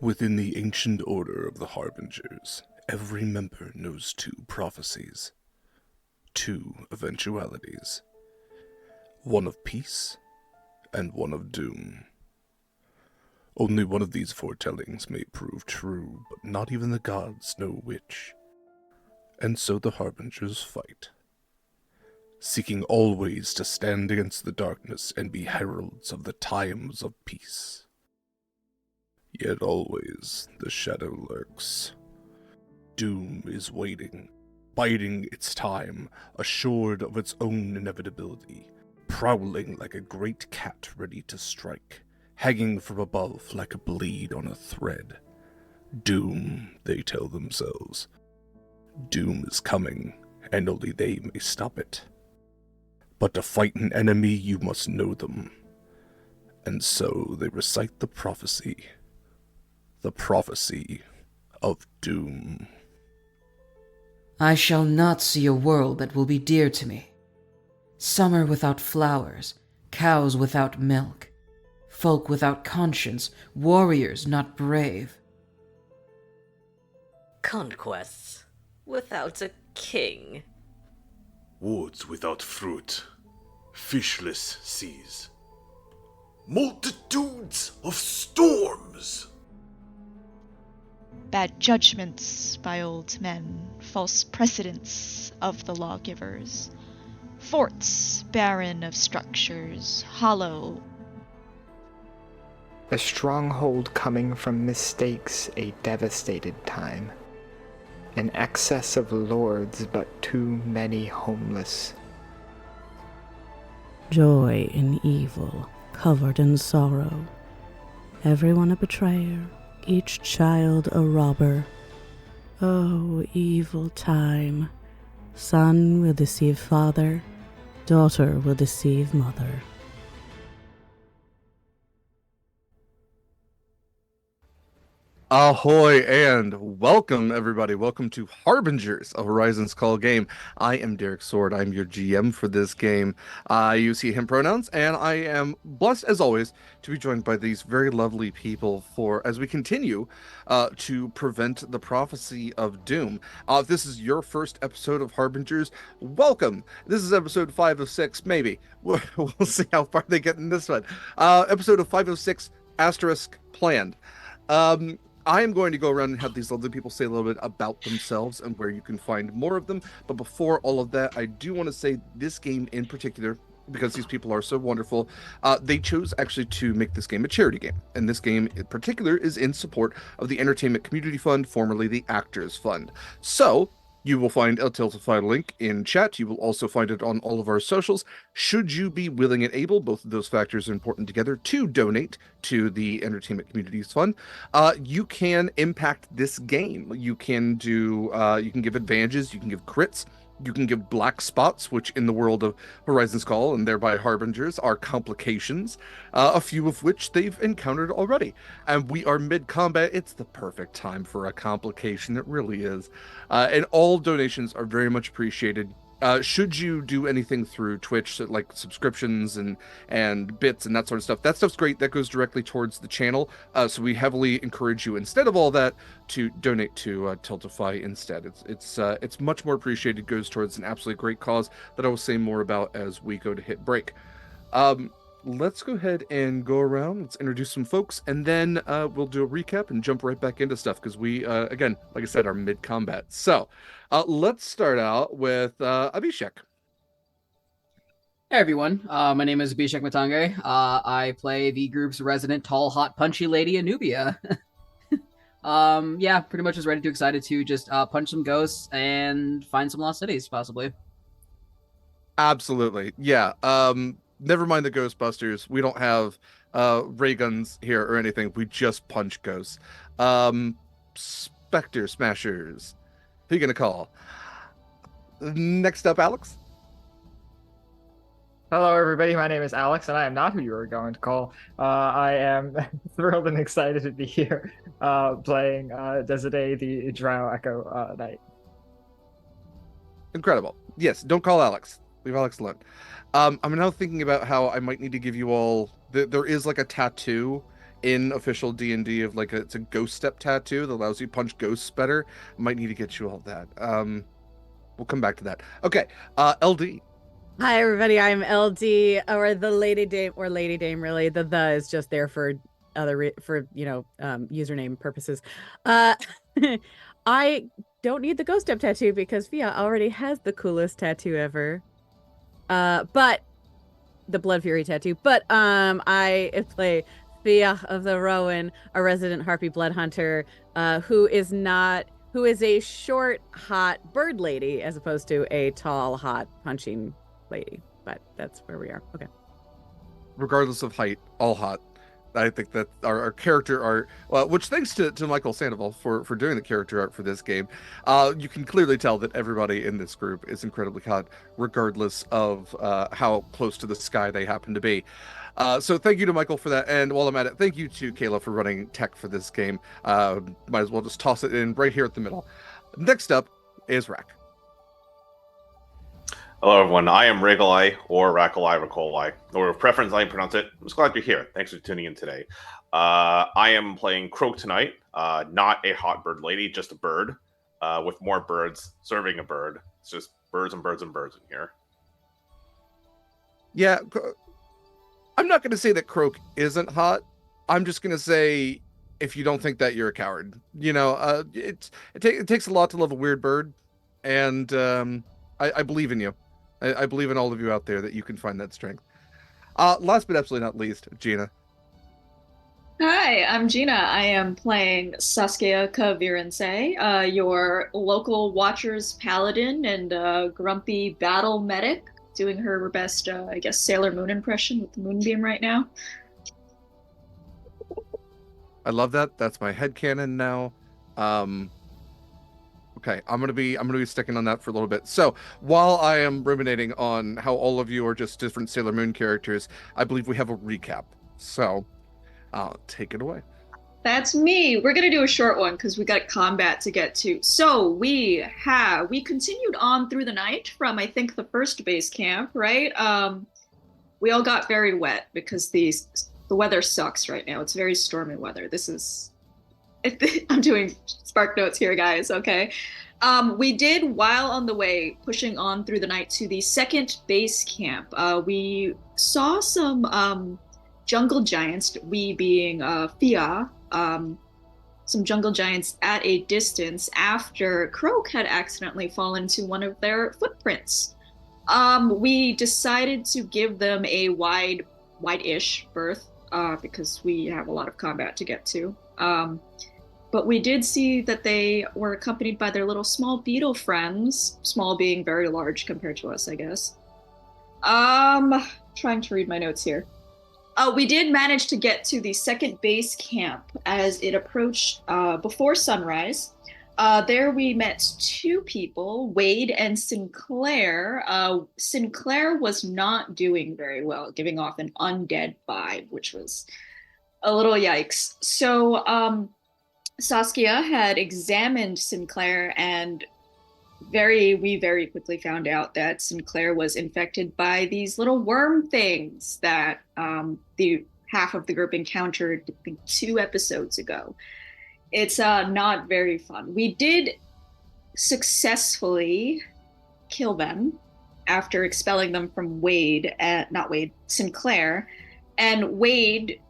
Within the ancient order of the Harbingers, every member knows two prophecies, two eventualities, one of peace and one of doom. Only one of these foretellings may prove true, but not even the gods know which. And so the Harbingers fight, seeking always to stand against the darkness and be heralds of the times of peace. Yet always the shadow lurks. Doom is waiting, biding its time, assured of its own inevitability, prowling like a great cat ready to strike, hanging from above like a blade on a thread. Doom, they tell themselves. Doom is coming, and only they may stop it. But to fight an enemy, you must know them. And so they recite the prophecy of doom. I shall not see a world that will be dear to me. Summer without flowers, cows without milk, folk without conscience, warriors not brave. Conquests without a king. Woods without fruit, fishless seas. Multitudes of storms. Bad judgments by old men, false precedents of the lawgivers. Forts barren of structures, hollow. A stronghold coming from mistakes, a devastated time. An excess of lords, but too many homeless. Joy in evil, covered in sorrow. Everyone a betrayer, each child a robber. Oh, evil time. Son will deceive father, daughter will deceive mother. Ahoy and welcome, everybody. Welcome to Harbingers, a Horizons Call game. I am Derek Sword. I'm your GM for this game. I use he, him pronouns, and I am blessed, as always, to be joined by these very lovely people as we continue to prevent the prophecy of doom. If this is your first episode of Harbingers, welcome. This is episode 5 of 6, maybe. We'll see how far they get in this one. Episode of 5 of 6, asterisk planned. I am going to go around and have these lovely people say a little bit about themselves and where you can find more of them. But before all of that, I do want to say this game in particular, because these people are so wonderful, they chose actually to make this game a charity game. And this game in particular is in support of the Entertainment Community Fund, formerly the Actors Fund. So you will find a Tiltify link in chat. You will also find it on all of our socials. Should you be willing and able, both of those factors are important together, to donate to the Entertainment Communities Fund, you can impact this game. You can give advantages, you can give crits, you can give black spots, which in the world of Horizons Call and thereby Harbingers are complications, a few of which they've encountered already. And we are mid-combat. It's the perfect time for a complication. It really is. And all donations are very much appreciated. Should you do anything through Twitch, like subscriptions and bits and that sort of stuff, that stuff's great. That goes directly towards the channel. So we heavily encourage you, instead of all that, to donate to Tiltify instead. It's much more appreciated. It goes towards an absolutely great cause that I will say more about as we go to hit break. Let's go ahead and go around. Let's introduce some folks, and then we'll do a recap and jump right back into stuff, because we, again, like I said, are mid-combat. So let's start out with Abhishek. Hey everyone, my name is Abhishek Matange. I play the group's resident tall, hot, punchy lady, Anubia. Yeah, pretty much just ready to excited to just punch some ghosts and find some lost cities, possibly. Absolutely, yeah. Never mind the Ghostbusters. We don't have ray guns here or anything. We just punch ghosts. Spectre Smashers. Who are you gonna call? Next up, Alex. Hello, everybody. My name is Alex, and I am not who you were going to call. I am thrilled and excited to be here playing Desiree, the Drow Echo Knight. Incredible. Yes, don't call Alex. Leave Alex alone. I'm now thinking about how I might need to give you all... There is like a tattoo in official D&D of like it's a ghost step tattoo that allows you to punch ghosts better. Might need to get you all that. We'll come back to that. Okay, LD. Hi, everybody. I'm LD, or the Lady Dame, or Lady Dame. Really, the is just there for username purposes. Uh, I don't need the ghost step tattoo because Fia already has the coolest tattoo ever. But the Blood Fury tattoo. But I play Fia of the Rowan, a resident harpy blood hunter, who is a short, hot bird lady as opposed to a tall, hot punching lady. But that's where we are. Okay. Regardless of height, all hot. I think that our character art, which thanks to Michael Sandoval for doing the character art for this game, you can clearly tell that everybody in this group is incredibly hot, regardless of how close to the sky they happen to be. So thank you to Michael for that, and while I'm at it, thank you to Kayla for running tech for this game. Might as well just toss it in right here at the middle. Next up is Rack. Hello, everyone. I am Rakolai, or Rakolai, or with preference I pronounce it. I'm just glad you're here. Thanks for tuning in today. I am playing Croak tonight, not a hot bird lady, just a bird, with more birds serving a bird. It's just birds and birds and birds in here. Yeah, I'm not going to say that Croak isn't hot. I'm just going to say, if you don't think that, you're a coward. You know, it takes a lot to love a weird bird, and I believe in you. I believe in all of you out there that you can find that strength. Last but absolutely not least, Gena. Hi, I'm Gena. I am playing Saskia Kavirense, your local Watcher's paladin and grumpy battle medic, doing her best, I guess, Sailor Moon impression with the moonbeam right now. I love that. That's my headcanon now. Okay, I'm gonna be sticking on that for a little bit. So while I am ruminating on how all of you are just different Sailor Moon characters, I believe we have a recap. So take it away. That's me. We're gonna do a short one because we got combat to get to. So we continued on through the night from I think the first base camp, right? We all got very wet because the weather sucks right now. It's very stormy weather. I'm doing spark notes here, guys, okay? We did, while on the way, pushing on through the night to the second base camp, we saw some jungle giants, we being Fia, some jungle giants at a distance after Croak had accidentally fallen into one of their footprints. We decided to give them a wide-ish berth because we have a lot of combat to get to. But we did see that they were accompanied by their little small beetle friends, small being very large compared to us, I guess. Trying to read my notes here. We did manage to get to the second base camp as it approached before sunrise. There we met two people, Wade and Sinclair. Sinclair was not doing very well, giving off an undead vibe, which was a little yikes. So, Saskia had examined Sinclair, and we very quickly found out that Sinclair was infected by these little worm things that the half of the group encountered, I think, 2 episodes ago. It's not very fun. We did successfully kill them after expelling them from Sinclair, and Wade,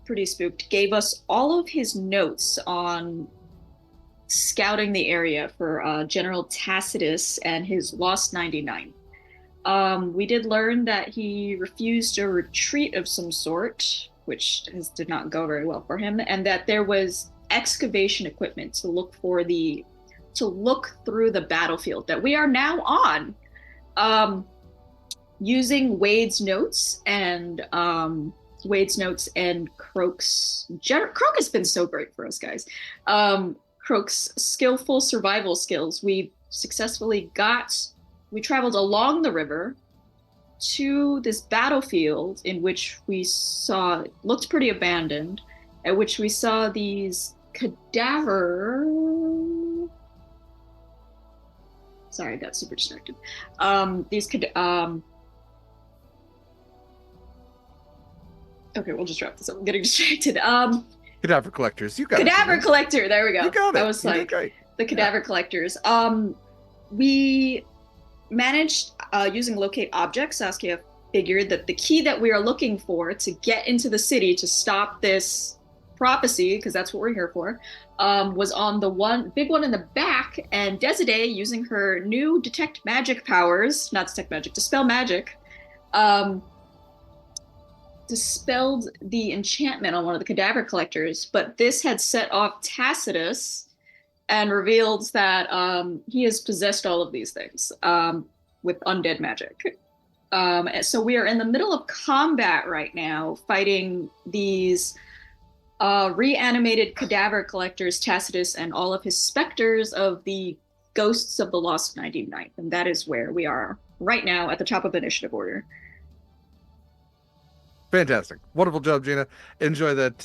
pretty spooked, gave us all of his notes on scouting the area for General Tacitus and his Lost 99. We did learn that he refused a retreat of some sort, which did not go very well for him, and that there was excavation equipment to look through the battlefield that we are now on, using Wade's notes and Croak's. Croak has been so great for us, guys. Croak's skillful survival skills. We traveled along the river to this battlefield in which we saw, it looked pretty abandoned, at which we saw these cadaver. Sorry, I got super distracted. Okay, we'll just drop this. I'm getting distracted. Cadaver collectors, you got Cadaver it. collector. There we go. You got it. I was like okay. the cadaver collectors. We managed using locate objects. Saskia figured that the key that we are looking for to get into the city to stop this prophecy, because that's what we're here for, was on the big one in the back. And Desiree, using her new detect magic powers, not detect magic, dispel magic, dispelled the enchantment on one of the cadaver collectors. But this had set off Tacitus and revealed that he has possessed all of these things with undead magic. So we are in the middle of combat right now, fighting these reanimated cadaver collectors, Tacitus, and all of his specters of the ghosts of the lost 99th. And that is where we are right now at the top of initiative order. Fantastic. Wonderful job, Gena. Enjoy that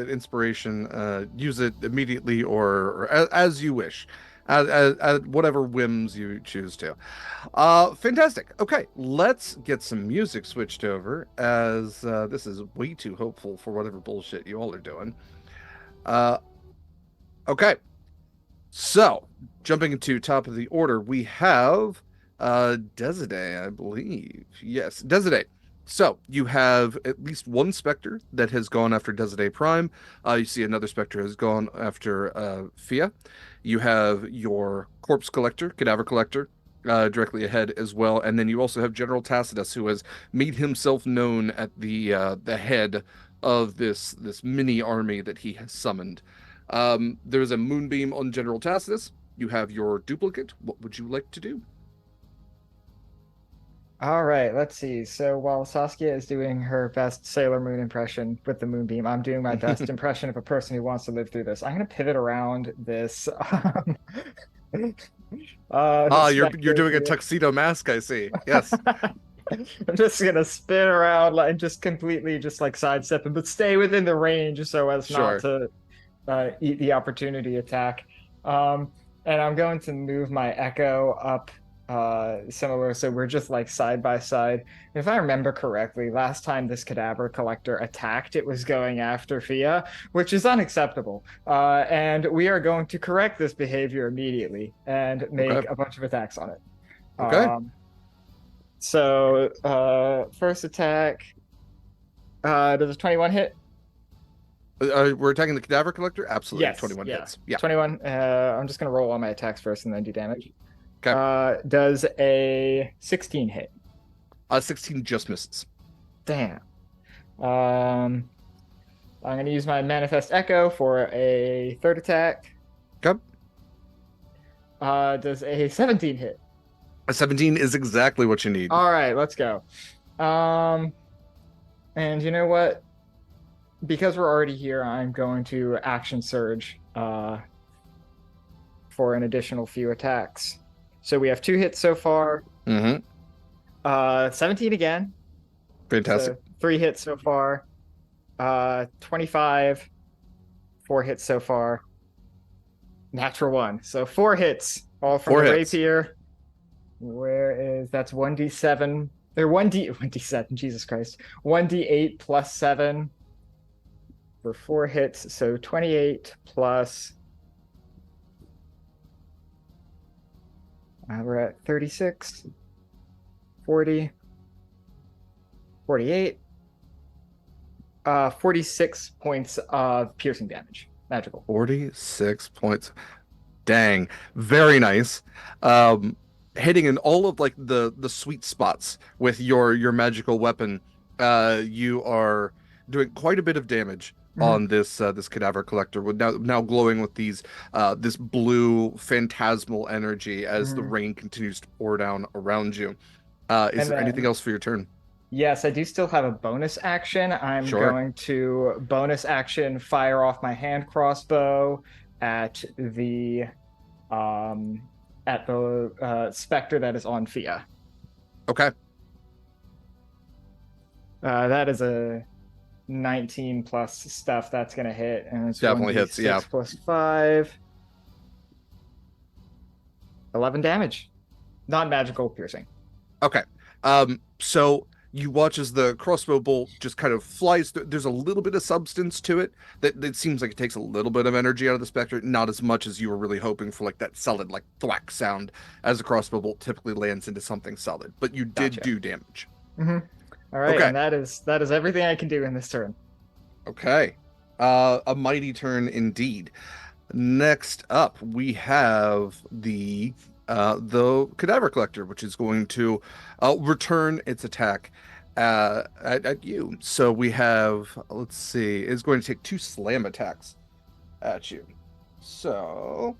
inspiration. Use it immediately or as you wish. At whatever whims you choose to. Fantastic. Okay, let's get some music switched over, as this is way too hopeful for whatever bullshit you all are doing. Okay, so jumping into top of the order, we have Desiree, I believe. Yes, Desiree. So you have at least one Spectre that has gone after Desiree Prime. You see another Spectre has gone after Fia. You have your Corpse Collector, Cadaver Collector, directly ahead as well. And then you also have General Tacitus, who has made himself known at the head of this mini army that he has summoned. There's a Moonbeam on General Tacitus. You have your duplicate. What would you like to do? All right, let's see. So while Saskia is doing her best Sailor Moon impression with the moonbeam, I'm doing my best impression of a person who wants to live through this. I'm going to pivot around this. You're doing a tuxedo mask, I see. Yes. I'm just going to spin around and just completely just like sidestepping, but stay within the range so as not to eat the opportunity attack. And I'm going to move my echo up similar, so we're just like side by side. If I remember correctly, last time this cadaver collector attacked, it was going after Fia, which is unacceptable, and we are going to correct this behavior immediately and make a bunch of attacks on it. So first attack, does a 21 hit? We're attacking the cadaver collector. Absolutely. Yes, 21 hits. Yeah, 21. I'm just gonna roll all my attacks first and then do damage. Okay. Does a 16 hit? 16 just misses. Damn. I'm going to use my Manifest Echo for a third attack. Okay. Does a 17 hit? A 17 is exactly what you need. All right, let's go. And you know what? Because we're already here, I'm going to Action Surge for an additional few attacks. So we have 2 hits so far. 17 again. Fantastic. So 3 hits so far. 25. 4 hits so far. Natural 1. So 4 hits, all from the rapier. Where is that's 1d7 or 1d7, Jesus Christ. 1d8 plus 7 for 4 hits. So 28 plus we're at 36, 40, 48, 46 points of piercing damage. Magical. 46 points. Dang. Very nice. Hitting in all of like the sweet spots with your magical weapon. You are doing quite a bit of damage on this cadaver collector, with now glowing with these this blue phantasmal energy as the rain continues to pour down around you. Is there anything else for your turn? Yes, I do still have a bonus action. I'm going to bonus action fire off my hand crossbow at the specter that is on Fia. Okay. That is a 19 plus stuff that's gonna hit, and it's definitely hits. Yeah, plus 5, 11 damage, non-magical piercing. Okay. So you watch as the crossbow bolt just kind of flies through. There's a little bit of substance to it that seems like it takes a little bit of energy out of the specter, not as much as you were really hoping for, like that solid, like thwack sound as a crossbow bolt typically lands into something solid. But you did do damage. Mm-hmm. All right, Okay. and that is everything I can do in this turn. Okay. A mighty turn indeed. Next up, we have the cadaver collector, which is going to return its attack at you. So we have, let's see, it's going to take 2 slam attacks at you. So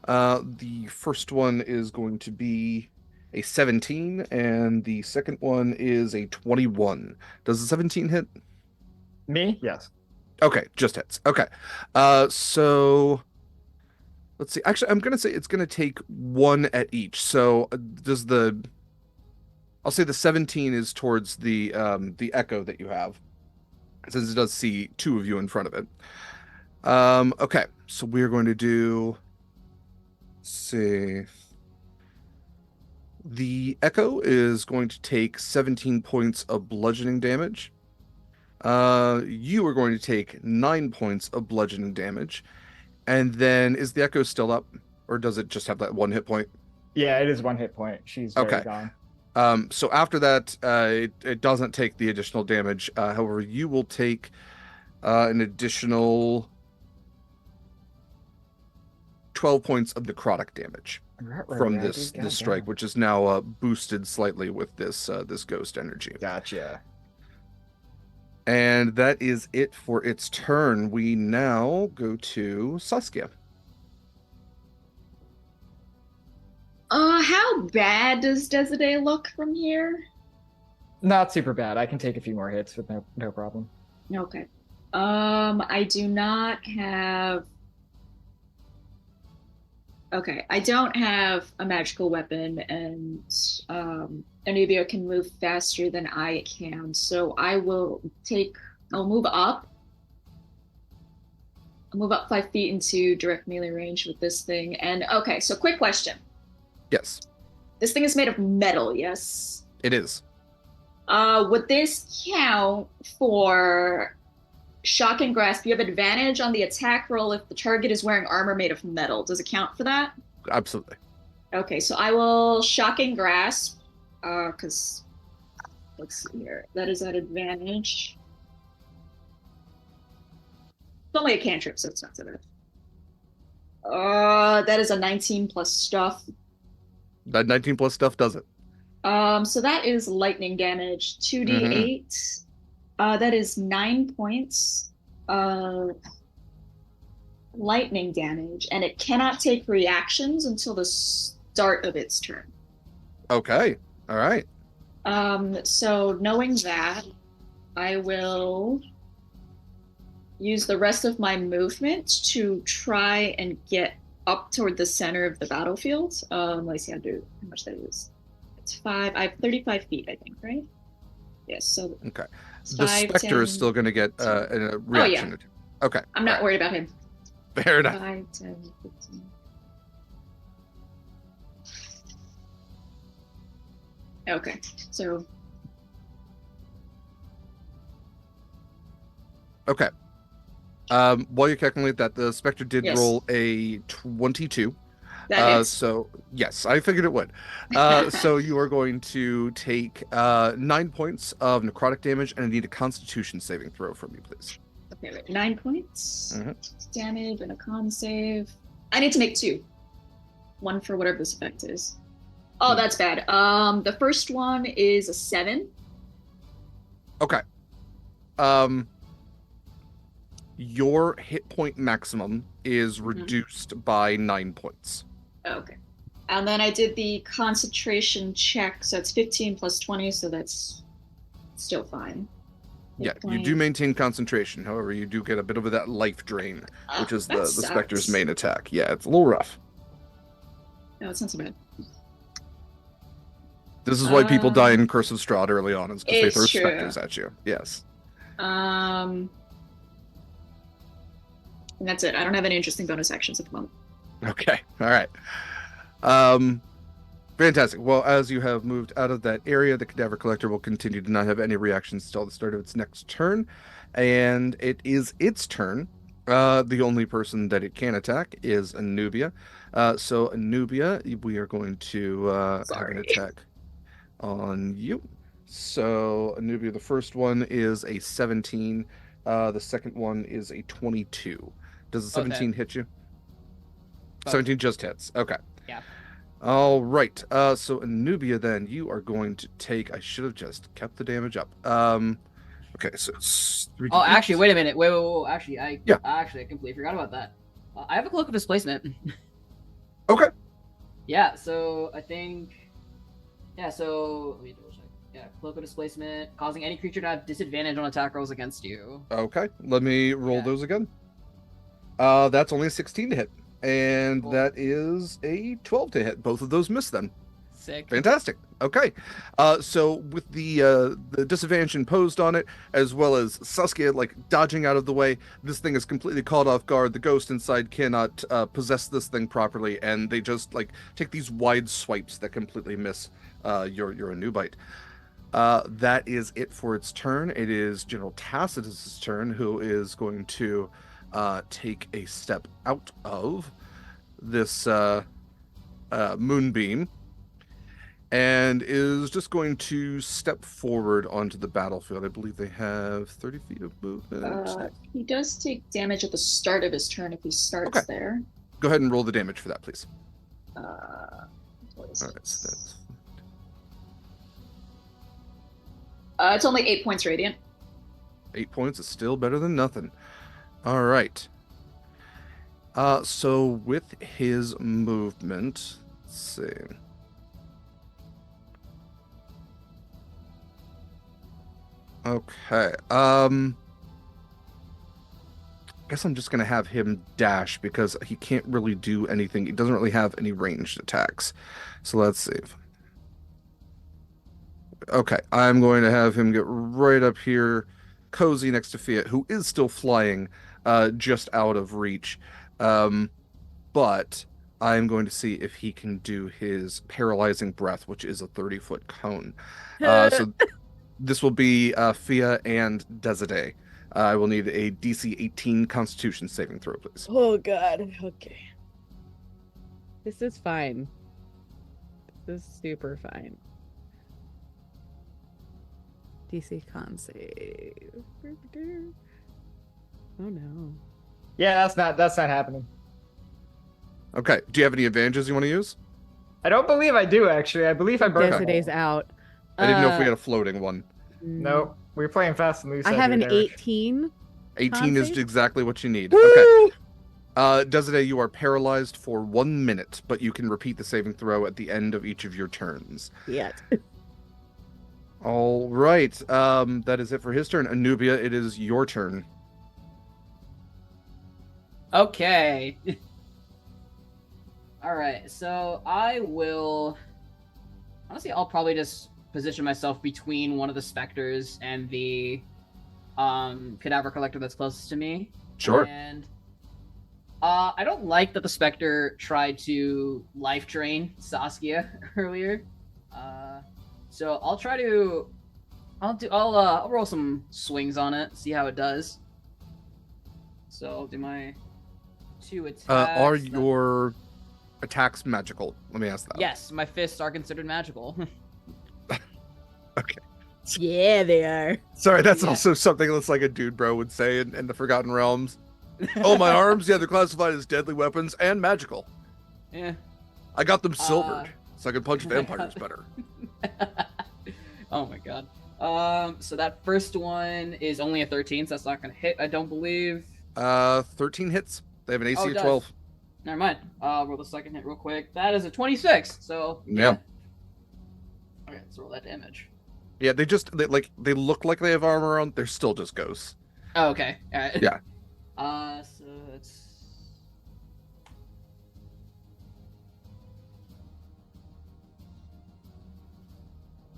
the first one is going to be a 17, and the second one is a 21. Does the 17 hit? Me? Yes. Okay, just hits. Okay. So let's see. Actually, I'm gonna say it's gonna take 1 at each. So I'll say the 17 is towards the echo that you have, since it does see 2 of you in front of it. Okay, so we're going to do, let's see. The echo is going to take 17 points of bludgeoning damage. You are going to take 9 points of bludgeoning damage. And then is the echo still up, or does it just have that 1 hit point? Yeah, it is 1 hit point. She's very gone. So after that, it doesn't take the additional damage. However, you will take an additional 12 points of necrotic damage from this strike, which is now boosted slightly with this ghost energy. Gotcha. And that is it for its turn. We now go to Saskia. How bad does Desiree look from here? Not super bad. I can take a few more hits with no problem. Okay. I do not have. Okay, I don't have a magical weapon, and Anubia can move faster than I can, so I'll move up. I'll move up 5 feet into direct melee range with this thing. And okay, so quick question. Yes. This thing is made of metal, yes? It is. Would this count for Shocking Grasp? You have advantage on the attack roll if the target is wearing armor made of metal. Does it count for that? Absolutely. Okay, so I will Shocking Grasp, because let's see here. That is at advantage. It's only a cantrip, so it's not so bad. That is a 19 plus stuff. That 19 plus stuff does it. So that is lightning damage, 2d8. That is 9 points lightning damage, and it cannot take reactions until the start of its turn. Okay. All right. So knowing that, I will use the rest of my movement to try and get up toward the center of the battlefield. Let's see how much that is. It's 5. I have 35 feet, I think, right? Yes. So okay. The Spectre is still going to get a reaction. Oh, yeah. Okay. I'm not worried about him. Fair enough. 5, 10, 15. Okay, so. Okay. While you calculate that, the Spectre did roll a 22. That hits. So, yes, I figured it would. So you are going to take 9 points of necrotic damage, and I need a Constitution saving throw from you, please. Okay, wait. 9 points. Damage and a con save. I need to make 2. 1 for whatever this effect is. Oh, that's bad. The first one is a 7. Okay. Your hit point maximum is reduced by 9 points. Okay. And then I did the concentration check, so it's 15 plus 20, so that's still fine. Yeah, you do maintain concentration. However, you do get a bit of that life drain, which is the Spectre's main attack. Yeah, it's a little rough. No, it's not so bad. This is why people die in Curse of Strahd early on, is because they throw true. Spectres at you. Yes. And that's it. I don't have any interesting bonus actions at the moment. Okay. All right. Fantastic. Well, as you have moved out of that area, the cadaver collector will continue to not have any reactions until the start of its next turn. And it is its turn. The only person that it can attack is Anubia. So Anubia, we are going to have an attack on you. So Anubia, the first one is a 17. The second one is a 22. Does the 17 hit you? Both. 17 just hits. Okay. Yeah. All right. So Anubia, then you are going to take. I should have just kept the damage up. Okay, so it's 3d8. Oh, actually, wait a minute. Wait. Actually, I completely forgot about that. I have a cloak of displacement. Okay. Yeah. So I think. Yeah. So let me double check. Yeah, cloak of displacement, causing any creature to have disadvantage on attack rolls against you. Okay. Let me roll those again. That's only a 16 to hit. And that is a 12 to hit. Both of those miss then. Sick. Fantastic. Okay. So with the disadvantage imposed on it, as well as Saskia like dodging out of the way, this thing is completely caught off guard. The ghost inside cannot possess this thing properly, and they just like take these wide swipes that completely miss your Anubite. That is it for its turn. It is General Tacitus's turn, who is going to take a step out of this moonbeam and is just going to step forward onto the battlefield. I believe they have 30 feet of movement. He does take damage at the start of his turn if he starts there. Go ahead and roll the damage for that, please. What is All it? right, so that's... It's only 8 points radiant. 8 points is still better than nothing. All right. So with his movement, let's see. Okay. Guess I'm just gonna have him dash because he can't really do anything. He doesn't really have any ranged attacks. So let's see. Okay, I'm going to have him get right up here, cozy next to Fiat, who is still flying, just out of reach. But I'm going to see if he can do his paralyzing breath, which is a 30-foot cone. So this will be Fia and Desade. I will need a DC 18 Constitution saving throw, please. Oh god. Okay. This is fine. This is super fine. DC con save. Oh no. Yeah, that's not happening. Okay. Do you have any advantages you want to use? I don't believe I do, actually. I believe I broke Desidee's out. I didn't know if we had a floating one. No, we were playing fast and loose. I have an Derek. 18. 18 is save? exactly what you need. Woo! Okay. Desiree, you are paralyzed for 1 minute, but you can repeat the saving throw at the end of each of your turns. Yet. All right. That is it for his turn. Anubia, it is your turn. Okay. All right. So I will. Honestly, I'll probably just position myself between one of the specters and the cadaver collector that's closest to me. Sure. And I don't like that the specter tried to life drain Saskia earlier. So I'll try to. I'll roll some swings on it, see how it does. So I'll do my 2 attacks. Are your attacks magical? Let me ask that. Yes, my fists are considered magical. Okay. Yeah, they are. Sorry, that's also something that's like a dude bro would say in the Forgotten Realms. Oh, my arms? Yeah, they're classified as deadly weapons and magical. Yeah. I got them silvered, so I can punch vampires better. Oh my god. So that first one is only a 13, so that's not gonna hit, I don't believe. 13 hits. They have an AC of 12. Never mind. Roll the second hit real quick. That is a 26, so... Yeah. Okay, let's roll that damage. Yeah, they look like they have armor on. They're still just ghosts. Oh, okay. Alright. Yeah. So it's...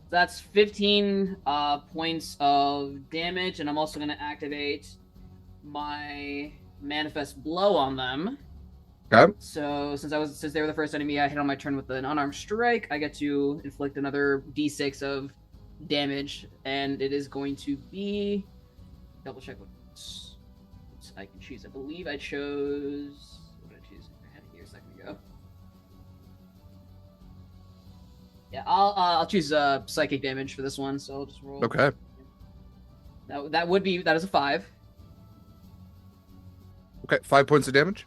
That's 15 points of damage, and I'm also going to activate my Manifest Blow on them. Okay. So since they were the first enemy I hit on my turn with an unarmed strike, I get to inflict another d6 of damage, and it is going to be double check what I can choose. I believe I chose what did I choose? I had it here a second ago. Yeah, I'll choose psychic damage for this one, so I'll just roll. Okay. That is a 5. Okay, 5 points of damage.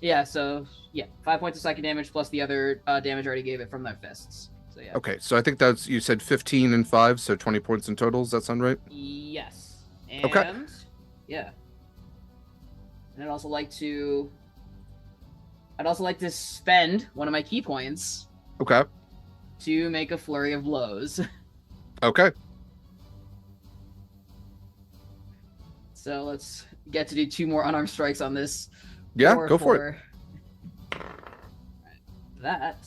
Yeah, so 5 points of psychic damage plus the other damage I already gave it from their fists. So yeah. Okay, so I think that's, you said 15 and 5, so 20 points in total. Does that sound right? Yes. And Okay. Yeah. And I'd also like to spend one of my key points Okay. to make a flurry of blows. Okay. So let's get to do 2 more unarmed strikes on this. Yeah, go for it. That,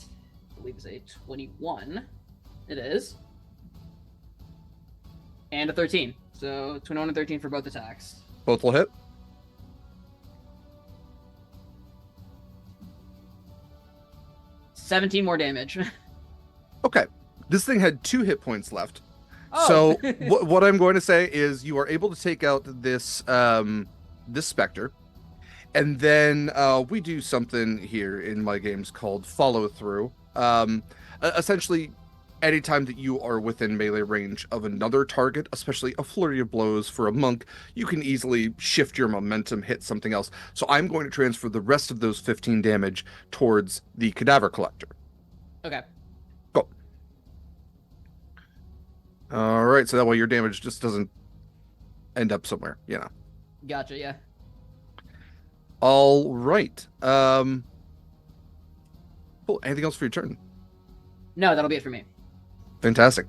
I believe, is a 21. It is. And a 13. So 21 and 13 for both attacks. Both will hit. $17 more damage. Okay. This thing had 2 hit points left. Oh. So what I'm going to say is you are able to take out this this specter, and then we do something here in my games called follow through. Essentially, anytime that you are within melee range of another target, especially a flurry of blows for a monk, you can easily shift your momentum, hit something else. So I'm going to transfer the rest of those 15 damage towards the cadaver collector. Okay. Go. All right, so that way your damage just doesn't end up somewhere, you know. Gotcha, yeah. All right. Cool. Anything else for your turn? No, that'll be it for me. Fantastic.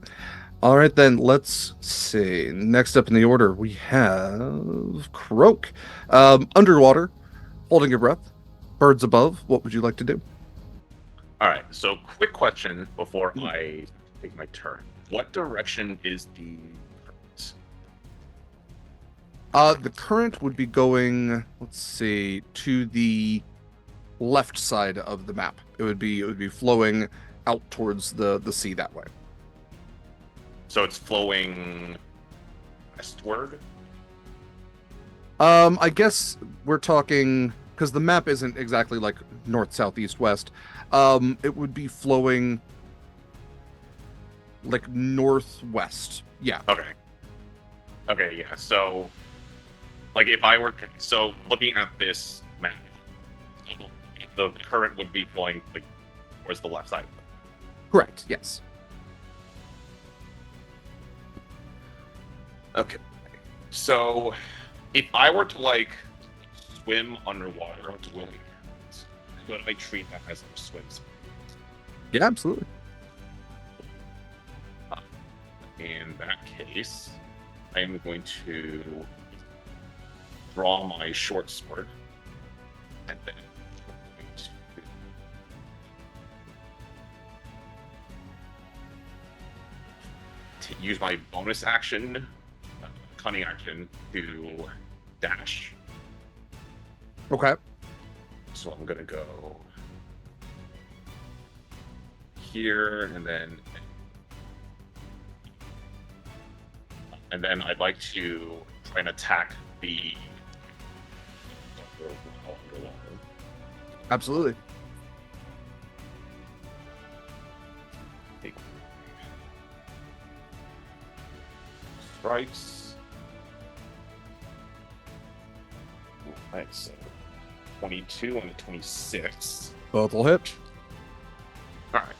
All right, then let's see. Next up in the order, we have Croak. Underwater, holding your breath. Birds above. What would you like to do? All right. So, quick question before I take my turn. What direction is the current? The current would be going, let's see, to the left side of the map. It would be flowing out towards the sea that way. So it's flowing westward? I guess we're talking, because the map isn't exactly like north, south, east, west. It would be flowing like northwest. Yeah. Okay, yeah. So, like, if I were looking at this map, the current would be flowing like towards the left side. Correct. Yes. Okay. So, if I were to like swim underwater, could I treat that as a swim? Yeah, absolutely. In that case, I am going to draw my short sword, and then I'm going to use my bonus action, cunning action, to dash. Okay. So I'm gonna go here, and then I'd like to try and attack the underwater. Absolutely. Strikes. Alright, so 22 and a 26. Both will hit. Alright.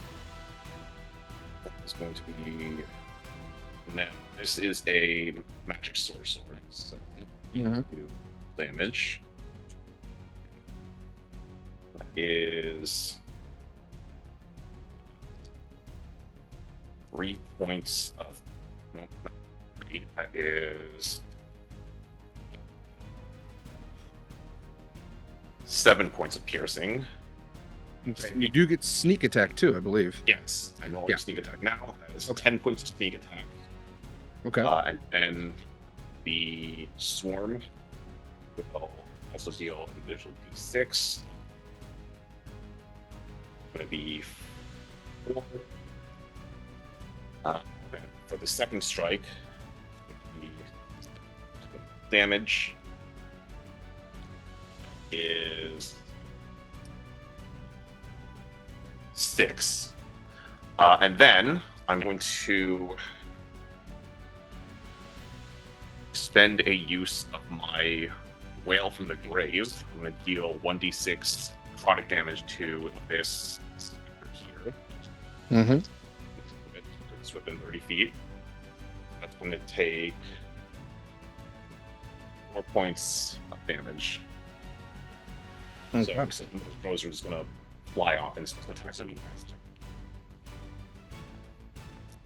It's going to be... Now, this is a magic sorcerer, so do damage. That is 3 points of... No, not 3. That is 7 points of piercing. You do get sneak attack too, I believe. Yes, I know sneak attack now. That is 10 points of sneak attack. Okay. And then the swarm will also deal an additional d6. going to be 4. For the second strike, the damage is 6. And then I'm going to spend a use of my Whale from the Grave. I'm going to deal 1d6 product damage to this here. Mm-hmm. It's within 30 feet. That's going to take 4 points of damage. Okay. So those are just going to fly off and attack them.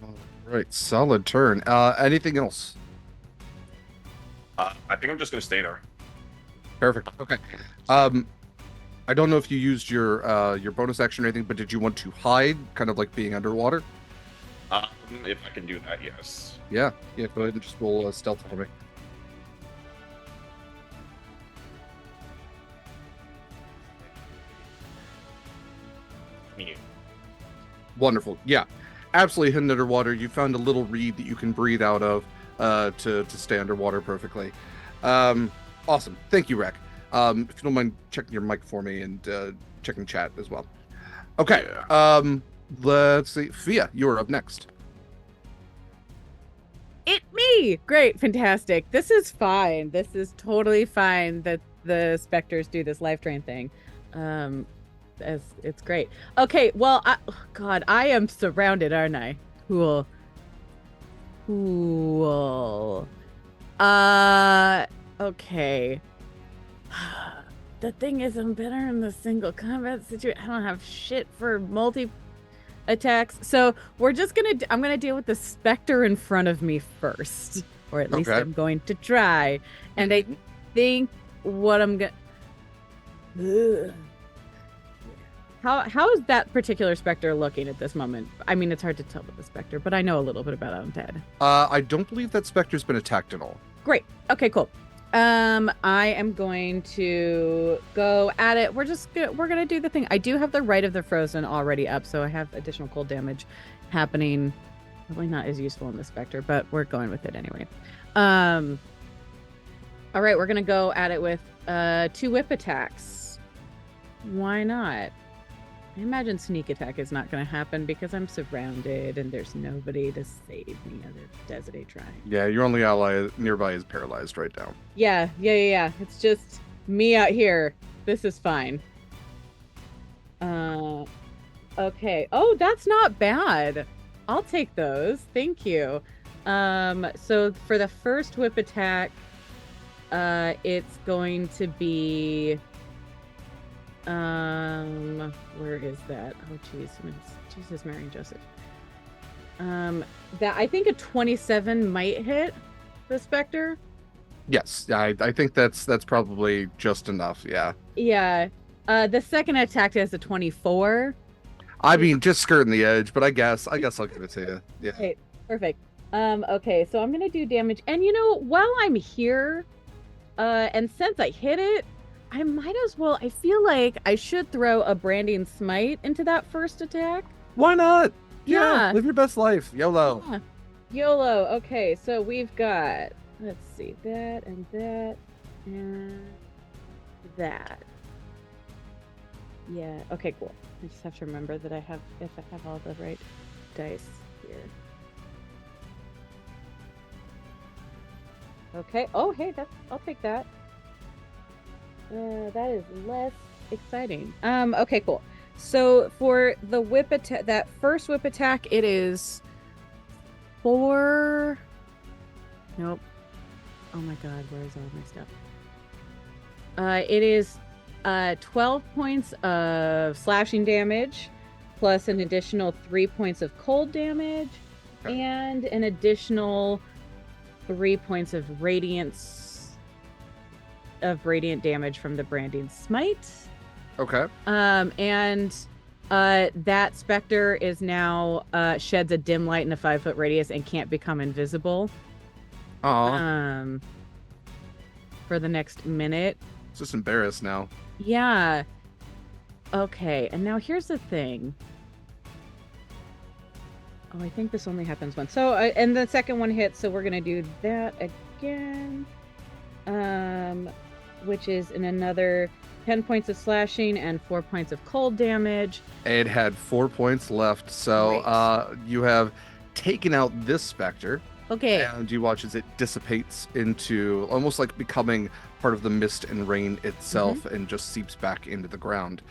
All right, solid turn. Anything else? I think I'm just going to stay there. Perfect. Okay. I don't know if you used your bonus action or anything, but did you want to hide, kind of like being underwater? If I can do that, yes. Yeah. Go ahead and just roll stealth for me. Me. Wonderful. Yeah, absolutely hidden underwater. You found a little reed that you can breathe out of to stay underwater perfectly. Awesome. Thank you, Rek. If you don't mind checking your mic for me and checking chat as well. Okay. Yeah. Let's see. Fia, you're up next. It me. Great, fantastic. This is fine. This is totally fine that the specters do this life train thing. As it's great. Okay, well, God, I am surrounded, aren't I? Cool. Okay. The thing is, I'm better in the single combat situation. I don't have shit for multi attacks. So I'm gonna deal with the specter in front of me first. Or at least I'm going to try. And I think what I'm gonna... How is that particular specter looking at this moment? I mean, it's hard to tell with the specter, but I know a little bit about undead. I don't believe that specter's been attacked at all. Great. Okay, cool. I am going to go at it. We're gonna do the thing. I do have the Rite of the Frozen already up, so I have additional cold damage happening. Probably not as useful in the specter, but we're going with it anyway. All right, we're gonna go at it with 2 whip attacks. Why not? I imagine sneak attack is not going to happen because I'm surrounded and there's nobody to save me other than Desiree trying. Yeah, your only ally nearby is paralyzed right now. Yeah. It's just me out here. This is fine. Okay. Oh, that's not bad. I'll take those. Thank you. So for the first whip attack, it's going to be... where is that? Oh, jeez. Jesus, Mary and Joseph. That I think a 27 might hit the specter. Yes, I think that's probably just enough. Yeah. Yeah. The second attack has a 24. I mean, just skirting the edge, but I guess I'll give it to you. Yeah. Okay, perfect. Okay, so I'm gonna do damage, and while I'm here, and since I hit it, I might as well. I feel like I should throw a branding smite into that first attack. Why not? Yeah. Live your best life. YOLO. Yeah. YOLO. Okay, so we've got, let's see, that and that and that. Yeah. Okay, cool. I just have to remember that if I have all the right dice here. Okay. Oh, hey, I'll take that. That is less exciting. Okay, cool. So for the whip attack, that first whip attack, it is 4. Nope. Oh my god, where is all my stuff? It is 12 points of slashing damage, plus an additional 3 points of cold damage, and an additional 3 points of radiant damage from the branding smite. Okay. And that specter is now sheds a dim light in a 5-foot radius and can't become invisible. Aww. For the next minute. Just embarrassed now. Yeah. Okay, and now here's the thing. Oh, I think this only happens once. So, and the second one hits, so we're gonna do that again. Which is in another 10 points of slashing and 4 points of cold damage. It had 4 points left, so you have taken out this specter. Okay. And you watch as it dissipates into almost like becoming part of the mist and rain itself and just seeps back into the ground.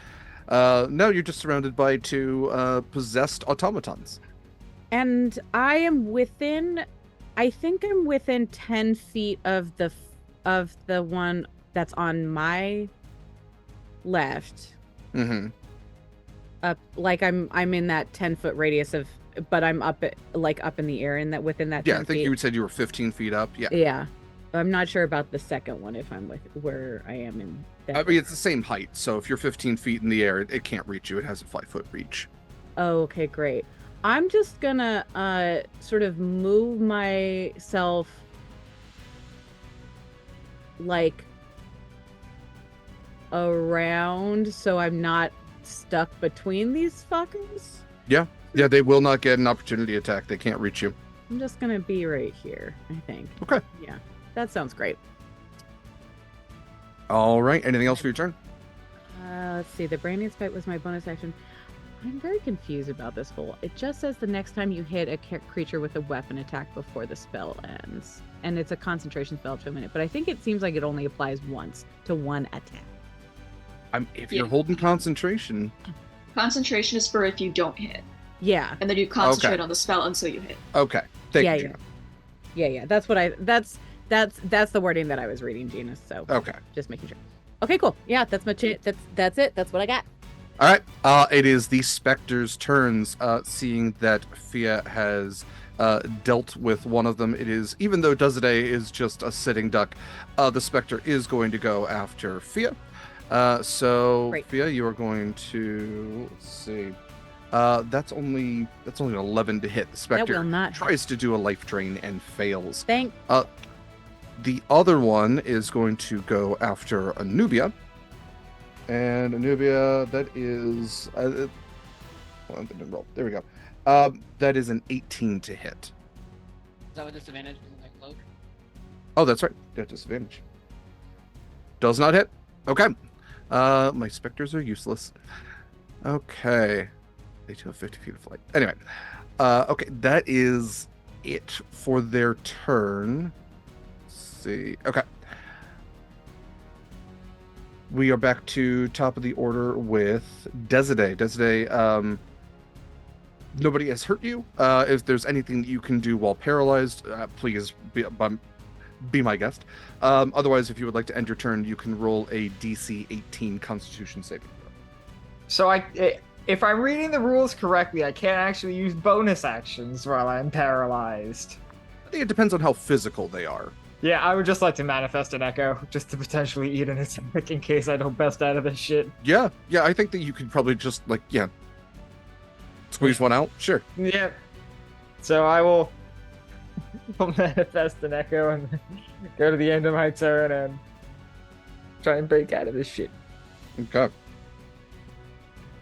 Now you're just surrounded by 2 possessed automatons. And I am within, I think I'm within 10 feet of the one that's on my left. Mm-hmm. Like I'm in that 10-foot radius of, but I'm up in the air in that within that. 10 I think feet. you said you were 15 feet up. Yeah. Yeah. I'm not sure about the second one if I'm with where I am in. I mean, it's the same height. So if you're 15 feet in the air, it can't reach you. It has a 5-foot reach. Oh, okay, great. I'm just gonna sort of move myself like around so I'm not stuck between these fuckers. Yeah, they will not get an opportunity attack. They can't reach you. I'm just gonna be right here, I think. Okay. Yeah, that sounds great. All right. Anything else for your turn? Let's see. The Branding Spite was my bonus action. I'm very confused about this whole. It just says the next time you hit a creature with a weapon attack before the spell ends, and it's a concentration spell to a minute. But I think it seems like it only applies once to one attack. If you're holding concentration. Concentration is for if you don't hit. Yeah. And then you concentrate on the spell until you hit. Okay. Thank you, Gena. Yeah. That's what that's the wording that I was reading, Gena. So okay. Just making sure. Okay, cool. Yeah, that's my that's it. That's what I got. All right. It is the Spectre's turns. Seeing that Fia has dealt with one of them, it is, even though Dezade is just a sitting duck, the Spectre is going to go after Fia. So Great. Fia, you are going to, let's see. That's only an 11 to hit. The Spectre will not tries to do a life drain and fails. Thank. The other one is going to go after Anubia. And Anubia, that is... there we go. That is an 18 to hit. Is that with disadvantage because of my cloak? Oh, that's right. Yeah, disadvantage. Does not hit. Okay. My specters are useless. Okay. They do have 50 feet of flight. Anyway. Okay, that is it for their turn. Let's see. Okay. We are back to top of the order with Dezade. Dezade, nobody has hurt you. If there's anything that you can do while paralyzed, please be my guest. Otherwise, if you would like to end your turn, you can roll a DC 18 Constitution saving throw. So if I'm reading the rules correctly, I can't actually use bonus actions while I'm paralyzed. I think it depends on how physical they are. Yeah, I would just like to manifest an echo, just to potentially eat an attack in case I don't best out of this shit. Yeah, I think that you could probably just, squeeze one out. Sure. Yeah. So I will manifest an echo and go to the end of my turn and try and break out of this shit. Okay.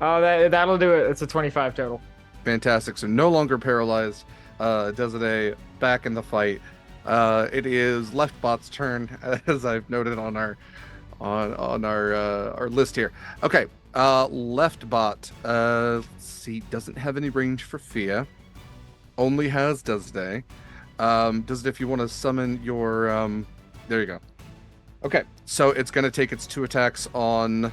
Oh, that'll do it. It's a 25 total. Fantastic. So no longer paralyzed. Dezade back in the fight. It is Leftbot's turn, as I've noted on our list here. Okay, Leftbot, let's see, doesn't have any range for Fia. Only has Dezade. Dezade, if you want to summon your, there you go. Okay, so it's going to take its 2 attacks on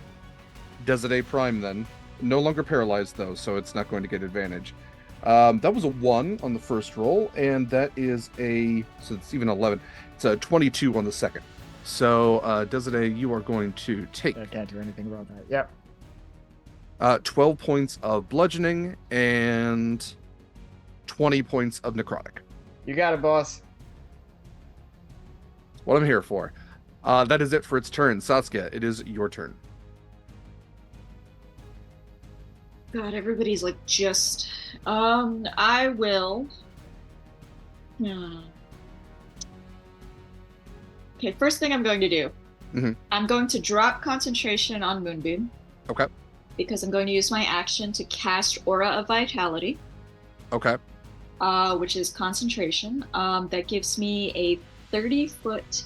Dezade Prime then. No longer paralyzed though, so it's not going to get advantage. That was a 1 on the first roll, and that is so it's even 11. It's a 22 on the second. So, Dezade, you are going to take... I can't do anything about that. Yep. 12 points of bludgeoning and 20 points of necrotic. You got it, boss. That's what I'm here for. That is it for its turn. Saskia, it is your turn. God, everybody's like just... I will... Okay, first thing I'm going to do. I'm going to drop concentration on Moonbeam. Okay. because I'm going to use my action to cast Aura of Vitality. Okay. Which is concentration. That gives me a 30-foot.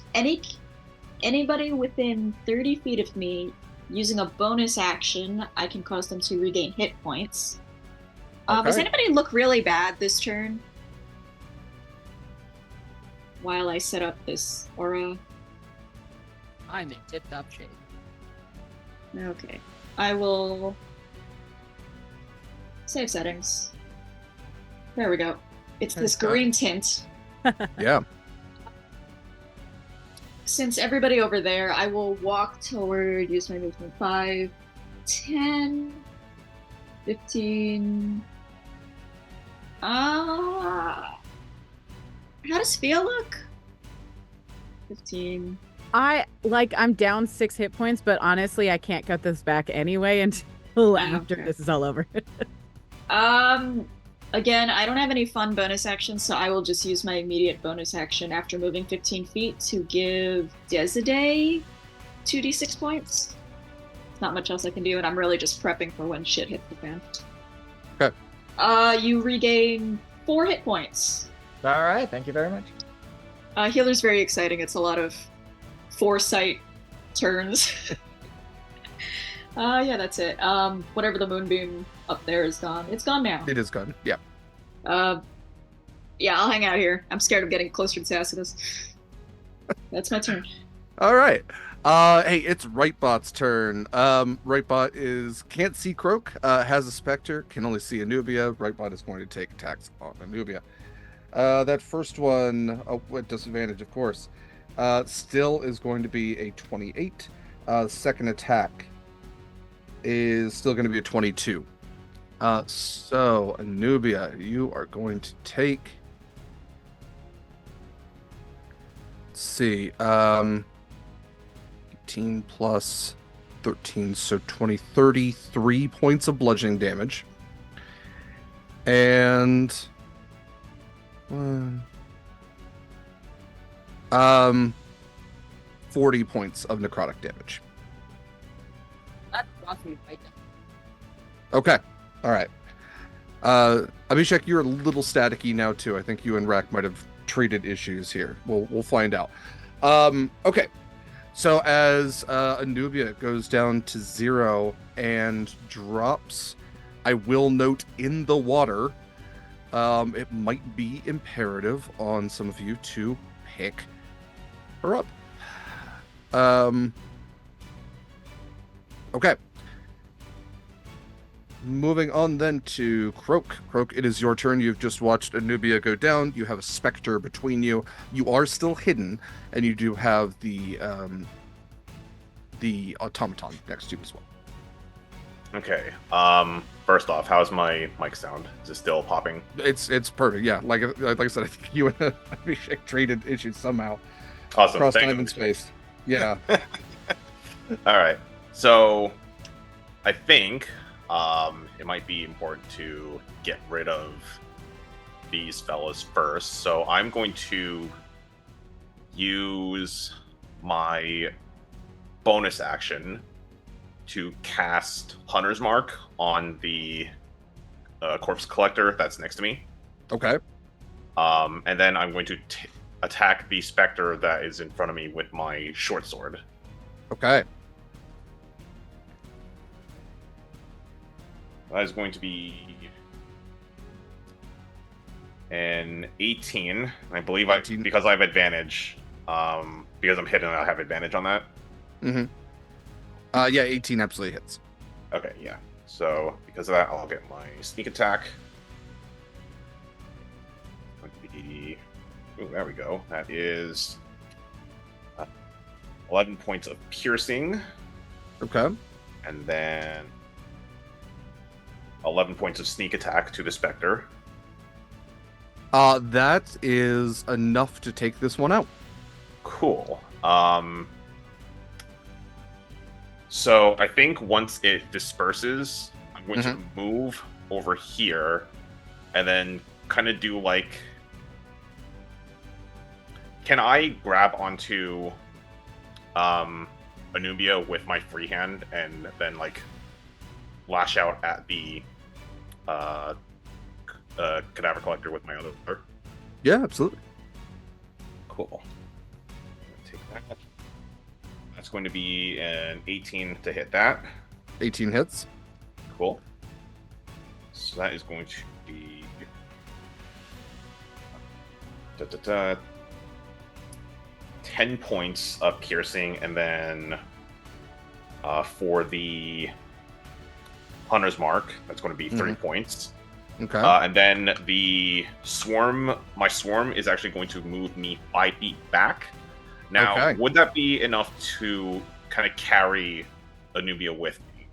Anybody within 30 feet of me, using a bonus action, I can cause them to regain hit points. Does anybody look really bad this turn? While I set up this aura. I'm in tip-top shape. Okay. I will save settings. There we go. It's this green tint. Yeah. Since everybody over there, I will walk toward, use my movement 5, 10, 15. How does Fia look? 15. I'm down 6 hit points, but honestly, I can't cut this back anyway until after this is all over. Again, I don't have any fun bonus actions, so I will just use my immediate bonus action after moving 15 feet to give Desiree 2d6 points. Not much else I can do, and I'm really just prepping for when shit hits the fan. Okay. You regain 4 hit points. All right, thank you very much. Healer's very exciting. It's a lot of foresight turns. Yeah, that's it. Whatever the moonbeam up there is gone. It's gone now. It is gone. Yeah. Yeah, I'll hang out here. I'm scared of getting closer to Tacitus. That's my turn. All right. Hey, it's Rightbot's turn. Rightbot can't see Croak, has a Spectre, can only see Anubia. Rightbot is going to take attacks on Anubia. That first one, with disadvantage, of course, still is going to be a 28. Second attack is still going to be a 22. So, Anubia, you are going to take... Let's see, 18 plus 13, so 33 points of bludgeoning damage. And... 40 points of necrotic damage. That's awesome. Okay. All right. Abhishek, you're a little staticky now too. I think you and Rack might have traded issues here. We'll find out. Okay. So as Anubia goes down to 0 and drops, I will note in the water, it might be imperative on some of you to pick her up. Okay. Moving on then to Croak. Croak, it is your turn. You've just watched Anubia go down. You have a Spectre between you. You are still hidden, and you do have the automaton next to you as well. Okay. First off, how's my mic sound? Is it still popping? It's perfect. Yeah. Like I said, I think you and Abhishek traded issues somehow. Awesome. Across time and space. Yeah. All right. So, I think it might be important to get rid of these fellas first. So I'm going to use my bonus action to cast Hunter's Mark on the corpse collector that's next to me. Okay. And then I'm going to attack the specter that is in front of me with my short sword. Okay. That is going to be an 18. I believe 18. Because I have advantage. Because I'm hidden, I have advantage on that. Mm-hmm. Yeah, 18 absolutely hits. Okay, yeah. So because of that, I'll get my sneak attack. Ooh, there we go. That is 11 points of piercing. Okay. And then 11 points of sneak attack to the Spectre. That is enough to take this one out. Cool. So I think once it disperses, I'm going to move over here and then kind of do like... Can I grab onto Anubia with my free hand and then like lash out at the cadaver collector with my other. Yeah, absolutely. Cool. Take that. That's going to be an 18 to hit that. 18 hits. Cool. So that is going to be 10 points of piercing, and then for the Hunter's Mark, that's going to be 3 points. Okay. And then my swarm is actually going to move me 5 feet back. Now, would that be enough to kind of carry Anubia with me?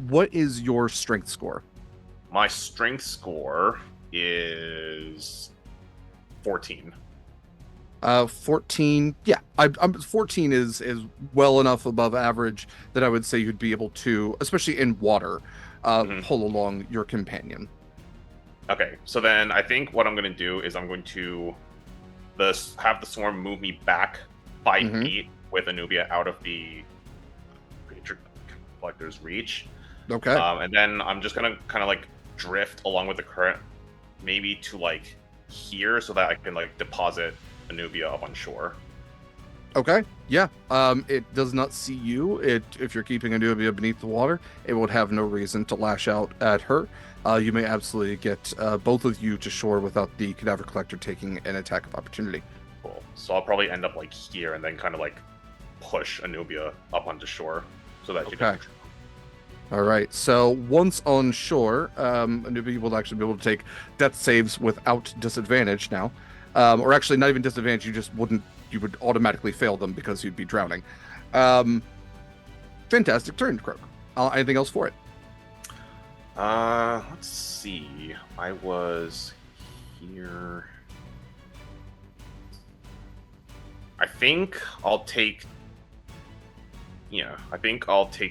What is your strength score? My strength score is 14. 14. Yeah, I'm 14 is well enough above average that I would say you'd be able to, especially in water, pull along your companion. Okay, so then I think what I'm going to do is I'm going to have the swarm move me back 5 feet with Anubia out of the creature collector's reach. Okay. And then I'm just going to kind of like drift along with the current, maybe to like here, so that I can like deposit Anubia up on shore. Okay. Yeah. It does not see you. If you're keeping Anubia beneath the water, it would have no reason to lash out at her. You may absolutely get both of you to shore without the cadaver collector taking an attack of opportunity. Cool. So I'll probably end up like here and then kind of like push Anubia up onto shore so that she can. All right. So once on shore, Anubia will actually be able to take death saves without disadvantage now. Or actually not even disadvantage, you would automatically fail them because you'd be drowning. Fantastic turn, Croak. Anything else for it? Let's see. I was here. I think I'll take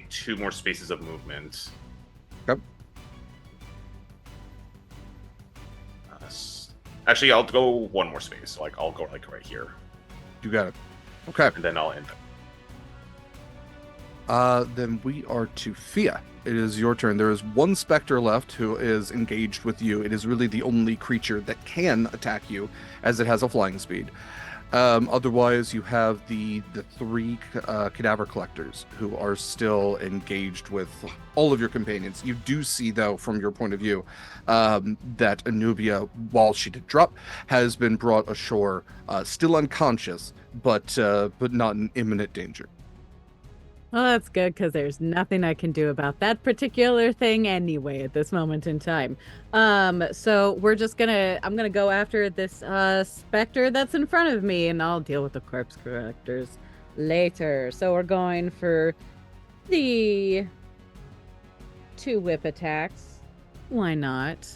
2 more spaces of movement. Yep. Actually, I'll go 1 more space. So, I'll go right here. You got it. Okay. And then I'll end it. Then we are to Fia. It is your turn. There is 1 specter left who is engaged with you. It is really the only creature that can attack you, as it has a flying speed. Otherwise, you have the 3 cadaver collectors who are still engaged with all of your companions. You do see, though, from your point of view, that Anubia, while she did drop, has been brought ashore, still unconscious, but not in imminent danger. Well, that's good, because there's nothing I can do about that particular thing anyway at this moment in time. So I'm gonna go after this specter that's in front of me, and I'll deal with the corpse collectors later. So we're going for the 2 whip attacks. Why not?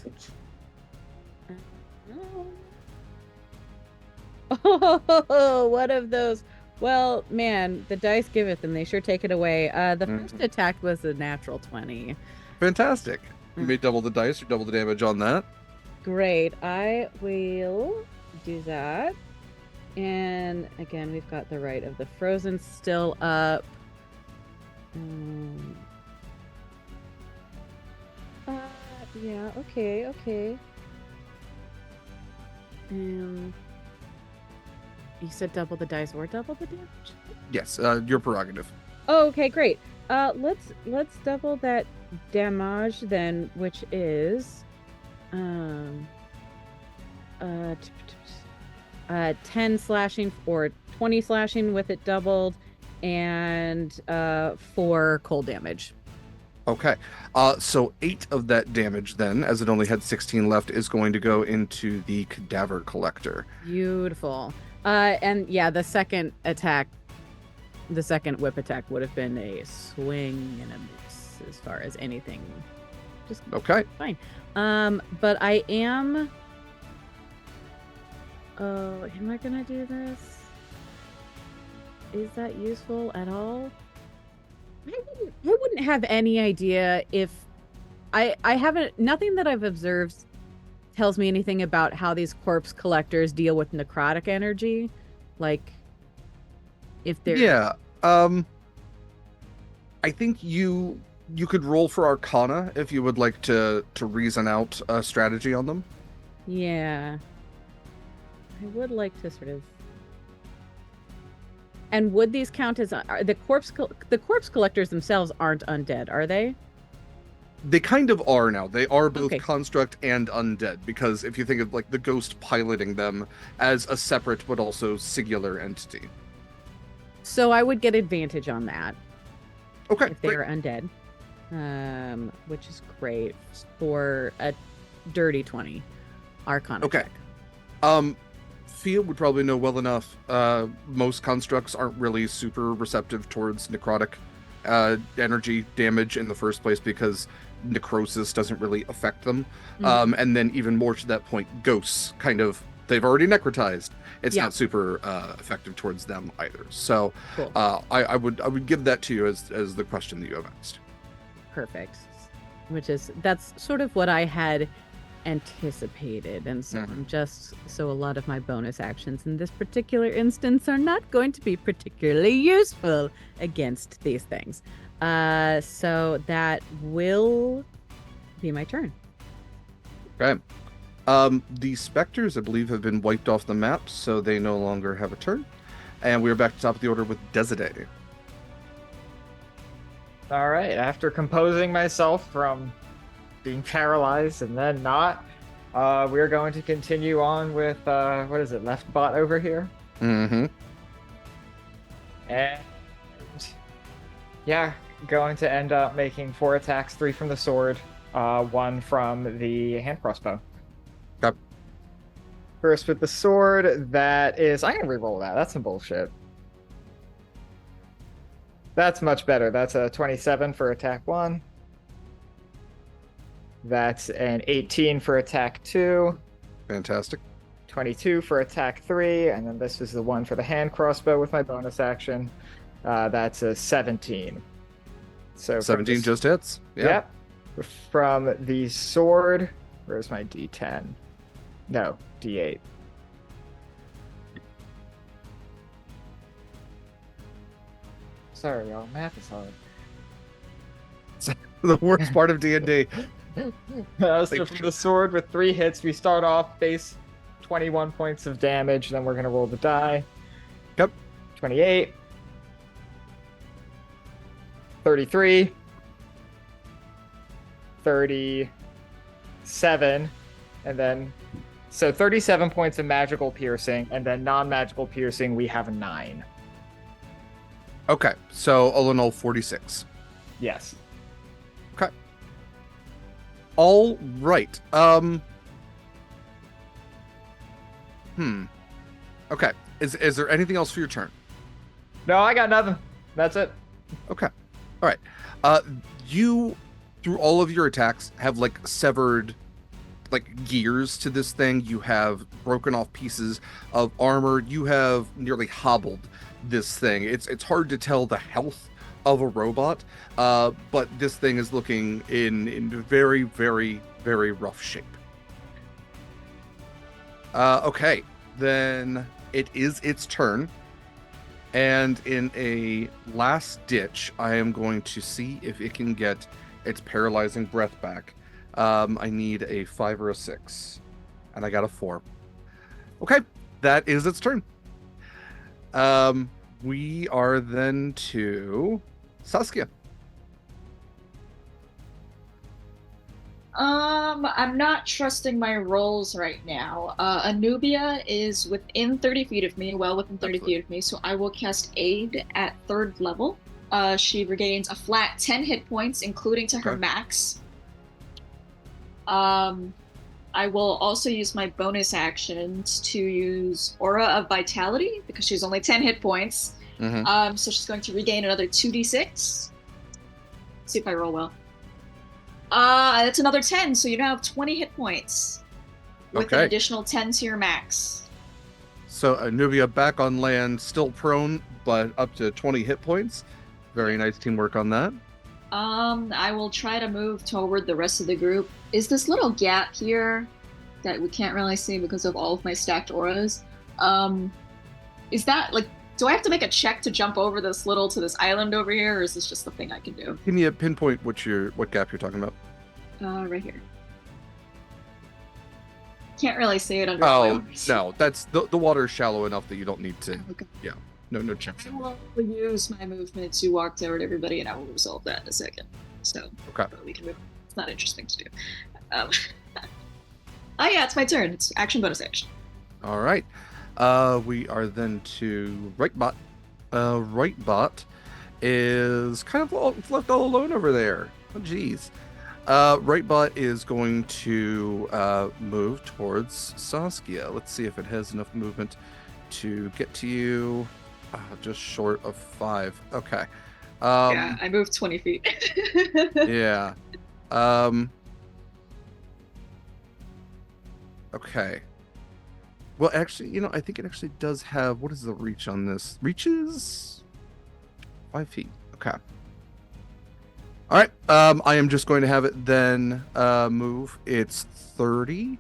Oh, one of those. Well, man, the dice giveth, and they sure take it away. The first attack was a natural 20. Fantastic. You may double the dice or double the damage on that. Great. I will do that. And again, we've got the Rite of the Frozen still up. Yeah, okay. You said double the dice or double the damage? Yes, your prerogative. Oh, okay, great. Let's double that damage then, which is 10 slashing or 20 slashing with it doubled, and 4 cold damage. Okay, so 8 of that damage then, as it only had 16 left, is going to go into the cadaver collector. Beautiful. And yeah, the second whip attack would have been a swing and a miss as far as anything. Just okay. Fine. But I am. Oh, am I gonna do this? Is that useful at all? I wouldn't have any idea if I haven't. Nothing that I've observed tells me anything about how these corpse collectors deal with necrotic energy. Like, if they're... Yeah. I think you You could roll for Arcana if you would like to reason out a strategy on them. Yeah. I would like to sort of. And would these count as the corpse collectors themselves aren't undead, are they? They kind of are now. They are both Okay. construct and undead, because if you think of like the ghost piloting them as a separate but also singular entity. So I would get advantage on that. Okay. If they are undead. Which is great for a dirty 20 Arcana. Okay. Fia would probably know well enough. Most constructs aren't really super receptive towards necrotic energy damage in the first place, because necrosis doesn't really affect them. And then even more to that point, ghosts they've already necrotized. It's not super effective towards them either. So cool. I would give that to you as the question that you have asked. Perfect. That's sort of what I had anticipated, and so a lot of my bonus actions in this particular instance are not going to be particularly useful against these things. So that will be my turn. Okay. The specters, I believe, have been wiped off the map, so they no longer have a turn. And we're back to top of the order with Desiree. All right. After composing myself from being paralyzed and then not, we're going to continue on with what is it, left bot over here? Mm-hmm. And yeah, going to end up making 4 attacks, 3 from the sword, 1 from the hand crossbow. Yep. First with the sword, that is... I can reroll that. That's some bullshit. That's much better. That's a 27 for attack 1. That's an 18 for attack 2. Fantastic. 22 for attack 3. And then this is the one for the hand crossbow with my bonus action. That's a 17. So 17 just hits. Yeah. Yep. From the sword, where's my D10? No, D8. Sorry, y'all. Math is hard. The worst part of D&D. So from the sword with 3 hits, we start off base 21 points of damage. Then we're going to roll the die. Yep. 28. 33. 37. And then... So 37 points of magical piercing. And then non-magical piercing, we have 9. Okay, so all in all, 46. Yes. Okay. All right. Okay. Is there anything else for your turn? No, I got nothing. That's it. Okay. All right. You, through all of your attacks, have like severed like gears to this thing. You have broken off pieces of armor. You have nearly hobbled this thing. It's hard to tell the health of a robot, but this thing is looking in very, very, very rough shape. Okay, then it is its turn, and in a last ditch, I am going to see if it can get its paralyzing breath back. I need a 5 or a 6, and I got a 4. Okay, that is its turn. We are then to Saskia. I'm not trusting my rolls right now. Anubia is within 30 feet of me, well within 30 feet of me, so I will cast Aid at 3rd level. She regains a flat 10 hit points, including to her max. I will also use my bonus actions to use Aura of Vitality, because she's only 10 hit points. So she's going to regain another 2d6. See if I roll well. That's another 10, so you now have 20 hit points. With an additional 10 to your max. So Anubia back on land, still prone, but up to 20 hit points. Very nice teamwork on that. I will try to move toward the rest of the group. Is this little gap here that we can't really see because of all of my stacked auras? Is that like Do I have to make a check to jump over this island over here, or is this just the thing I can do? Can you pinpoint what gap you're talking about? Right here. Can't really see it under. Oh no, that's the water is shallow enough that you don't need to. Okay. Yeah, no checks. I will use my movement to walk toward everybody, and I will resolve that in a second. So okay, we can move. It's not interesting to do. Oh yeah, it's my turn. It's action bonus action. All right. We are then to Rightbot. Rightbot is kind of left all alone over there. Oh, geez. Rightbot is going to move towards Saskia. Let's see if it has enough movement to get to you. Just short of 5. Okay. Yeah, I moved 20 feet. Yeah. Okay. Well, actually, I think it actually does have... What is the reach on this? Reaches 5 feet. Okay. All right. I am just going to have it then move. It's 30.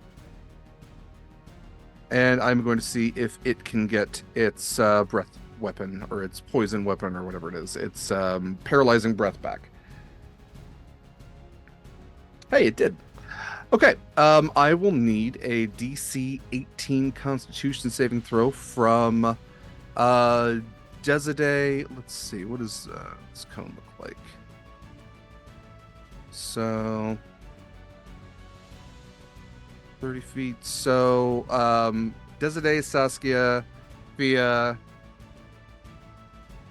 And I'm going to see if it can get its breath weapon or its poison weapon or whatever it is. It's paralyzing breath back. Hey, it did. Okay, I will need a DC 18 Constitution saving throw from Desade. Let's see, what does this cone look like? So 30 feet. So Desade, Saskia, Via.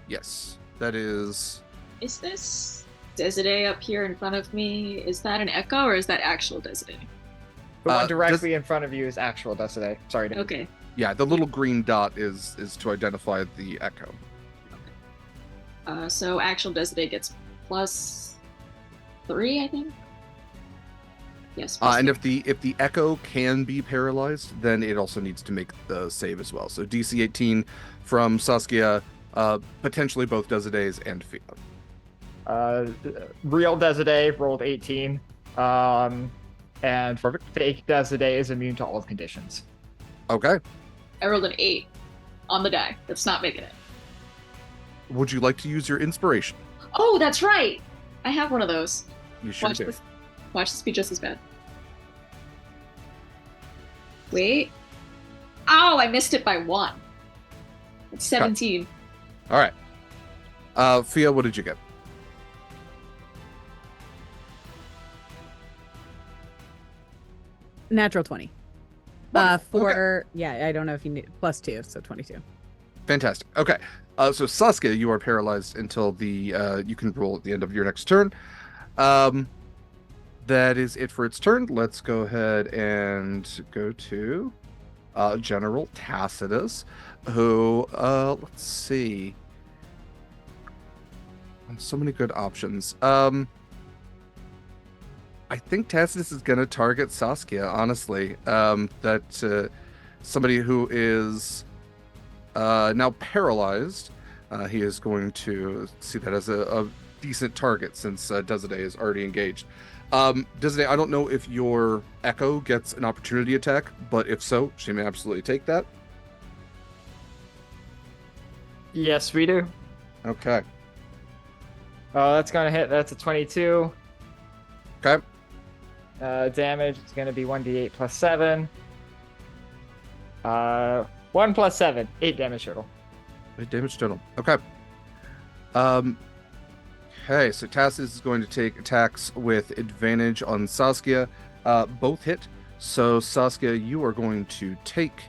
Yes, that is. Is this Desade up here in front of me? Is that an echo or is that actual Desade? The one directly in front of you is actual Desade. Sorry. Dave. Okay. Yeah, the little green dot is to identify the echo. So actual Desade gets +3, I think. Yes. And if the echo can be paralyzed, then it also needs to make the save as well. So DC 18 from Saskia, potentially both Desades and Fia. Real Desade rolled 18. And fake Desade is immune to all conditions. Okay. I rolled an 8 on the die. That's not making it. Would you like to use your inspiration? Oh, that's right. I have one of those. You sure do. Watch this be just as bad. Wait. Oh, I missed it by 1. It's 17. All right. Fia, what did you get? Natural 20. I don't know if you need +2, so 22. Fantastic. Okay. So Saskia, you are paralyzed until you can roll at the end of your next turn. That is it for its turn. Let's go ahead and go to General Tacitus, who let's see. So many good options. I think Tacitus is going to target Saskia, honestly. That somebody who is now paralyzed, he is going to see that as a decent target since Desade is already engaged. Desade, I don't know if your Echo gets an opportunity attack, but if so, she may absolutely take that. Yes, we do. Okay. That's going to hit. That's a 22. Okay. Damage is going to be 1d8 plus 7. 1 plus 7. 8 damage total. 8 damage total. Okay. Okay, so Tacitus is going to take attacks with advantage on Saskia. Both hit. So Saskia, you are going to take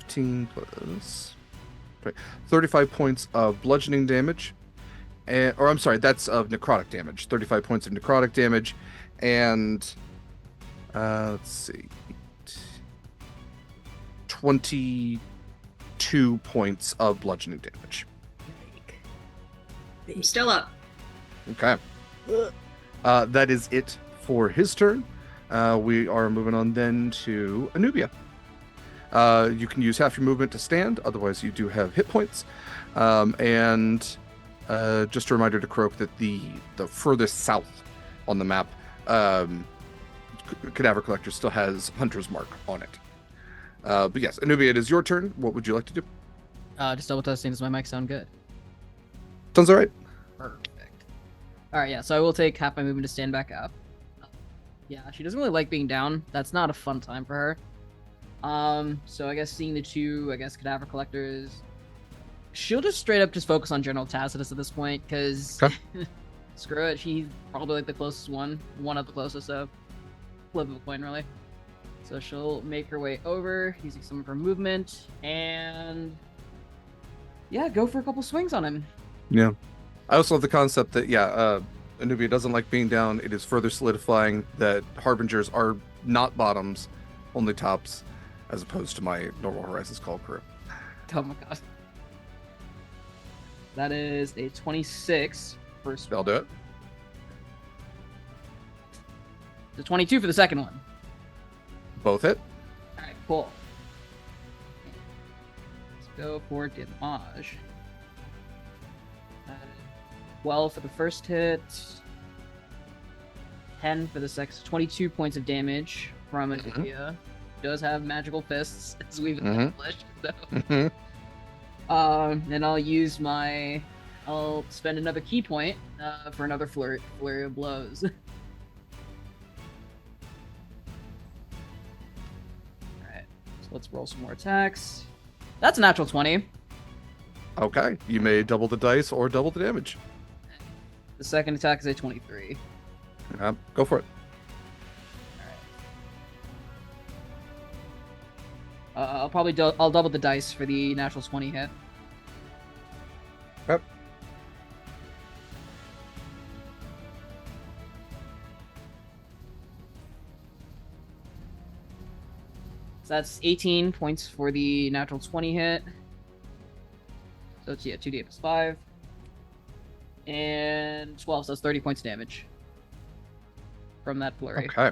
15 plus 35 points of bludgeoning damage. Or I'm sorry, that's of necrotic damage. 35 points of necrotic damage. And let's see. 22 points of bludgeoning damage. I'm still up. Okay. That is it for his turn. We are moving on then to Anubia. You can use half your movement to stand, otherwise you do have hit points. And just a reminder to Croak that the furthest south on the map, Cadaver Collector still has Hunter's Mark on it. But yes, Anubia, it is your turn. What would you like to do? Just double testing. Does my mic sound good? Sounds all right. Perfect. All right, yeah. So I will take half my movement to stand back up. Yeah, she doesn't really like being down. That's not a fun time for her. So I guess seeing the two, cadaver collectors, she'll just straight up just focus on General Tacitus at this point, because screw it, she's probably like the closest one of the closest, so flip of a coin, really. So she'll make her way over, using some of her movement, and yeah, go for a couple swings on him. Yeah. I also love the concept that, Anubia doesn't like being down. It is further solidifying that Harbingers are not bottoms, only tops, as opposed to my normal Horizons Call crew. Oh my god. That is a 26 first They'll do it. The 22 for the second one. Both hit. Alright, cool. Let's go for damage. 12 for the first hit. 10 for the second. 22 points of damage from Anubia. Does have magical fists, as we've established. So. And I'll spend another key point for another flurry of blows. Alright, so let's roll some more attacks. That's a natural 20. Okay, you may double the dice or double the damage. The second attack is a 23. Go for it. I'll double the dice for the natural 20 hit. Yep. So that's 18 points for the natural 20 hit. So it's 2d8 plus 5. And 12, so that's 30 points of damage from that flurry. Okay.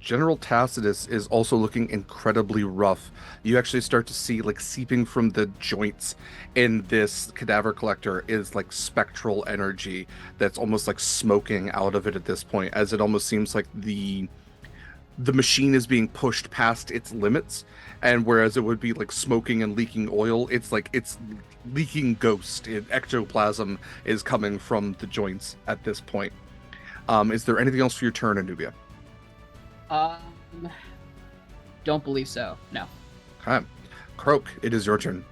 General Tacitus is also looking incredibly rough. You actually start to see, like, seeping from the joints in this cadaver collector is like spectral energy that's almost like smoking out of it at this point, as it almost seems like the machine is being pushed past its limits, and whereas it would be like smoking and leaking oil, it's like it's leaking ghost. Ectoplasm is coming from the joints at this point. Is there anything else for your turn, Anubia? Don't believe so. No. Okay. Croak, it is your turn.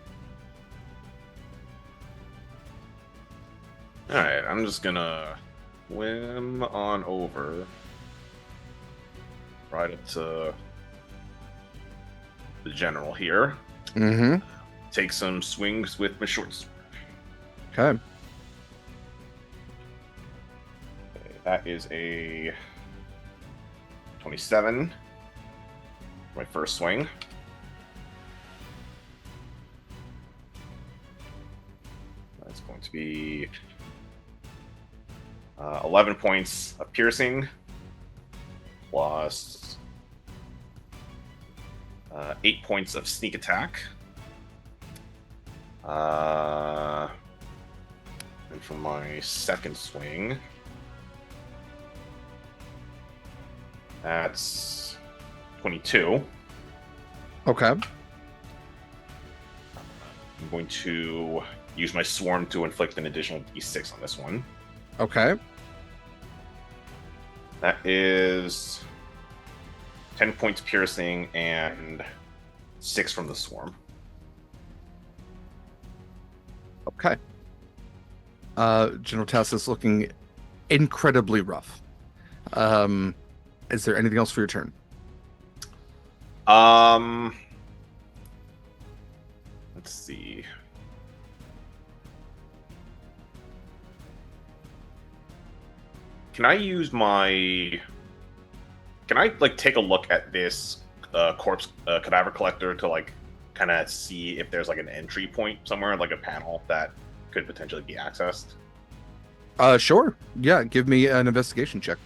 Alright, I'm just gonna swim on over. Right up to the general here. Take some swings with my short sword. Okay. That is a 27. My first swing. That's going to be 11 points of piercing, plus 8 points of sneak attack. And for my second swing, that's 22. Okay. I'm going to use my swarm to inflict an additional d6 on this one. Okay. That is 10 points piercing and 6 from the swarm. Okay. General Tacitus looking incredibly rough. Is there anything else for your turn? Let's see. Can I use my... Can I, like, take a look at this corpse cadaver collector to, like, kind of see if there's, like, an entry point somewhere, like a panel that could potentially be accessed? Sure. Yeah, give me an investigation check.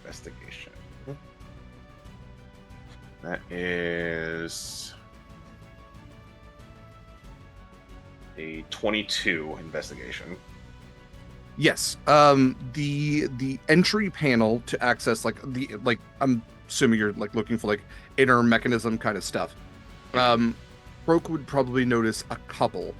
Investigation. That is a 22 investigation. Yes. The entry panel to access I'm assuming you're like looking for like inner mechanism kind of stuff. Croak would probably notice a couple.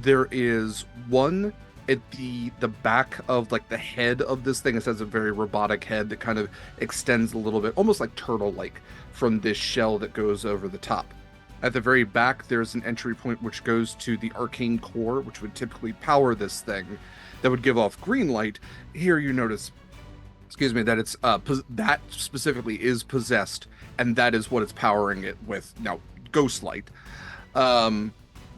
There is one at the back of like the head of this thing. It has a very robotic head that kind of extends a little bit, almost like turtle-like, from this shell that goes over the top. At the very back, there's an entry point which goes to the arcane core, which would typically power this thing, that would give off green light. Here you notice, that it's that specifically is possessed, and that is what it's powering it with. Now, ghost light.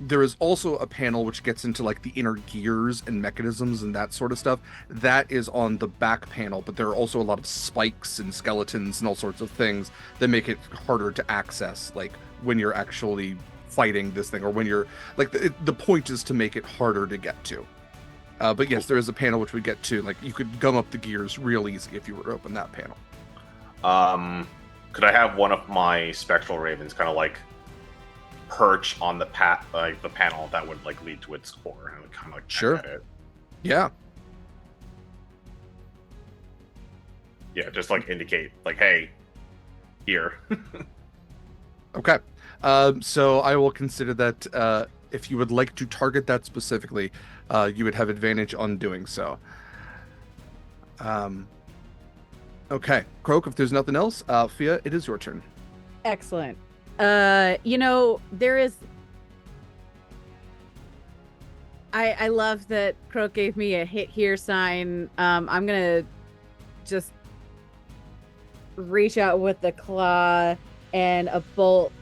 There is also a panel which gets into like the inner gears and mechanisms and that sort of stuff. That is on the back panel, but there are also a lot of spikes and skeletons and all sorts of things that make it harder to access, like when you're actually fighting this thing, or when you're like the point is to make it harder to get to. But yes, there is a panel which we get to. Like, you could gum up the gears real easy if you were to open that panel. Could I have one of my spectral ravens kind of like perch on the the panel that would like lead to its core, and kind of like sure at it? Yeah, just like indicate like, hey, here. Okay, so I will consider that if you would like to target that specifically, you would have advantage on doing so. Okay, Croak, if there's nothing else, Fia, it is your turn. Excellent. There is... I love that Croak gave me a hit here sign. I'm gonna just reach out with the claw, and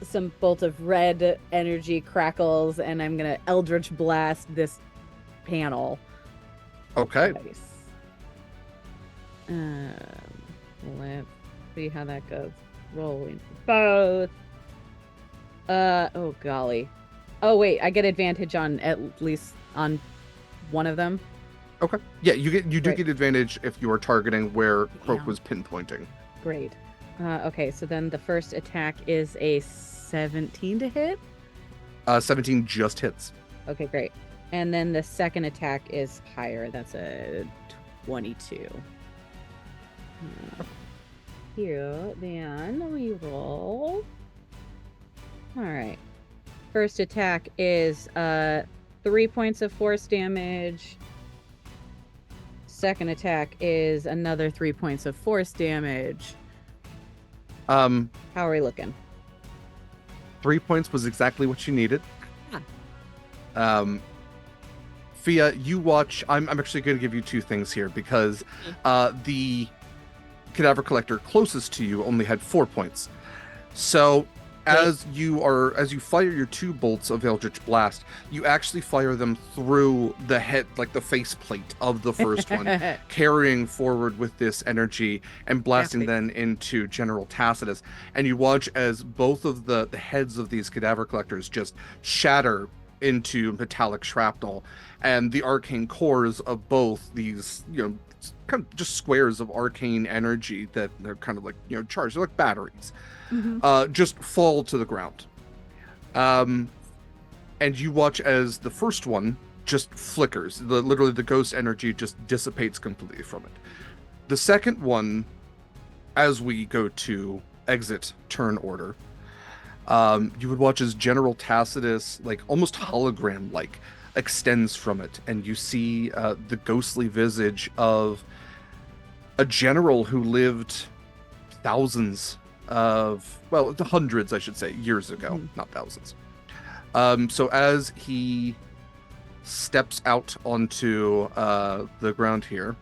some bolt of red energy crackles, and I'm gonna Eldritch Blast this panel. Okay. Nice. Let's see how that goes. Rolling both. Oh golly. Oh wait, I get advantage on at least on one of them. Okay. Yeah, you do get advantage if you are targeting where Croak was pinpointing. Great. Okay, so then the first attack is a 17 to hit. 17 just hits. Okay, great. And then the second attack is higher. That's a 22. Here, then we roll. All right. First attack is 3 points of force damage. Second attack is another 3 points of force damage. How are we looking? 3 points was exactly what you needed. Fia, you watch. I'm actually going to give you two things here, because the cadaver collector closest to you only had 4 points. So as you fire your 2 bolts of Eldritch Blast, you actually fire them through the head, like the faceplate of the first one, carrying forward with this energy and blasting then into General Tacitus. And you watch as both of the heads of these cadaver collectors just shatter into metallic shrapnel, and the arcane cores of both these, kind of just squares of arcane energy that they're kind of like, charged, they're like batteries, just fall to the ground. And you watch as the first one just flickers. Literally the ghost energy just dissipates completely from it. The second one, as we go to exit turn order, you would watch as General Tacitus, like almost hologram-like, extends from it, and you see the ghostly visage of a general who lived hundreds, I should say, years ago, not thousands. So as he steps out onto the ground here,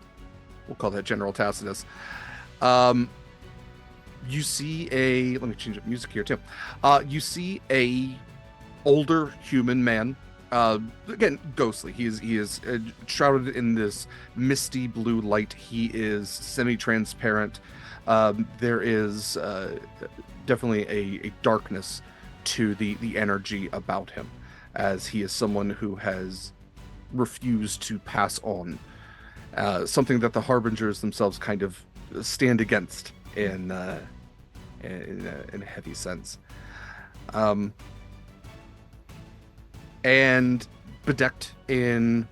we'll call that General Tacitus, you see let me change up music here too. You see a older human man, again ghostly. He is shrouded in this misty blue light. He is semi-transparent. There is definitely a darkness to the energy about him, as he is someone who has refused to pass on something that the Harbingers themselves kind of stand against in a heavy sense. And bedecked in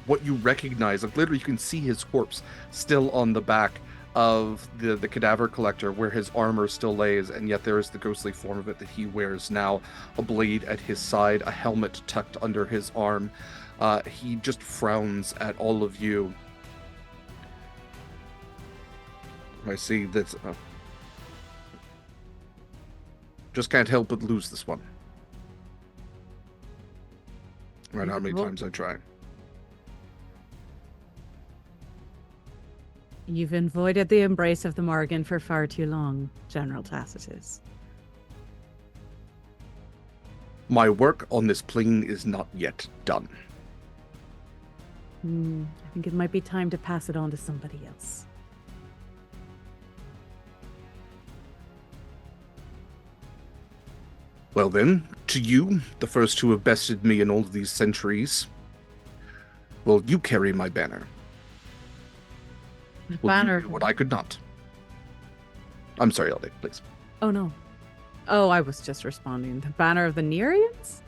what you recognize, like literally you can see his corpse still on the back of the cadaver collector, where his armor still lays, and yet there is the ghostly form of it that he wears now, a blade at his side, a helmet tucked under his arm. He just frowns at all of you. I see that. Just can't help but lose this one. Right, how many times I try. You've avoided the embrace of the Morgan for far too long, General Tacitus. My work on this plane is not yet done. I think it might be time to pass it on to somebody else. Well then, to you, the first who have bested me in all of these centuries, will you carry my banner? Will Banner? you do what I could not? I'm sorry, Elde, please. Oh no. Oh, I was just responding. The banner of the Nereians?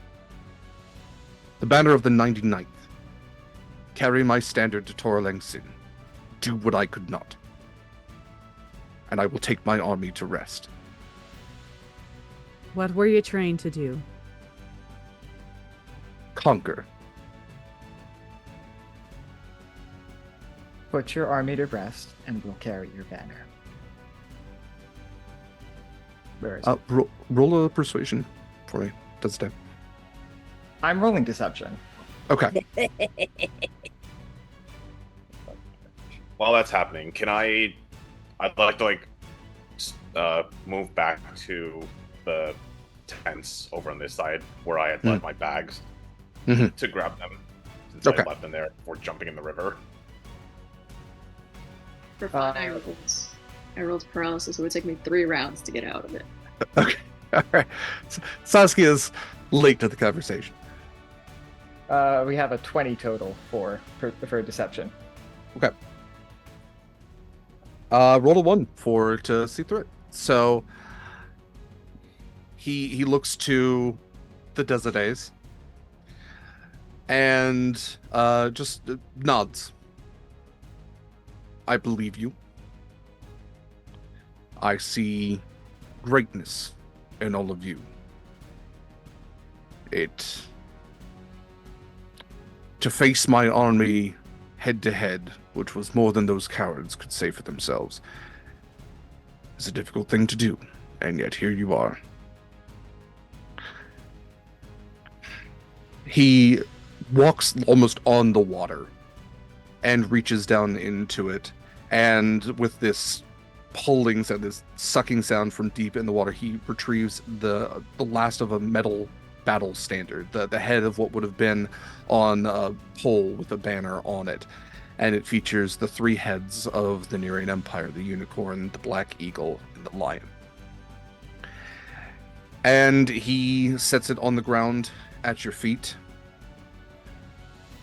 The banner of the 99th. Carry my standard to Torlang Sin. Do what I could not. And I will take my army to rest. What were you trained to do? Conquer. Put your army to rest, and we'll carry your banner. Where is it? Roll a persuasion for me. Does it? I'm rolling deception. Okay. While that's happening, I'd like to move back to the tents over on this side where I had left my bags to grab them since I left them there before jumping in the river. For fun, I rolled paralysis. It would take me 3 rounds to get out of it. Okay. All right. Saskia's late to the conversation. We have a 20 total for deception. Okay. Roll a 1 to see through it. So he looks to the Desidays and just nods. I believe you. I see greatness in all of you. To face my army head to head, which was more than those cowards could say for themselves, is a difficult thing to do, and yet here you are. He walks almost on the water and reaches down into it, and with this pulling sound, this sucking sound from deep in the water, he retrieves the last of a metal battle standard, the head of what would have been on a pole with a banner on it, and it features the 3 heads of the Nerian Empire: the unicorn, the black eagle, and the lion. And he sets it on the ground at your feet.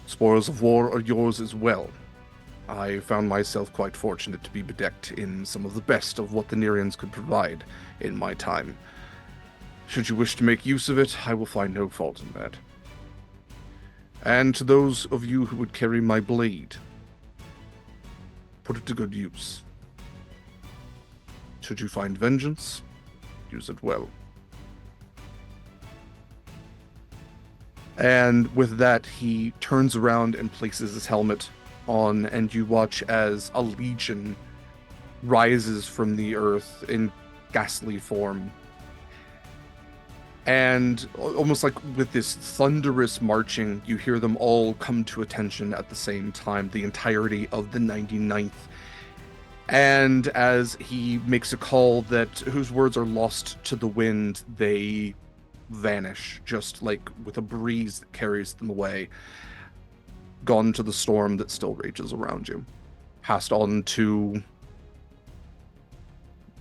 Spoils of war are yours as well. I found myself quite fortunate to be bedecked in some of the best of what the Nerians could provide in my time. Should you wish to make use of it, I will find no fault in that. And to those of you who would carry my blade, put it to good use. Should you find vengeance, use it well. And with that, he turns around and places his helmet on, and you watch as a legion rises from the earth in ghastly form. And almost like with this thunderous marching, you hear them all come to attention at the same time, the entirety of the 99th. And as he makes a call whose words are lost to the wind, they vanish, just like with a breeze that carries them away, gone to the storm that still rages around you, passed on to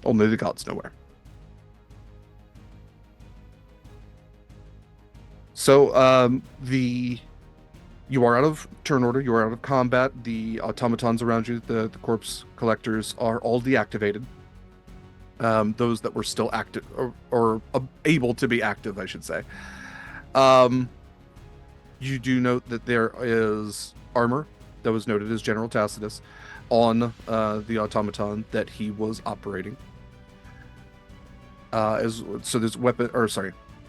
only the gods know where. So you are out of turn order, you are out of combat. The automatons around you, the corpse collectors, are all deactivated. Those that were still active or able to be active, I should say. You do note that there is armor that was noted as General Tacitus. on the automaton that he was operating. So there's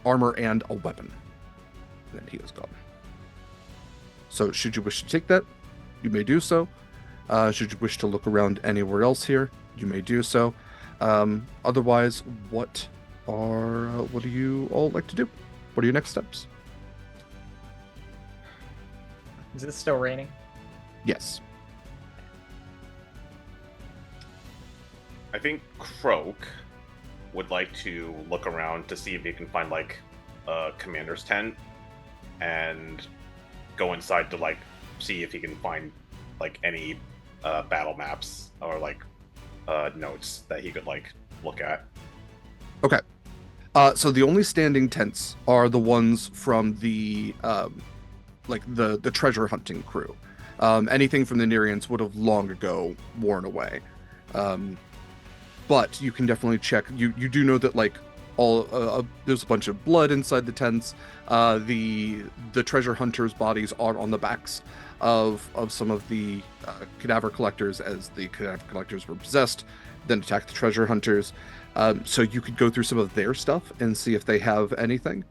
armor and a weapon. And then he is gone. So should you wish to take that, you may do so. Should you wish to look around anywhere else here, you may do so. Otherwise, what do you all like to do? What are your next steps? Is it still raining? Yes. I think Croak would like to look around to see if he can find like a commander's tent and go inside to like see if he can find like any battle maps or like notes that he could like look at. Okay. So the only standing tents are the ones from the the treasure hunting crew. Anything from the Nereans would have long ago worn away. But you can definitely check. You do know that like there's a bunch of blood inside the tents. The treasure hunters' bodies are on the backs of some of the cadaver collectors, as the cadaver collectors were possessed, then attacked the treasure hunters. So you could go through some of their stuff and see if they have anything.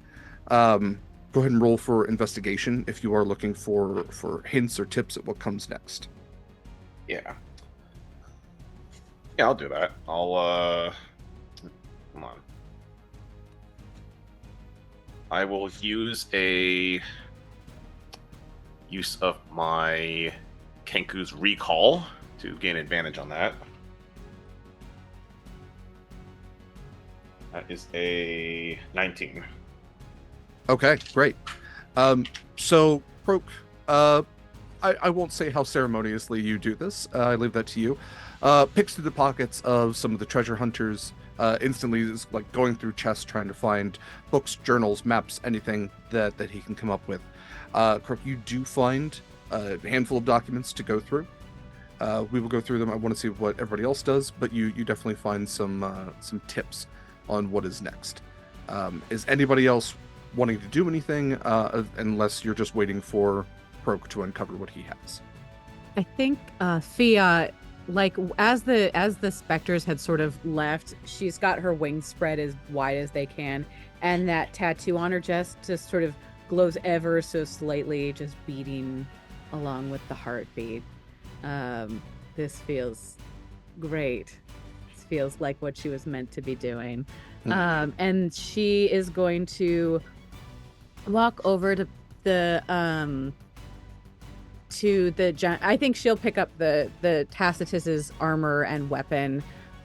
Go ahead and roll for investigation if you are looking for hints or tips at what comes next. Yeah, I'll do that. Come on. I will use of my Kenku's recall to gain advantage on that. That is a 19. Okay, great. So, Croak, I won't say how ceremoniously you do this. I leave that to you. Picks through the pockets of some of the treasure hunters. Instantly is like going through chests trying to find books, journals, maps, anything that he can come up with. Croak, you do find a handful of documents to go through. We will go through them. I want to see what everybody else does, but you definitely find some tips on what is next. Is anybody else wanting to do anything, unless you're just waiting for Croak to uncover what he has? I think Fia, like as the specters had sort of left, she's got her wings spread as wide as they can, and that tattoo on her chest just sort of glows ever so slightly, just beating along with the heartbeat. This feels great. This feels like what she was meant to be doing. And she is going to walk over to the I think she'll pick up the Tacitus's armor and weapon.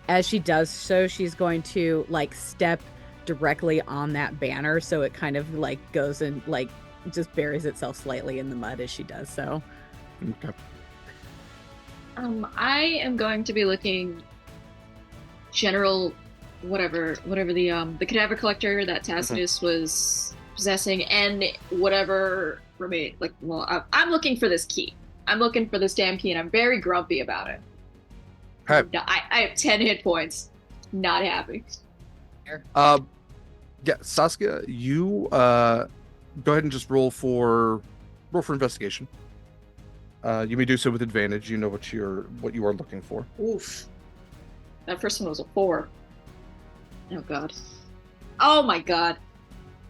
As she does so, she's going to like step directly on that banner, so it kind of like goes and like just buries itself slightly in the mud as she does so. Okay. I am going to be looking general whatever the cadaver collector that Tacitus was possessing, and whatever remain like. Well, I'm looking for this key. I'm looking for this damn key, and I'm very grumpy about it. Okay. I have 10 hit points. Not happy. Yeah, Saskia, you go ahead and just roll for investigation. You may do so with advantage. You know what you are looking for. Oof. That first one was a 4. Oh god. Oh my god.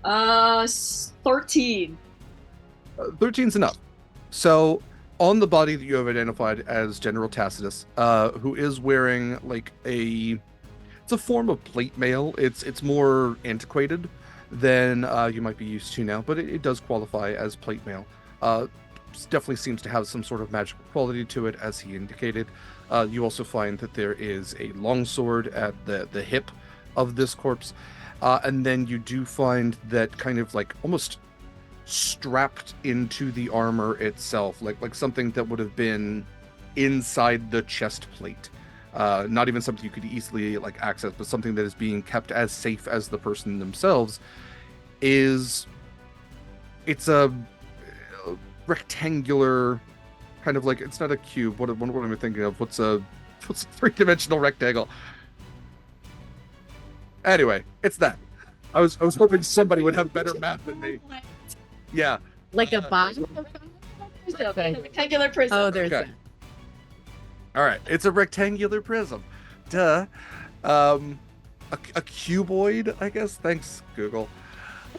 13. 13's enough. So, on the body that you have identified as General Tacitus, who is wearing like it's a form of plate mail. It's more antiquated than you might be used to now, but it does qualify as plate mail. Definitely seems to have some sort of magical quality to it, as he indicated. You also find that there is a longsword at the hip of this corpse, and then you do find that kind of like almost strapped into the armor itself, like something that would have been inside the chest plate. Not even something you could easily like access, but something that is being kept as safe as the person themselves. It's a rectangular kind of like, it's not a cube. What am I thinking of? What's a 3-dimensional rectangle? Anyway, it's that. I was hoping somebody would have better math than me. Yeah. Like a box? Rectangular prism. Oh, there's okay. All right, it's a rectangular prism. Duh. A cuboid, I guess. Thanks, Google.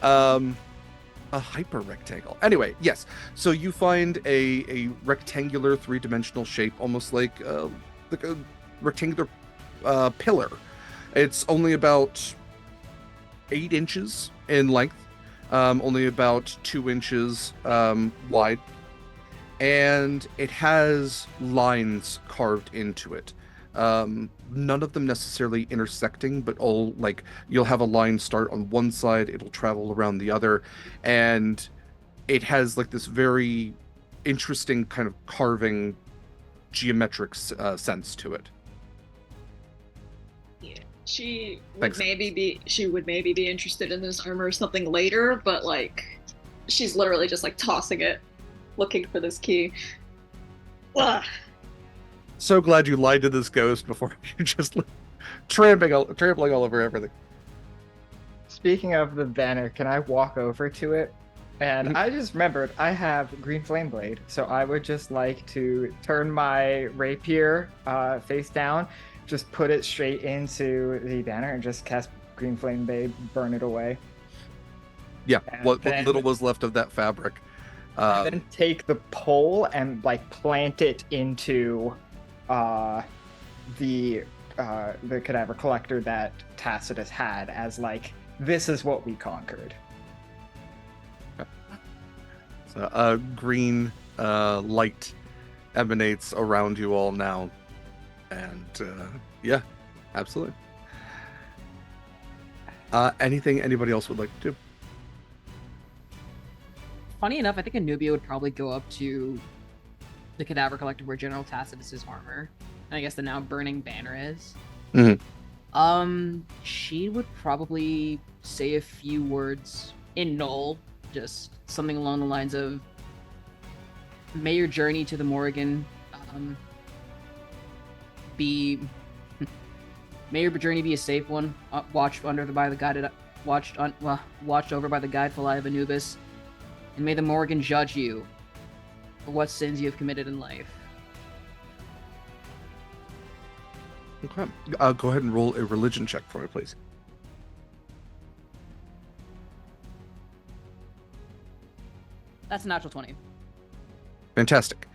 A hyper rectangle. Anyway, yes. So you find a rectangular three-dimensional shape, almost like a rectangular pillar. It's only about 8 inches in length, only about 2 inches wide, and it has lines carved into it. None of them necessarily intersecting, but all like you'll have a line start on one side, it'll travel around the other, and it has like this very interesting kind of carving geometric sense to it. Yeah. She would Thanks. maybe be interested in this armor or something later, but like she's literally just like tossing it, looking for this key. Ugh. So glad you lied to this ghost before you just trampling all over everything. Speaking of the banner, can I walk over to it? And I just remembered I have Green Flame Blade, so I would just like to turn my rapier face down, just put it straight into the banner, and just cast Green Flame Blade, burn it away. Yeah, what little was left of that fabric. Then take the pole and like plant it into the cadaver collector that Tacitus had, as like, this is what we conquered. So green light emanates around you all now, and yeah, absolutely. Anything anybody else would like to do? Funny enough, I think Anubia would probably go up to the cadaver collector where General Tacitus's armor, and I guess the now burning banner is. Mm-hmm. She would probably say a few words in Null, just something along the lines of, "May your journey to the Morrigan be may your journey be a safe one, watched over by the guideful eye of Anubis, and may the Morrigan judge you for what sins you have committed in life." Okay. Go ahead and roll a religion check for me, please. That's a natural 20. Fantastic.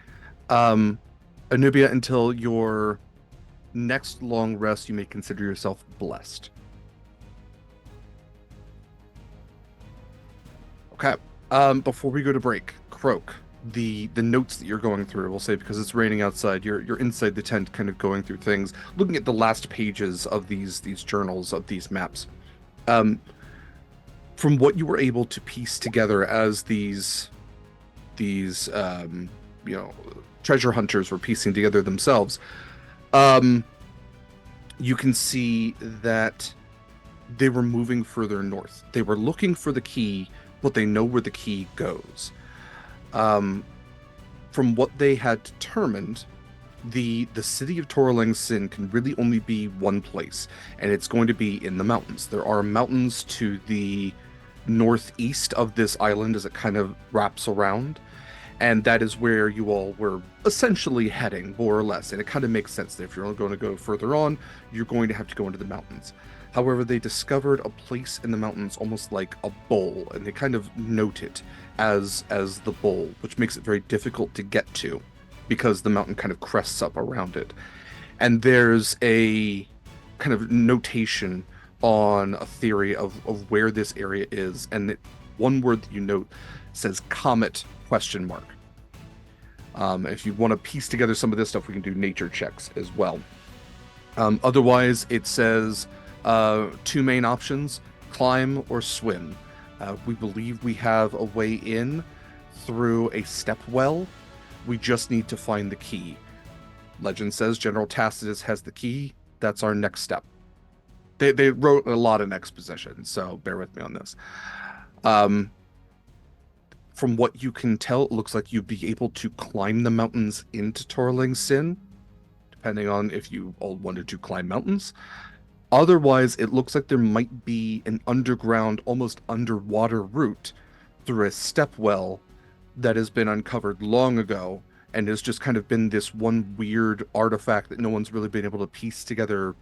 Anubia, until your next long rest, you may consider yourself blessed. Okay. Before we go to break, Croak, the notes that you're going through, we'll say, because it's raining outside, you're inside the tent kind of going through things, looking at the last pages of these journals, of these maps. From what you were able to piece together as these treasure hunters were piecing together themselves, you can see that they were moving further north. They were looking for the key, but they know where the key goes. From what they had determined, the city of Torling Sin can really only be one place, and it's going to be in the mountains. There are mountains to the northeast of this island as it kind of wraps around, and that is where you all were essentially heading, more or less. And it kind of makes sense that if you're going to go further on, you're going to have to go into the mountains. However, they discovered a place in the mountains almost like a bowl, and they kind of note it as the bowl, which makes it very difficult to get to because the mountain kind of crests up around it. And there's a kind of notation on a theory of where this area is, and one word that you note says comet ? If you want to piece together some of this stuff, we can do nature checks as well. Otherwise, it says 2 main options: climb or swim. We believe we have a way in through a step well. We just need to find the key. Legend says General Tacitus has the key. That's our next step. They wrote a lot in exposition, so bear with me on this. From what you can tell, it looks like you'd be able to climb the mountains into Torling Sin, depending on if you all wanted to climb mountains. Otherwise, it looks like there might be an underground, almost underwater route through a step well that has been uncovered long ago and has just kind of been this one weird artifact that no one's really been able to piece together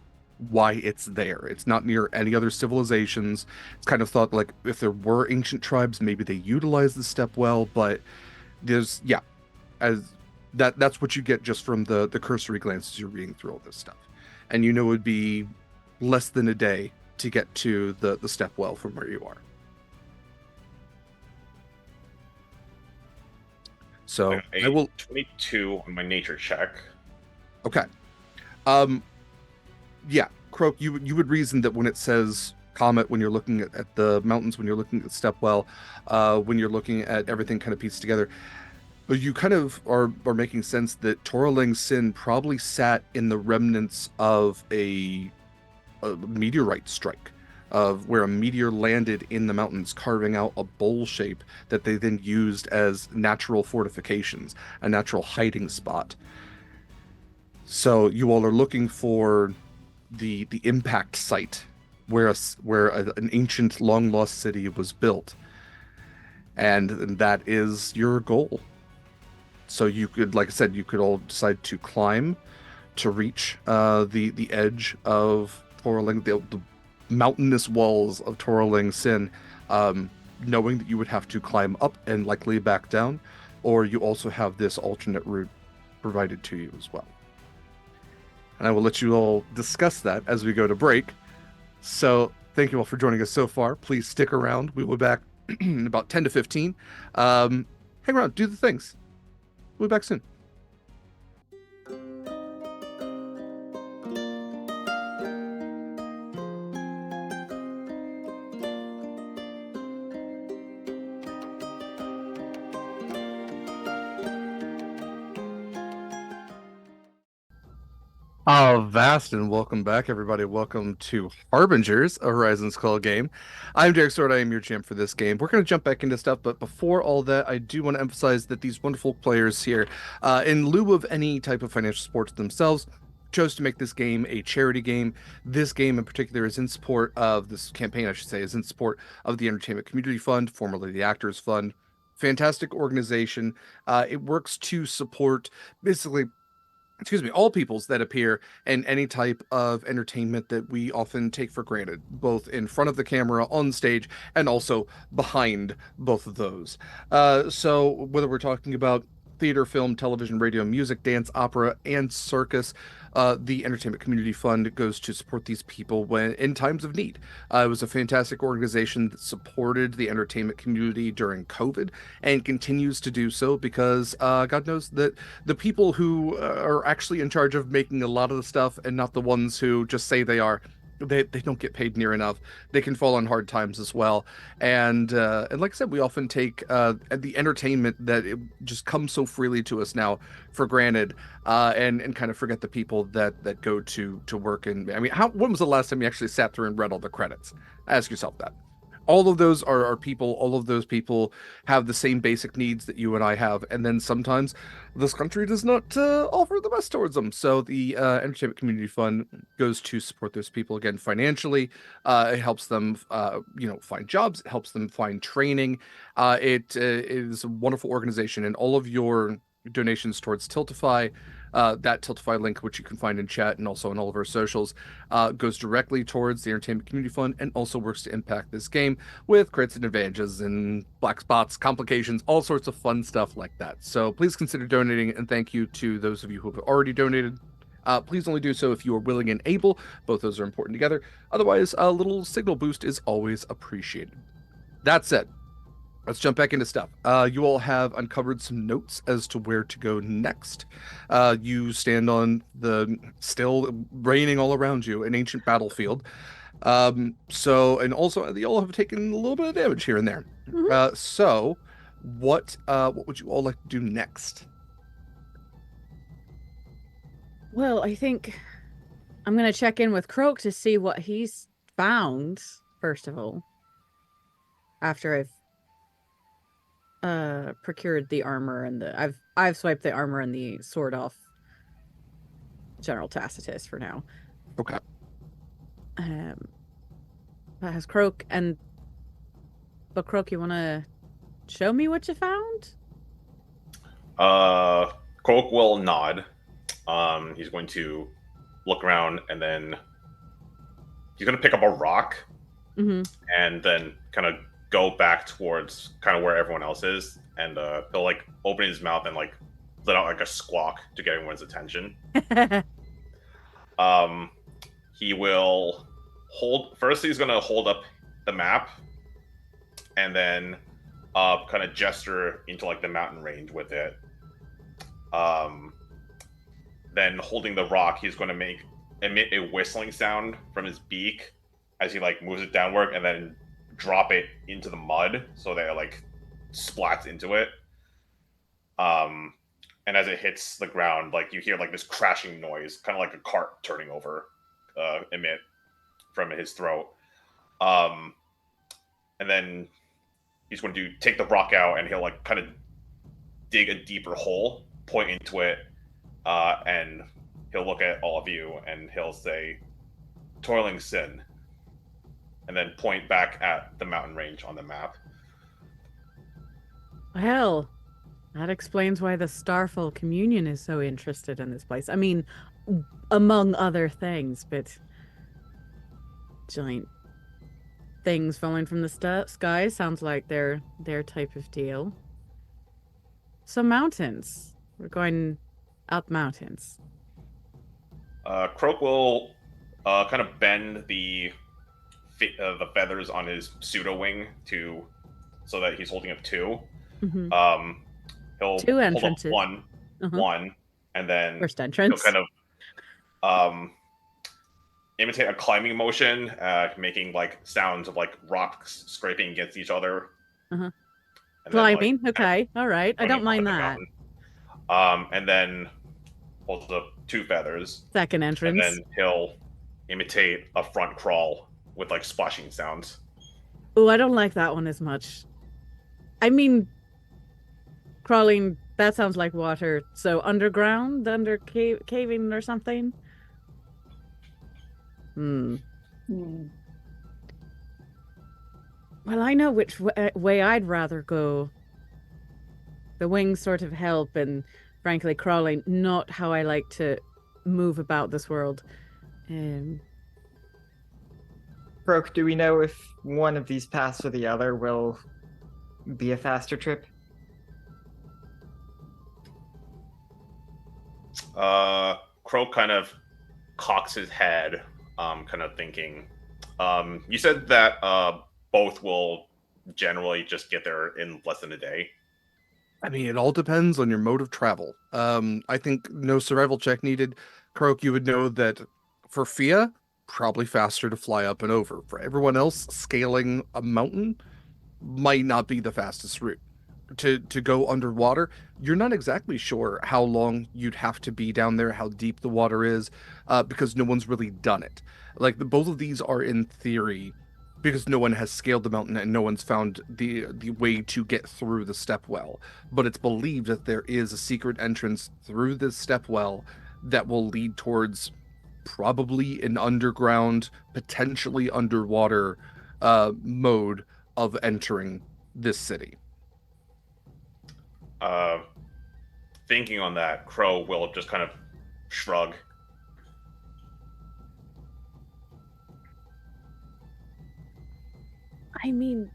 why it's there. It's not near any other civilizations. It's kind of thought like if there were ancient tribes, maybe they utilized the step well, but there's as that's what you get just from the cursory glances you're reading through all this stuff. And it would be less than a day to get to the step well from where you are. So I will 22 on my nature check. Okay. Yeah, Croak, you would reason that when it says comet, when you're looking at the mountains, when you're looking at Stepwell, when you're looking at everything kind of pieced together, but you kind of are making sense that Torling Sin probably sat in the remnants of a meteorite strike, of where a meteor landed in the mountains, carving out a bowl shape that they then used as natural fortifications, a natural hiding spot. So you all are looking for the impact site where an ancient long lost city was built, and that is your goal. So you could, like I said, you could all decide to climb to reach the edge of Torling, the mountainous walls of Torling Sin, knowing that you would have to climb up and likely back down, or you also have this alternate route provided to you as well. And I will let you all discuss that as we go to break. So thank you all for joining us so far. Please stick around. We will be back in about 10 to 15. Hang around, do the things. We'll be back soon. Vast and welcome back, everybody. Welcome to Harbingers, a Horizons Call game. I'm Derek Sword. I am your GM for this game. We're going to jump back into stuff, but before all that, I do want to emphasize that these wonderful players here, in lieu of any type of financial support themselves, chose to make this game a charity game. This game in particular is in support of this campaign, I should say, is in support of the Entertainment Community Fund, formerly the Actors Fund. Fantastic organization. It works to support basically all peoples that appear in any type of entertainment that we often take for granted, both in front of the camera, on stage, and also behind both of those. So whether we're talking about theater, film, television, radio, music, dance, opera, and circus, the Entertainment Community Fund goes to support these people when in times of need. It was a fantastic organization that supported the entertainment community during COVID and continues to do so because God knows that the people who are actually in charge of making a lot of the stuff and not the ones who just say they are, they don't get paid near enough. They can fall on hard times as well. And like I said, we often take the entertainment that it just comes so freely to us now for granted, and kind of forget the people that go to work. And I mean, when was the last time you actually sat through and read all the credits? Ask yourself that. All of those are people. All of those people have the same basic needs that you and I have, and then sometimes this country does not offer the best towards them. So the Entertainment Community Fund goes to support those people again financially. It helps them, find jobs. It helps them find training. It is a wonderful organization, and all of your donations towards Tiltify. That Tiltify link, which you can find in chat and also on all of our socials, goes directly towards the Entertainment Community Fund and also works to impact this game with crits and advantages and black spots, complications, all sorts of fun stuff like that. So please consider donating, and thank you to those of you who have already donated. Please only do so if you are willing and able. Both those are important together. Otherwise, a little signal boost is always appreciated. That said, let's jump back into stuff. You all have uncovered some notes as to where to go next. You stand on the still raining all around you, an ancient battlefield. And also you all have taken a little bit of damage here and there. Mm-hmm. So what would you all like to do next? Well, I think I'm going to check in with Croak to see what he's found, first of all. After I've procured the armor and I've swiped the armor and the sword off General Tacitus for now. Okay. That has Croak Croak, you want to show me what you found? Croak will nod. He's going to look around and then he's going to pick up a rock and then kind of go back towards kind of where everyone else is, and he'll like open his mouth and like let out like a squawk to get everyone's attention. He will hold. First, he's going to hold up the map, and then kind of gesture into like the mountain range with it. Then holding the rock, he's going to emit a whistling sound from his beak as he like moves it downward, and then drop it into the mud so that it like splats into it. And as it hits the ground, like you hear like this crashing noise, kind of like a cart turning over, emit from his throat. And then he's going to take the rock out, and he'll like kind of dig a deeper hole, point into it, and he'll look at all of you, and he'll say, "Toiling Sin," and then point back at the mountain range on the map. Well, that explains why the Starfall Communion is so interested in this place. I mean, among other things, but giant things falling from the sky sounds like their type of deal. So mountains. We're going up mountains. Croak will kind of bend the feathers on his pseudo wing so that he's holding up two. He'll two entrances. Hold up one, and then first entrance. He'll kind of imitate a climbing motion, making like sounds of like rocks scraping against each other. Climbing, like, okay, all right. I don't mind that. And then holds up two feathers. Second entrance. And then he'll imitate a front crawl with like splashing sounds. Oh, I don't like that one as much. I mean, crawling, that sounds like water. So underground, under caving or something? Well, I know which way I'd rather go. The wings sort of help, and frankly, crawling, not how I like to move about this world. Croak, do we know if one of these paths or the other will be a faster trip? Croak kind of cocks his head, kind of thinking. You said that both will generally just get there in less than a day. I mean, it all depends on your mode of travel. I think no survival check needed. Croak, you would know that for Fia, probably faster to fly up and over. For everyone else, scaling a mountain might not be the fastest route. To go underwater, you're not exactly sure how long you'd have to be down there, how deep the water is, because no one's really done it. Like, both of these are in theory, because no one has scaled the mountain and no one's found the way to get through the step well. But it's believed that there is a secret entrance through this step well that will lead towards probably an underground, potentially underwater mode of entering this city. Thinking on that, Crow will just kind of shrug. I mean,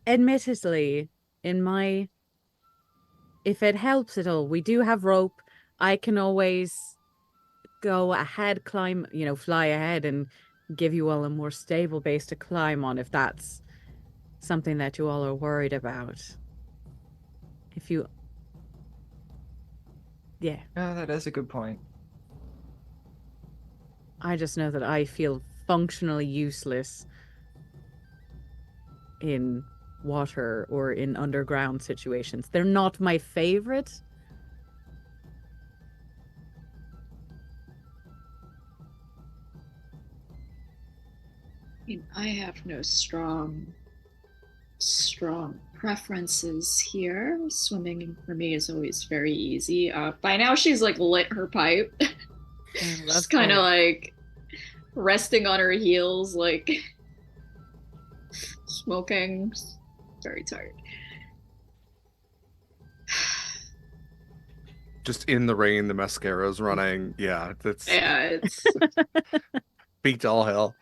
admittedly, if it helps at all, we do have rope. I can always go ahead, fly ahead and give you all a more stable base to climb on if that's something that you all are worried about. Yeah. Oh, that is a good point. I just know that I feel functionally useless in water or in underground situations. They're not my favorite. I have no strong preferences here. Swimming for me is always very easy. By now she's like lit her pipe. Just kind of like resting on her heels, like smoking. Very tired. just in the rain, the mascara's running. Yeah, that's It's beat all hell.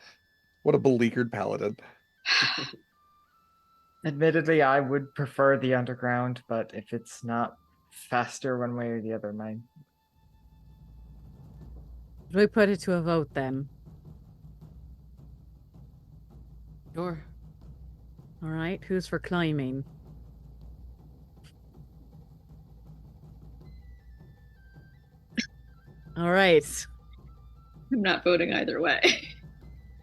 What a beleaguered paladin. Admittedly, I would prefer the underground, but if it's not faster one way or the other, mine. We put it to a vote then. Sure. All right, who's for climbing? All right. I'm not voting either way.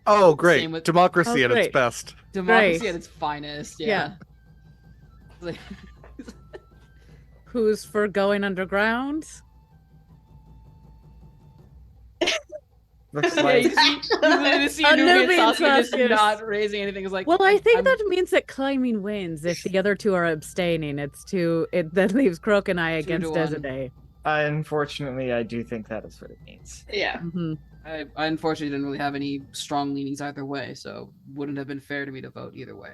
Oh, great. Same with- Democracy Oh, at its great. best. Democracy Great. at its finest. Yeah. Who's for going underground? Looks Yeah, like you literally see A Nubia and Nubian Sasuke just Sasuke. not raising anything. It's like, Well, I think I'm- that means that climbing wins. If the other two are abstaining, that leaves Croak and I 2 to against 1. Desiree. unfortunately, I do think that is what it means. Yeah. Mm-hmm. I unfortunately didn't really have any strong leanings either way, so wouldn't have been fair to me to vote either way.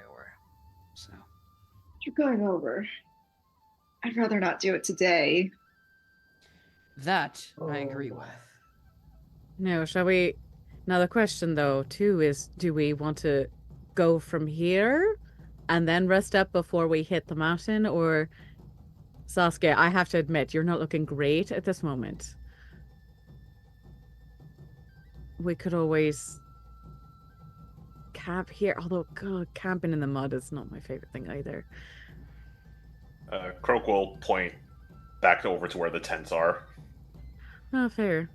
So You're going over. I'd rather not do it today. that I agree with. No, shall we? Now the question though too is, do we want to go from here and then rest up before we hit the mountain, or Sasuke? I have to admit, you're not looking great at this moment. We could always camp here, although God, camping in the mud is not my favorite thing either. Croak will point back over to where the tents are. Oh, fair.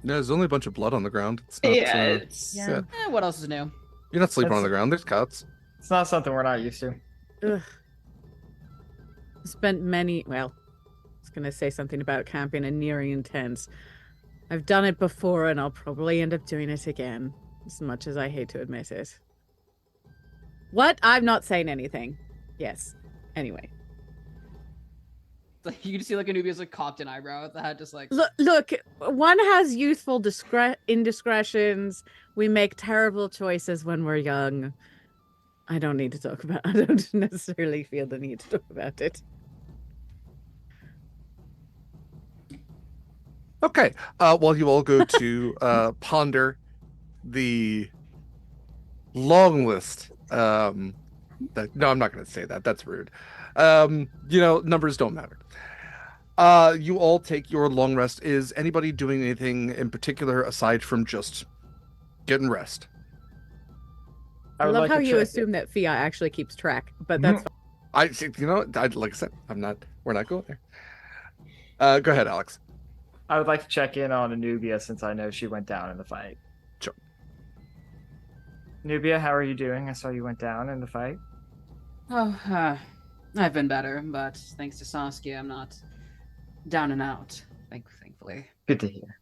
No, there's only a bunch of blood on the ground. It's not, Yeah, it's yeah. What else is new? You're not sleeping on That's- the ground. There's cuts. It's not something we're not used to. Ugh. Spent many. Well, I was gonna say something about camping and nearing intense. I've done it before, and I'll probably end up doing it again, as much as I hate to admit it. What? I'm not saying anything. Yes. Anyway. Like, you can see like Anubia's like cocked an eyebrow at that, just like Look, one has youthful indiscretions. We make terrible choices when we're young. I don't need to talk about. I don't necessarily feel the need to talk about it. Okay. Well, you all go to ponder the long list. No, I'm not going to say that. That's rude. Numbers don't matter. You all take your long rest. Is anybody doing anything in particular aside from just getting rest? I would love like how to you check assume that Fia actually keeps track, but that's I like I said, we're not going there. Go ahead, Alex. I would like to check in on Anubia since I know she went down in the fight. Sure. Anubia, how are you doing? I saw you went down in the fight. oh, I've been better, but thanks to Sasuke, I'm not down and out. Thankfully. Good to hear.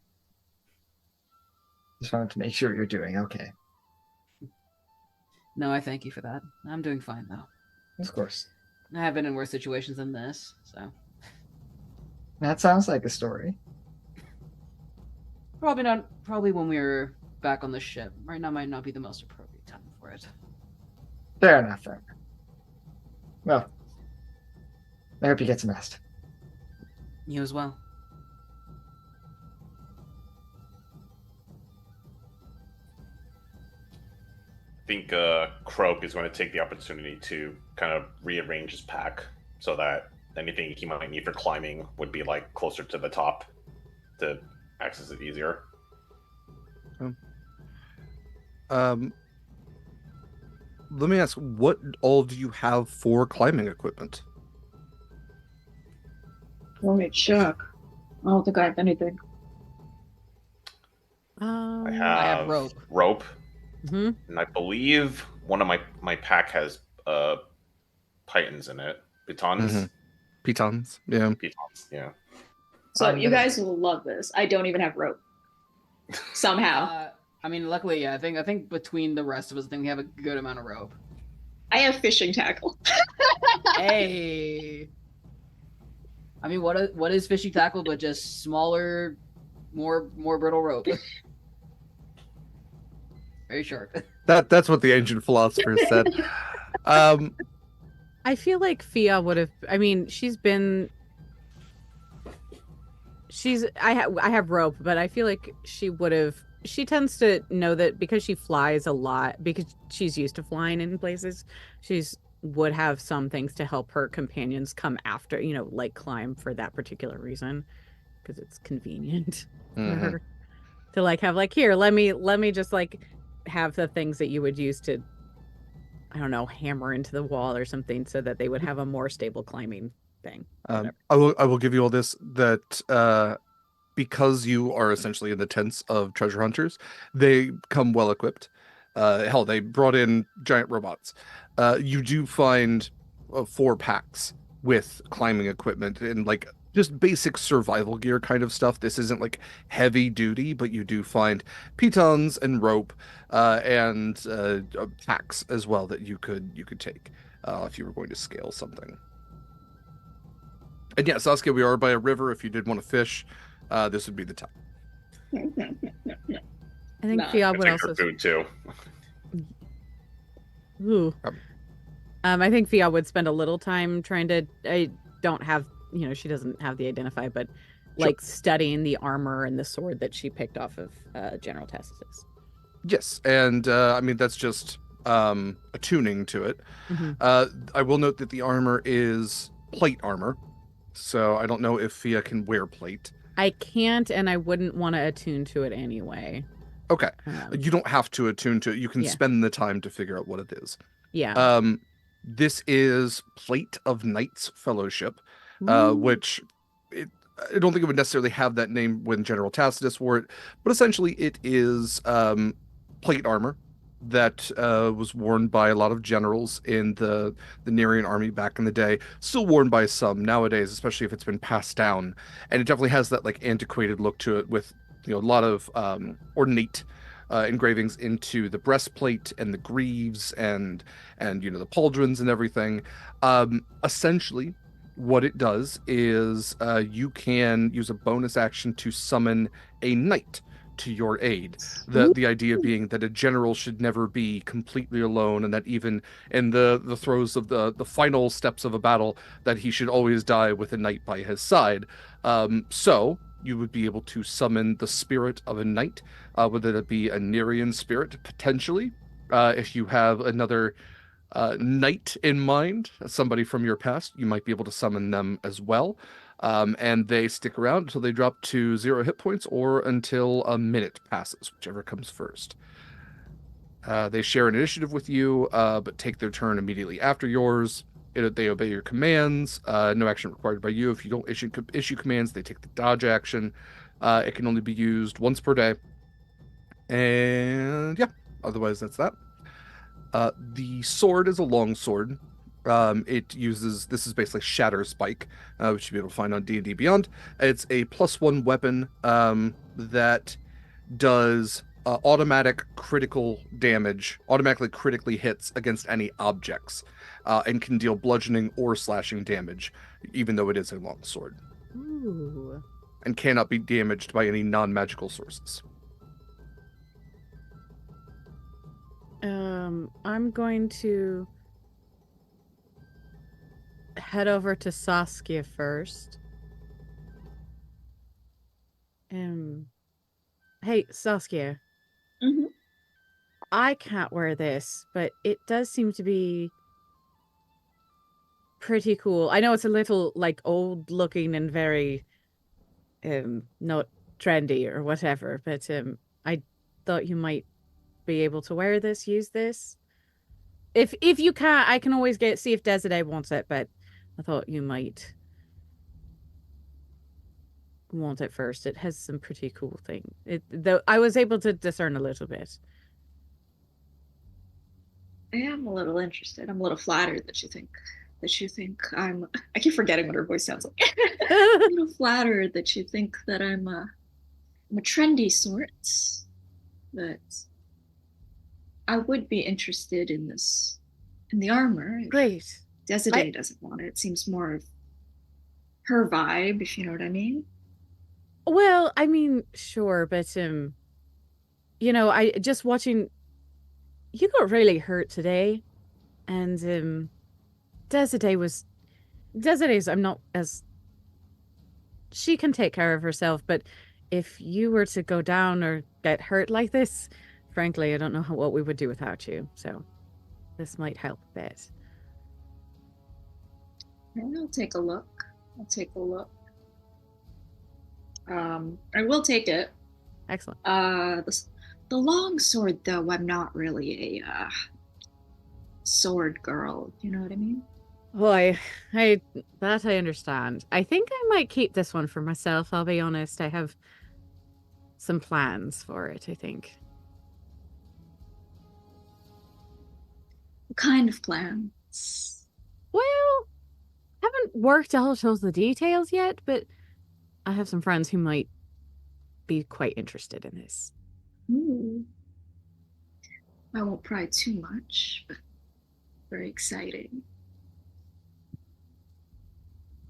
Just wanted to make sure you're doing okay. No, I thank you for that. I'm doing fine though. Of course. I have been in worse situations than this, so That sounds like a story. probably not. Probably when we were back on the ship. Right now might not be the most appropriate time for it. Fair enough, fair enough. Well, I hope you get some rest. You as well. I think Croak is going to take the opportunity to kind of rearrange his pack so that anything he might need for climbing would be like closer to the top to access it easier. Let me ask, what all do you have for climbing equipment? Let me check. I don't think I have anything. I I have have rope. rope, Mhm. and I believe one of my pack has pitons in it. Pitons? Mhm. Pitons, yeah. Pitons, yeah. So I'm you gonna- guys will love this. I don't even have rope. Somehow. I mean, luckily, yeah. I think between the rest of us, I think we have a good amount of rope. I have fishing tackle. Hey. I mean, what is fishing tackle but just smaller, more brittle rope? Very sharp. That's what the ancient philosophers said. I feel like Fia would have. I mean, she's been I have rope, but I feel like she tends to know that because she flies a lot, because she's used to flying in places, would have some things to help her companions come after, like climb for that particular reason, because it's convenient for her to like have like, here, let me just like have the things that you would use to, I don't know, hammer into the wall or something, so that they would have a more stable climbing thing. I will give you all this, that because you are essentially in the tents of treasure hunters, they come well equipped. Hell, they brought in giant robots. You do find 4 packs with climbing equipment and like just basic survival gear kind of stuff. This isn't like heavy duty, but you do find pitons and rope, and packs as well that you could take if you were going to scale something. And yeah, Saskia, we are by a river. If you did want to fish, this would be the time. I think Fia would also food too. Ooh. I think Fia would spend a little time trying to. I don't have, she doesn't have the identify, but like studying the armor and the sword that she picked off of General Tacitus. Yes, and I mean that's just attuning to it. I will note that the armor is plate armor, so I don't know if Fia can wear plate. I can't, and I wouldn't want to attune to it anyway. Okay, you don't have to attune to it. You can spend the time to figure out what it is. Yeah. This is Plate of Knights Fellowship, which I don't think it would necessarily have that name when General Tacitus wore it, but essentially it is plate armor that was worn by a lot of generals in the Nerian army back in the day, still worn by some nowadays, especially if it's been passed down. And it definitely has that like antiquated look to it, with a lot of ornate engravings into the breastplate and the greaves and the pauldrons and everything. Essentially what it does is you can use a bonus action to summon a knight to your aid. The idea being that a general should never be completely alone, and that even in the throes of the final steps of a battle, that he should always die with a knight by his side. So you would be able to summon the spirit of a knight, whether it be a Nerian spirit, potentially. If you have another knight in mind, somebody from your past, you might be able to summon them as well. And they stick around until they drop to 0 hit points, or until a minute passes, whichever comes first. They share an initiative with you, but take their turn immediately after yours. They obey your commands. No action required by you. If you don't issue commands, they take the dodge action. It can only be used once per day. And yeah, otherwise that's that. The sword is a long sword. This is basically Shatter Spike, which you'll be able to find on D&D Beyond. It's a +1 weapon that does automatic critical damage, automatically critically hits against any objects, and can deal bludgeoning or slashing damage, even though it is a long sword. Ooh. And cannot be damaged by any non-magical sources. I'm going to head over to Saskia first. Hey, Saskia. I can't wear this, but it does seem to be pretty cool. I know it's a little like old looking and very not trendy or whatever, but I thought you might be able to wear this, use this. If you can't, I can always see if Desiree wants it, but I thought you might want it first. It has some pretty cool things. Though I was able to discern a little bit. I am a little interested. I'm a little flattered that you think I keep forgetting what her voice sounds like. I'm a little flattered that you think that I'm a trendy sort, but I would be interested in the armor. Great. Desiree doesn't want it. It seems more of her vibe, if you know what I mean. Well, I mean, sure, but I just watching. You got really hurt today, and Desiree's. I'm not as she can take care of herself, but if you were to go down or get hurt like this, frankly, I don't know what we would do without you. So this might help a bit. I'll take a look. I will take it. Excellent. The long sword, though, I'm not really a sword girl. You know what I mean? Boy, I understand. I think I might keep this one for myself. I'll be honest. I have some plans for it, I think. What kind of plans? Well, haven't worked out all the details yet, but I have some friends who might be quite interested in this. Ooh. I won't pry too much, but very exciting.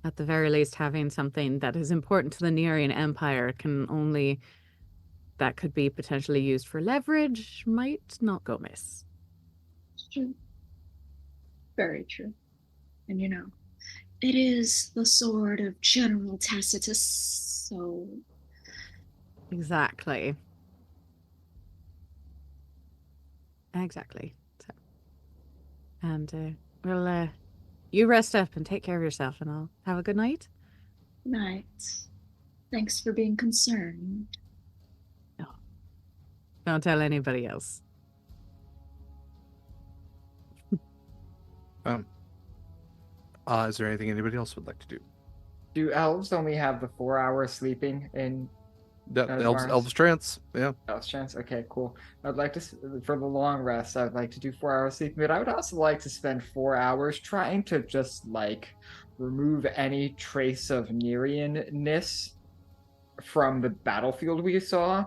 At the very least, having something that is important to the Nerian Empire that could be potentially used for leverage might not go miss. It's true. Very true. And it is the sword of General Tacitus, so... Exactly. So, and well, you rest up and take care of yourself, and I'll have a good night. Night. Thanks for being concerned. No. Don't tell anybody else. Is there anything anybody else would like to do? Do elves only have the 4 hours sleeping in Elves trance? Yeah. Elves trance? Okay, cool. I'd like to, for the long rest, I'd like to do 4 hours sleeping, but I would also like to spend 4 hours trying to just, remove any trace of Nerian-ness from the battlefield we saw.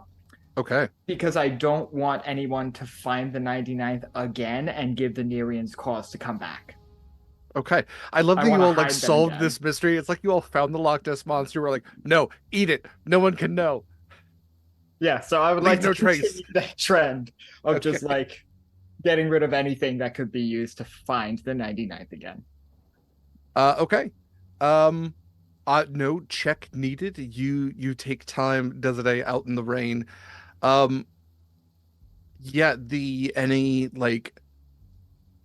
Okay. Because I don't want anyone to find the 99th again and give the Nerians cause to come back. Okay. I love that you all solved this mystery. It's like you all found the Loch Ness monster. We're like, no, eat it. No one can know. Yeah, so I would like to continue that trend of just getting rid of anything that could be used to find the 99th again. Okay. No check needed. You take time, Desiree, out in the rain. Yeah, any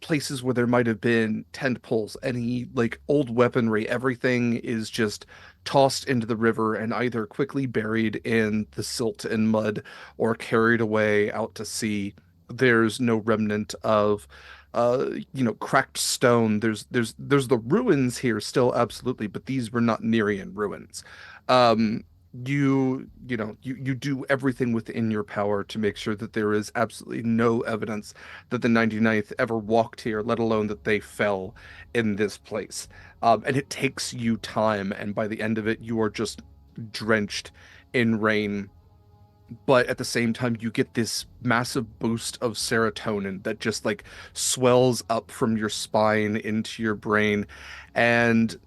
places where there might have been tent poles, any old weaponry, everything is just tossed into the river and either quickly buried in the silt and mud or carried away out to sea. There's no remnant of cracked stone. There's the ruins here still, absolutely, but these were not Nerian ruins. You do everything within your power to make sure that there is absolutely no evidence that the 99th ever walked here, let alone that they fell in this place. And it takes you time, and by the end of it, you are just drenched in rain. But at the same time, you get this massive boost of serotonin that just swells up from your spine into your brain, and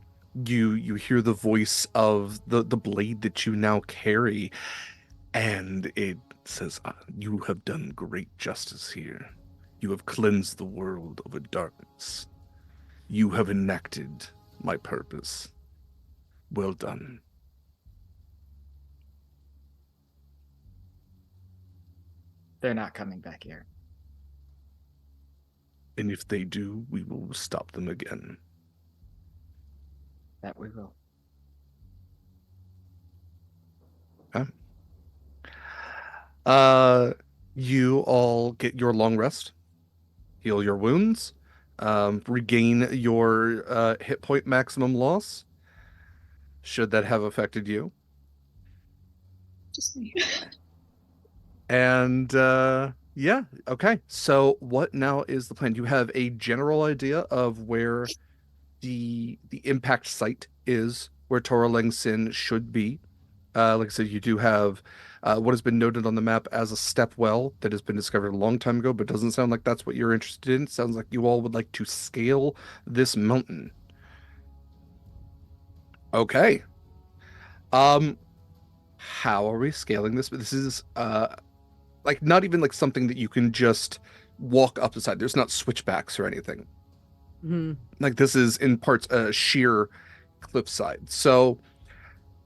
you hear the voice of the blade that you now carry, and it says, "You have done great justice here. You have cleansed the world of a darkness. You have enacted my purpose. Well done." They're not coming back here. And if they do, we will stop them again. That we will. You all get your long rest, heal your wounds, regain your hit point maximum loss, should that have affected you. Just me. And yeah, okay. So what now is the plan? You have a general idea of where the impact site is, where Toraleng Sin should be. Like I said, you do have what has been noted on the map as a step well that has been discovered a long time ago, but doesn't sound like that's what you're interested in. It sounds like you all would like to scale this mountain. Okay. How are we scaling this? This is not even something that you can just walk up the side. There's not switchbacks or anything. Mm-hmm. This is in parts a sheer cliffside. So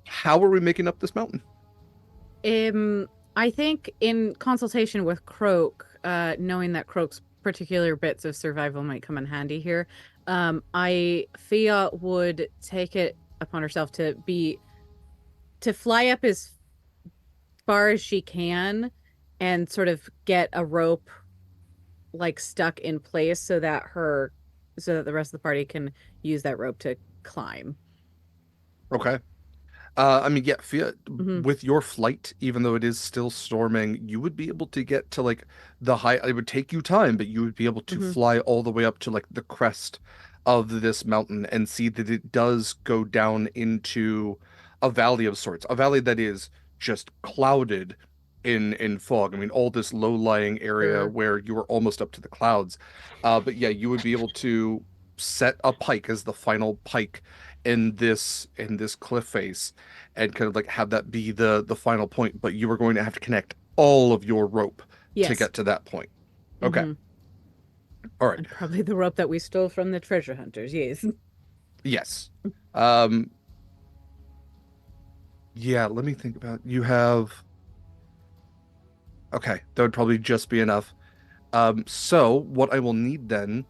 how are we making up this mountain? I think in consultation with Croak, knowing that Croak's particular bits of survival might come in handy here, Fia would take it upon herself to fly up as far as she can and sort of get a rope like stuck in place so that the rest of the party can use that rope to climb. Okay. I mean, yeah, Fia, with your flight, even though it is still storming, you would be able to get to like the high. It would take you time, but you would be able to fly all the way up to like the crest of this mountain and see that it does go down into a valley of sorts, a valley that is just clouded in fog. I mean, all this low-lying area where you are almost up to the clouds. But yeah, you would be able to set a pike as the final pike in this cliff face and kind of like have that be the final point, but you were going to have to connect all of your rope to get to that point. Okay. All right. And probably the rope that we stole from the treasure hunters, yes. Yes. Yeah, let me think about you have okay, that would probably just be enough. So what I will need then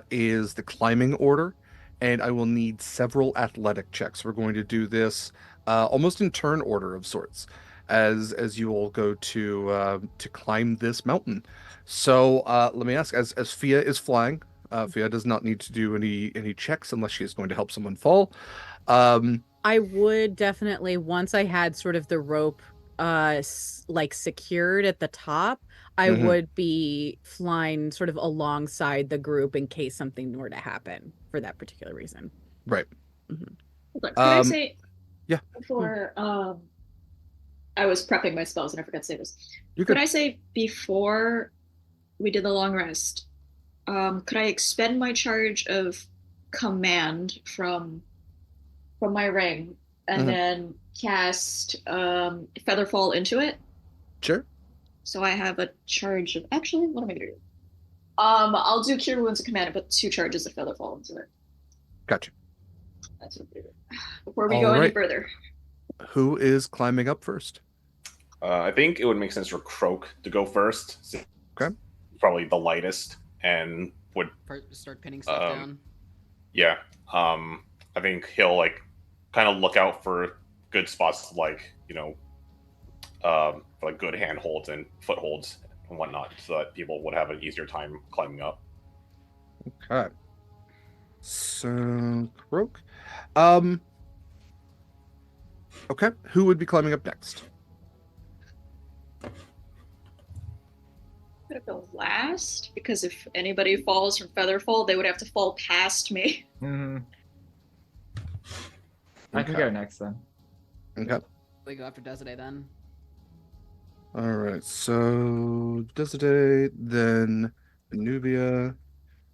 is the climbing order, and I will need several athletic checks. We're going to do this almost in turn order of sorts, as you all go to climb this mountain. So let me ask, as Fia is flying, Fia does not need to do any checks unless she is going to help someone fall. I would definitely, once I had sort of the rope like secured at the top, I would be flying sort of alongside the group in case something were to happen for that particular reason. Right. Could I say yeah before I was prepping my spells and I forgot to say this. Could I say before we did the long rest, could I expend my charge of command from my ring and then cast Featherfall into it? Sure. So I have a charge of actually, what am I gonna do? I'll do Cure Wounds of Command and put 2 charges of Featherfall into it. Gotcha. That's what we do. Before we go any further. Who is climbing up first? I think it would make sense for Croak to go first. Okay. Probably the lightest and would start pinning stuff down. Yeah. I think he'll like kind of look out for good spots like, like good handholds and footholds and whatnot, so that people would have an easier time climbing up. Okay. So Croak. Okay, who would be climbing up next? I'm gonna go last because if anybody falls from Featherfall, they would have to fall past me. I can go next then. Okay. We go after Desiree then. All right, so Desiree, then Nubia,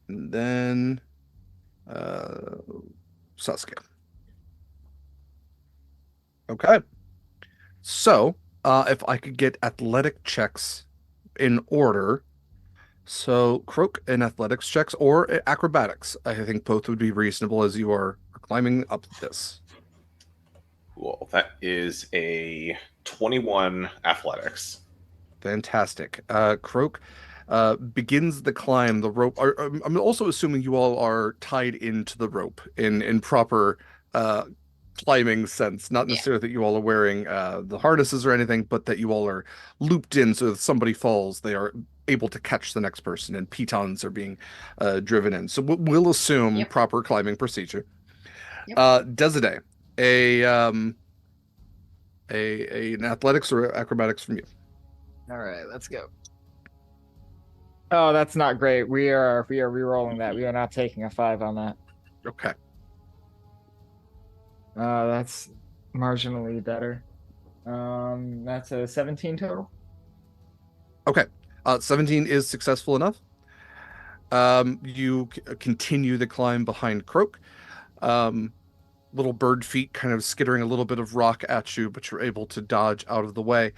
and then Saskia. Okay. So, if I could get athletic checks in order. So, Croak and athletics checks or acrobatics. I think both would be reasonable as you are climbing up this. Cool. That is a 21 athletics. Fantastic. Croak begins the climb. The rope. I'm also assuming you all are tied into the rope in proper climbing sense. Not necessarily that you all are wearing the harnesses or anything, but that you all are looped in so if somebody falls, they are able to catch the next person, and pitons are being driven in. So we'll assume proper climbing procedure. Desiree, an athletics or acrobatics from you. All right, let's go. Oh, that's not great. We are re-rolling that. We are not taking a 5 on that. Okay. That's marginally better. That's a 17 total. Okay. 17 is successful enough. You continue the climb behind Croak. Little bird feet kind of skittering a little bit of rock at you, but you're able to dodge out of the way.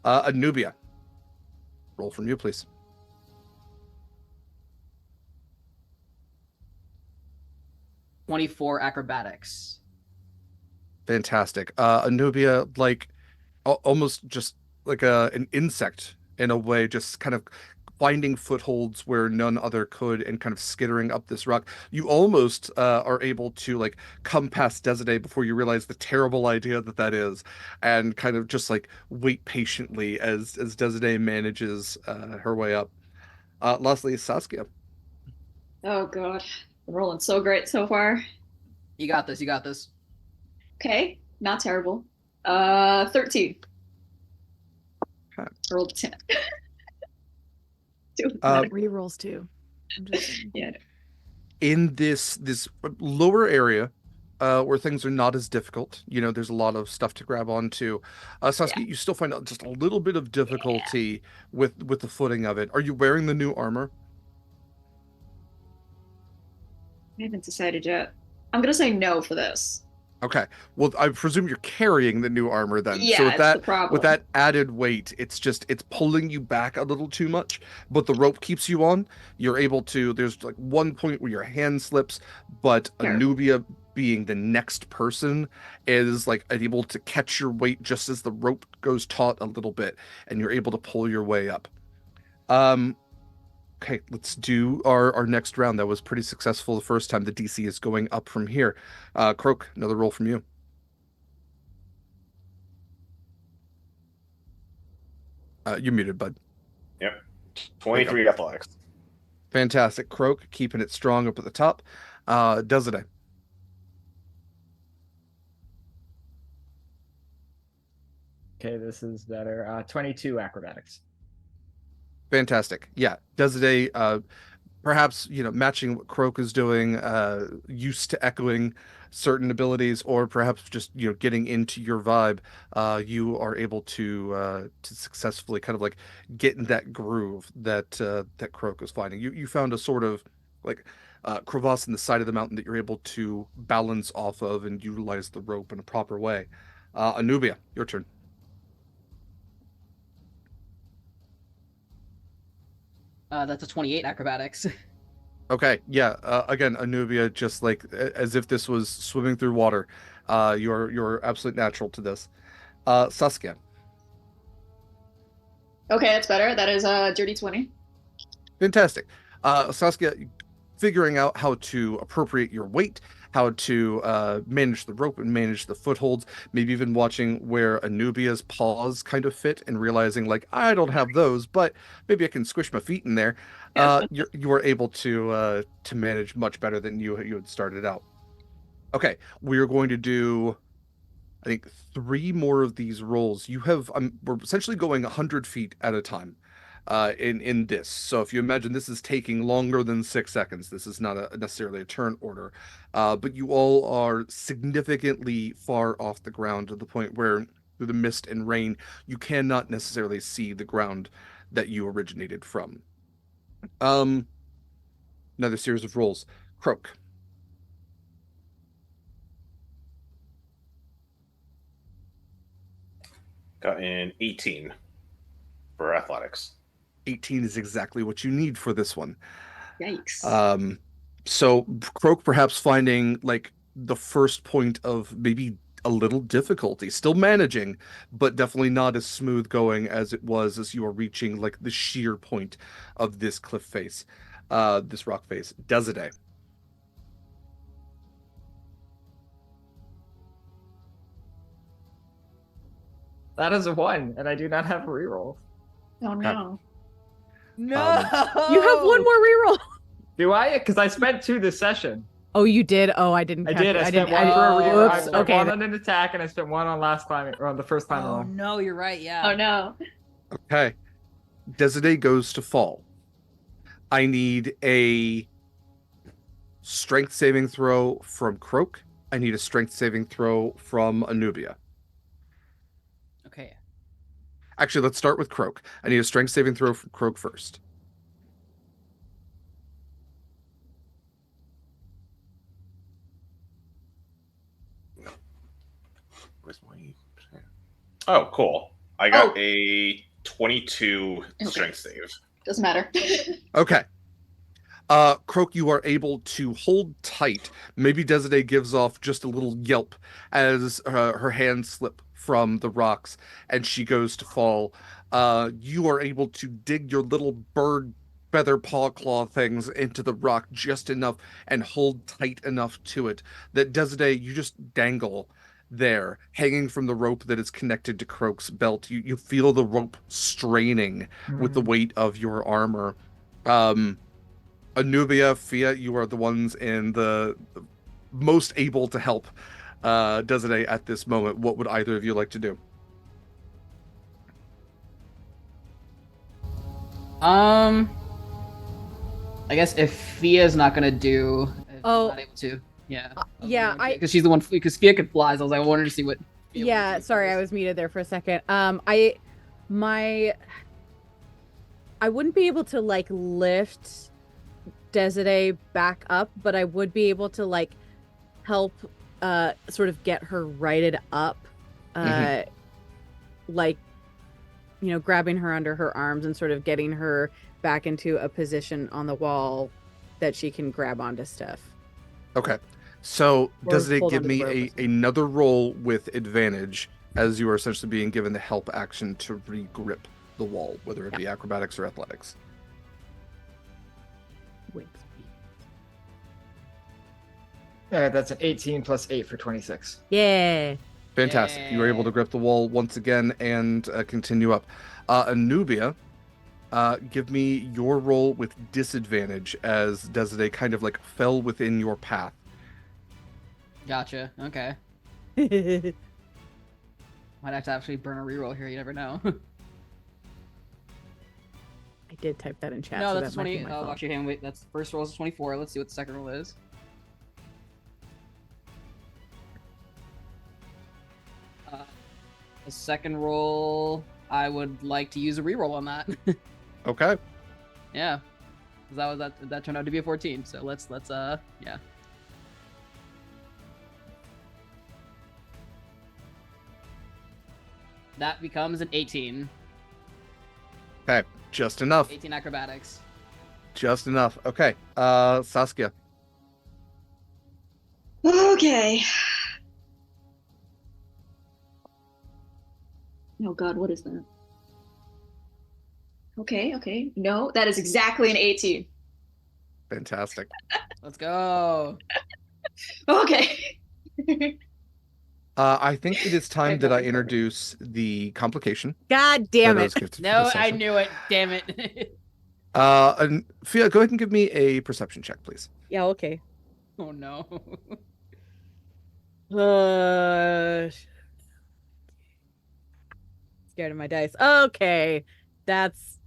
Anubia, roll from you, please. .24 acrobatics. Fantastic. Anubia, like almost just like an insect in a way, just kind of finding footholds where none other could and kind of skittering up this rock. You almost are able to like come past Desiree before you realize the terrible idea that that is, and kind of just like wait patiently as Desiree manages her way up. Lastly, Saskia. Oh god. I'm rolling so great so far. You got this. You got this. Okay, not terrible. 13. Okay. I rolled a 10. Rerolls too. Yeah. In this lower area where things are not as difficult, there's a lot of stuff to grab onto. Saskia, you still find out just a little bit of difficulty with the footing of it. Are you wearing the new armor? I haven't decided yet. I'm gonna say no for this. Okay. Well, I presume you're carrying the new armor then. Yeah, so it's the problem. with that added weight, it's pulling you back a little too much, but the rope keeps you on. You're able to, there's like one point where your hand slips, but Anubia being the next person is like able to catch your weight just as the rope goes taut a little bit, and you're able to pull your way up. Okay, let's do our next round. That was pretty successful the first time. The DC is going up from here. Croak, another roll from you. You're muted, bud. Yep. 23 athletics. Fantastic. Croak, keeping it strong up at the top. Desiree. Okay, this is better. 22 acrobatics. Fantastic. Yeah, Desiree, perhaps, matching what Croak is doing, used to echoing certain abilities, or perhaps just, getting into your vibe, you are able to successfully kind of like get in that groove that Croak was finding. You found a sort of like crevasse in the side of the mountain that you're able to balance off of and utilize the rope in a proper way. Anubia, your turn. That's a 28 acrobatics. Okay, yeah. Again, Anubia, just like as if this was swimming through water. You're absolute natural to this. Saskia. Okay, that's better. That is a dirty 20. Fantastic. Saskia, figuring out how to appropriate your weight, how to manage the rope and manage the footholds, maybe even watching where Anubia's paws kind of fit and realizing like, I don't have those, but maybe I can squish my feet in there. You were able to manage much better than you had started out. Okay, we're going to do, I think, 3 more of these rolls. We're essentially going 100 feet at a time in this. So if you imagine this is taking longer than 6 seconds, this is not necessarily a turn order, but you all are significantly far off the ground to the point where through the mist and rain, you cannot necessarily see the ground that you originated from. Another series of rolls. Croak. Got an 18 for athletics. 18 is exactly what you need for this one. Yikes. So Croak perhaps finding like the first point of maybe a little difficulty, still managing, but definitely not as smooth going as it was as you are reaching like the sheer point of this cliff face, this rock face. Desiree. That is a 1, and I do not have a reroll. Oh no. No. You have one more reroll. Do I? Because I spent 2 this session. Oh, you did? Oh, I didn't. I spent 1 for a reroll. I spent 1 on an attack, and I spent 1 on last climbing, or on the first time along. No, you're right. Yeah. Oh no. Okay. Desiree goes to fall. I need a strength saving throw from Croak. I need a strength saving throw from Anubia. Okay. Actually, let's start with Croak. I need a strength saving throw from Croak first. Where's my... Oh, cool. I got a 22 strength save. Doesn't matter. Okay. Croak, you are able to hold tight. Maybe Desiree gives off just a little yelp as her hands slip from the rocks and she goes to fall. You are able to dig your little bird feather paw claw things into the rock just enough and hold tight enough to it that Desiree, you just dangle there, hanging from the rope that is connected to Croak's belt. You feel the rope straining with the weight of your armor. Anubia, Fia, you are the ones in the most able to help Desiree at this moment. What would either of you like to do? I guess if Fia's not gonna do, if Oh. she's not able to, yeah, Yeah, because she's the one, because Fia could fly. So I was like, I wanted to see what. Fia Yeah, sorry, I was muted there for a second. I wouldn't be able to like lift Desiree back up, but I would be able to like help sort of get her righted up, like, you know, grabbing her under her arms and sort of getting her back into a position on the wall that she can grab onto stuff. Okay. So Or does it hold give onto the me rope or another roll with advantage as you are essentially being given the help action to re-grip the wall, whether it be acrobatics or athletics? Yeah, that's an 18 plus 8 for 26. Yeah. Fantastic. You were able to grip the wall once again and continue up. Anubia, give me your roll with disadvantage as Desiree kind of like fell within your path. Gotcha. Okay. Might have to actually burn a reroll here. You never know. I did type that in chat. No, so that's that might be 20. my Oh, fault. watch your hand. Wait, that's first roll is 24. Let's see what the second roll is. The second roll, I would like to use a reroll on that. Okay. Yeah, because that turned out to be a 14. So let's yeah. That becomes an 18. Okay, just enough. 18 acrobatics. Just enough. Okay. Saskia. Okay. Oh God, what is that? Okay. No, that is exactly an 18. Fantastic. Let's go. Okay. I think it is time that I introduce the complication. God damn that it. is gifted for No, this I session. knew it. Damn it. And Fia, go ahead and give me a perception check, please. Yeah, okay. Oh no. Scared of my dice. Okay.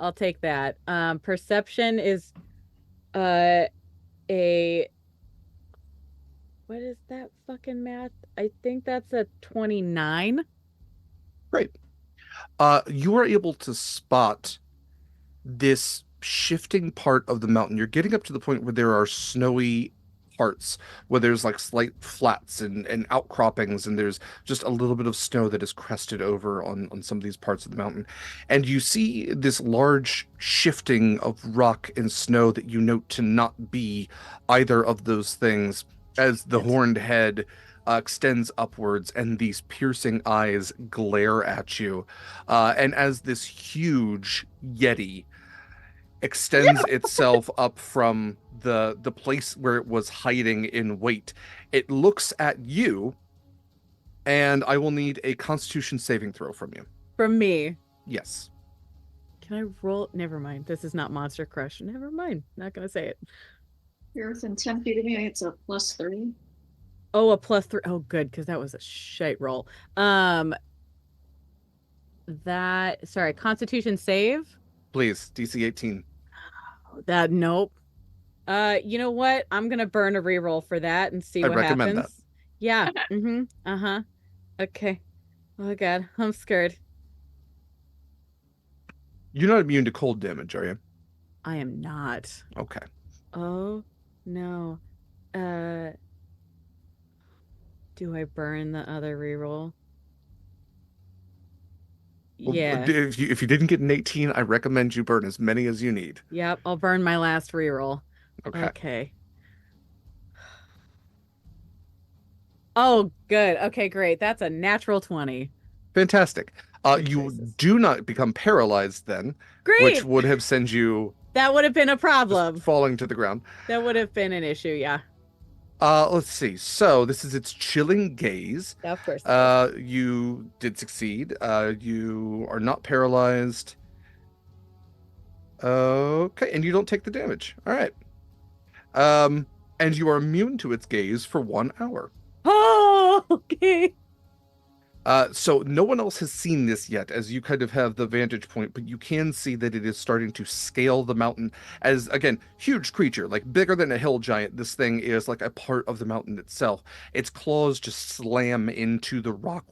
I'll take that. Perception is a what is that fucking math? I think that's a 29. Great. You are able to spot this shifting part of the mountain. You're getting up to the point where there are snowy parts, where there's like slight flats and outcroppings, and there's just a little bit of snow that is crested over on some of these parts of the mountain. And you see this large shifting of rock and snow that you note to not be either of those things, as the horned head extends upwards and these piercing eyes glare at you. And as this huge Yeti extends itself up from the place where it was hiding in wait, it looks at you, and I will need a Constitution saving throw from you. From me. Yes. Can I roll? Never mind. This is not Monster Crush. Never mind. Not gonna say it. You're within 10 feet of me. It's a +3. Oh, a +3. Oh, good, because that was a shite roll. Sorry, Constitution save. Please, DC 18. Nope. You know what? I'm gonna burn a reroll for that and see I what recommend happens. Yeah. Okay. Oh God, I'm scared. You're not immune to cold damage, are you? I am not. Okay. Oh no. Do I burn the other reroll? Well, Yeah. if you didn't get an 18, I recommend you burn as many as you need. Yep, I'll burn my last reroll. Okay. Okay. Oh, good. Okay, great. That's a natural 20. Fantastic. Pretty You faces. do not become paralyzed then, which Great. would have sent you That would have been a just problem. falling to the ground. That would have been an issue, yeah. Let's see. So this is its chilling gaze. Of course it is. You did succeed. You are not paralyzed. Okay, and you don't take the damage. All right. And you are immune to its gaze for 1 hour. Oh, okay. So no one else has seen this yet, as you kind of have the vantage point, but you can see that it is starting to scale the mountain as, again, huge creature, like bigger than a hill giant. This thing is like a part of the mountain itself. Its claws just slam into the rock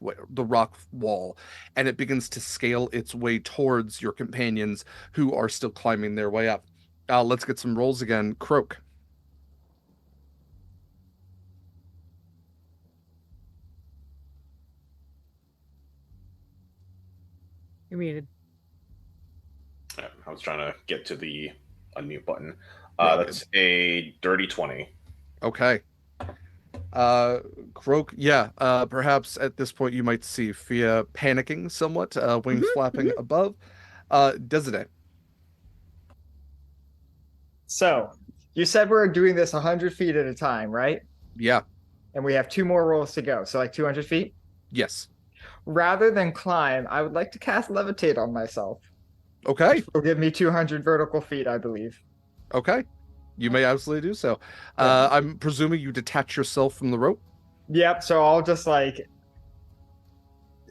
wall, and it begins to scale its way towards your companions who are still climbing their way up. Let's get some rolls again. Croak. You're muted. I was trying to get to the unmute button. That's a dirty 20. Okay. Croak, yeah, perhaps at this point you might see Fia panicking somewhat, wings flapping above. Desiree. So, you said we're doing this 100 feet at a time, right? Yeah. And we have 2 more rolls to go. So, like 200 feet? Yes. Rather than climb, I would like to cast levitate on myself. Okay. Which will give me 200 vertical feet, I believe. Okay. You may absolutely do so. I'm presuming you detach yourself from the rope? Yep, so I'll just like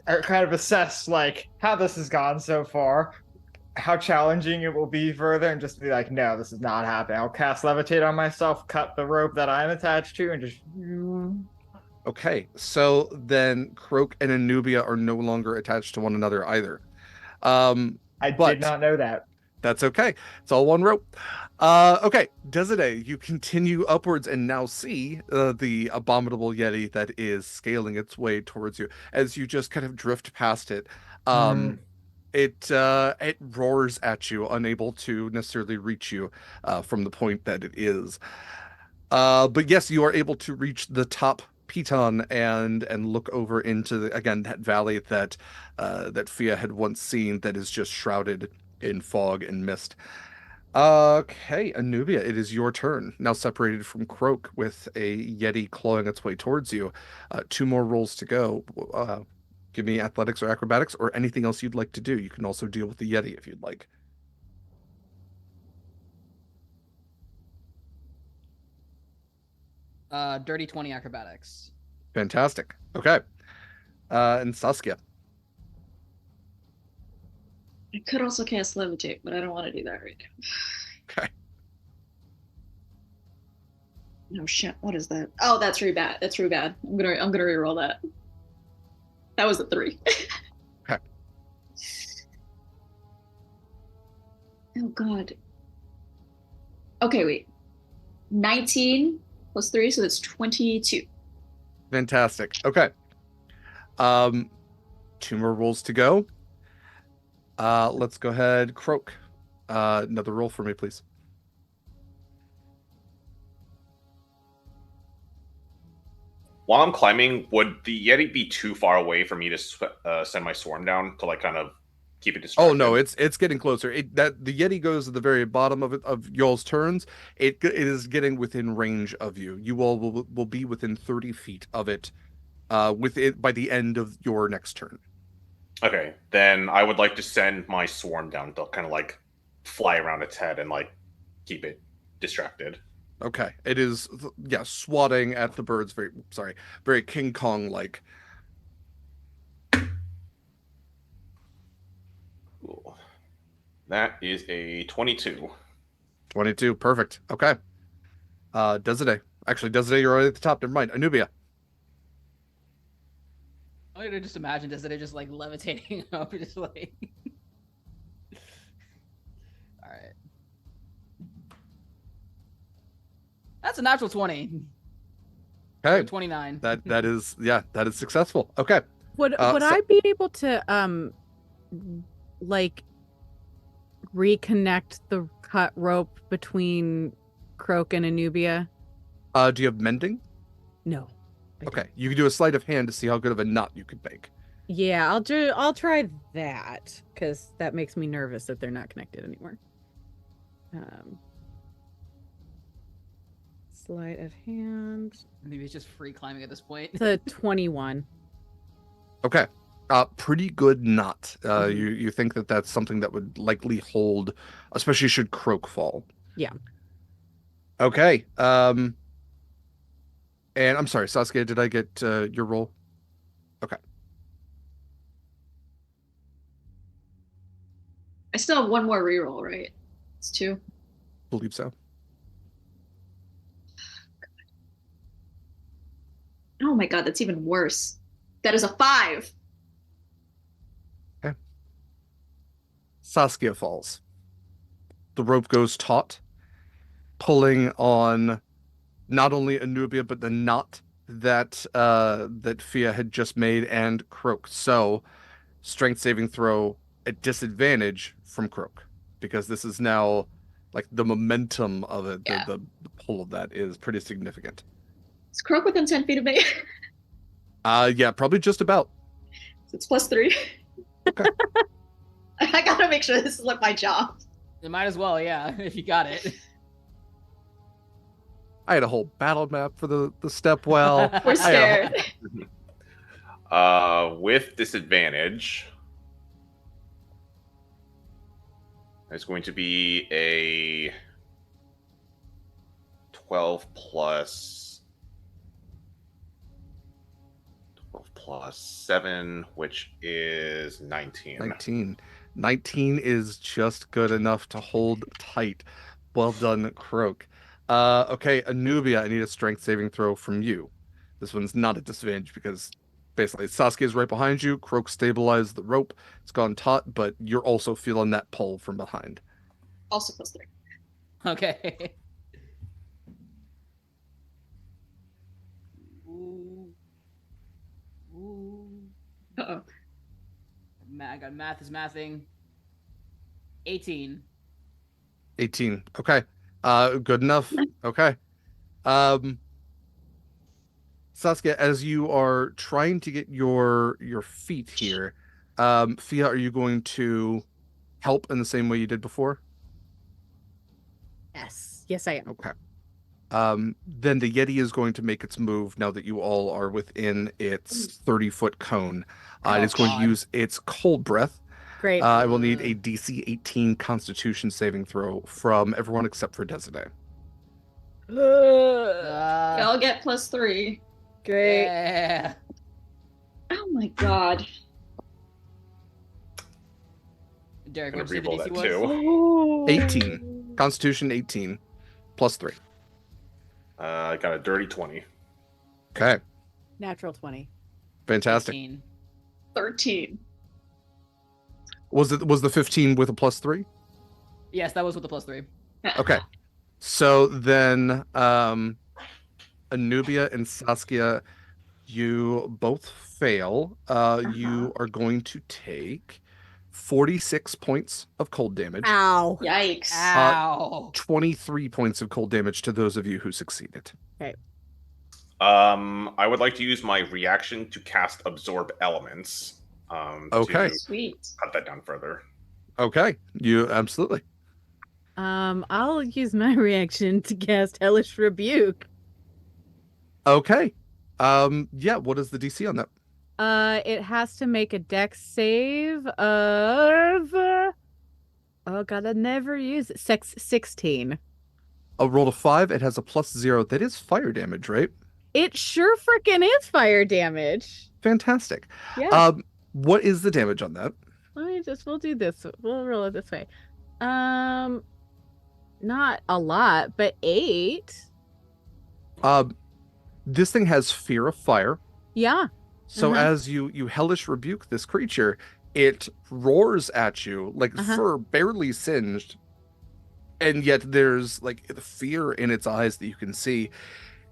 kind of assess like how this has gone so far, how challenging it will be further, and just be like, no, this is not happening. I'll cast levitate on myself, cut the rope that I'm attached to, and just Okay, so then Croak and Anubia are no longer attached to one another either. I did not know that. That's okay. It's all one rope. Okay, Desiree, you continue upwards and now see the abominable yeti that is scaling its way towards you. As you just kind of drift past it, it roars at you, unable to necessarily reach you from the point that it is. But yes, you are able to reach the top piton and look over into again that valley that that Fia had once seen, that is just shrouded in fog and mist. Okay, Anubia, it is your turn. Now separated from Croak with a yeti clawing its way towards you. 2 more rolls to go. Give me athletics or acrobatics or anything else you'd like to do. You can also deal with the yeti if you'd like. Dirty 20 acrobatics. Fantastic. Okay. And Saskia. I could also cast levitate, but I don't want to do that right now. Okay. No shit. What is that? Oh, that's really bad. That's really bad. I'm gonna reroll that. That was a 3. Okay. Oh god. Okay, wait. 19 plus 3, so that's 22. Fantastic. Okay. 2 more rolls to go. Let's go ahead. Croak. Another roll for me, please. While I'm climbing, would the Yeti be too far away for me to send my swarm down to like kind of keep it distracted? Oh no, it's getting closer. That the Yeti goes at the very bottom of y'all's turns. It is getting within range of you. You all will be within 30 feet of it, with it by the end of your next turn. Okay, then I would like to send my swarm down to kind of like fly around its head and like keep it distracted. Okay, it is swatting at the birds. Very King Kong like. Cool. That is a 22. 22, perfect. Okay. Desiree. Actually, Desiree, you're already at the top. Never mind. Anubia. I could just imagine Desiree just like levitating up, just like. All right. That's a natural 20. Okay. 29. That is successful. Okay. Would I be able to like reconnect the cut rope between Croak and Anubia? Do you have mending? No. Okay, you can do a sleight of hand to see how good of a knot you could make. Yeah, I'll try that because that makes me nervous that they're not connected anymore. Sleight of hand. Maybe it's just free climbing at this point. It's a 21. Okay. Pretty good knot. You think that that's something that would likely hold, especially should Croak fall. Yeah. Okay. And I'm sorry, Saskia, did I get your roll? Okay. I still have one more reroll, right? It's 2. Believe so. Oh my god, that's even worse. That is a 5. Okay. Saskia falls. The rope goes taut, pulling on not only Anubia, but the knot that that Fia had just made and Croak. So, strength saving throw at disadvantage from Croak, because this is now like the momentum of it, Yeah. the pull of that is pretty significant. Is Croak within 10 feet of me? Yeah, probably just about. So it's +3. Okay. I gotta make sure this is like my job. It might as well, yeah, if you got it. I had a whole battle map for the step well. We're scared. With disadvantage, it's going to be a 12 plus 7, which is 19. 19 is just good enough to hold tight. Well done, Croak. Okay, Anubia, I need a strength saving throw from you. This one's not a disadvantage because basically Saskia is right behind you. Croak stabilized the rope. It's gone taut, but you're also feeling that pull from behind. Also +3. Okay. Ooh. Uh-oh. I got math is mathing. 18. 18. Okay. Good enough. Okay. Saskia, as you are trying to get your feet here, Fia, are you going to help in the same way you did before? Yes, I am. Okay. Then the Yeti is going to make its move now that you all are within its 30-foot cone. It is going to use its cold breath. Great. I will need a DC 18 Constitution saving throw from everyone except for Desiree. I'll get +3. Great. Yeah. Oh my god. Derek, I'm what'd gonna you say the re-roll DC that was? too. 18. Constitution 18 plus 3. I got a dirty 20. Okay. Natural 20. Fantastic. 15. 13. Was the 15 with a plus 3? Yes, that was with the +3. Okay. So then Anubia and Saskia, you both fail. You are going to take 46 points of cold damage. Ow. Yikes. Ow. 23 points of cold damage to those of you who succeeded. Okay. I would like to use my reaction to cast Absorb Elements. Okay. To Sweet. cut that down further. Okay. You absolutely. I'll use my reaction to cast Hellish Rebuke. Okay. Yeah, what is the DC on that? It has to make a dex save of oh god, I never use it. 16. A roll of 5, it has a +0. That is fire damage, right? It sure freaking is fire damage. Fantastic. Yeah. What is the damage on that? We'll do this. We'll roll it this way. Not a lot, but 8. This thing has fear of fire. Yeah. So as you hellish rebuke this creature, it roars at you like fur barely singed, and yet there's like the fear in its eyes that you can see,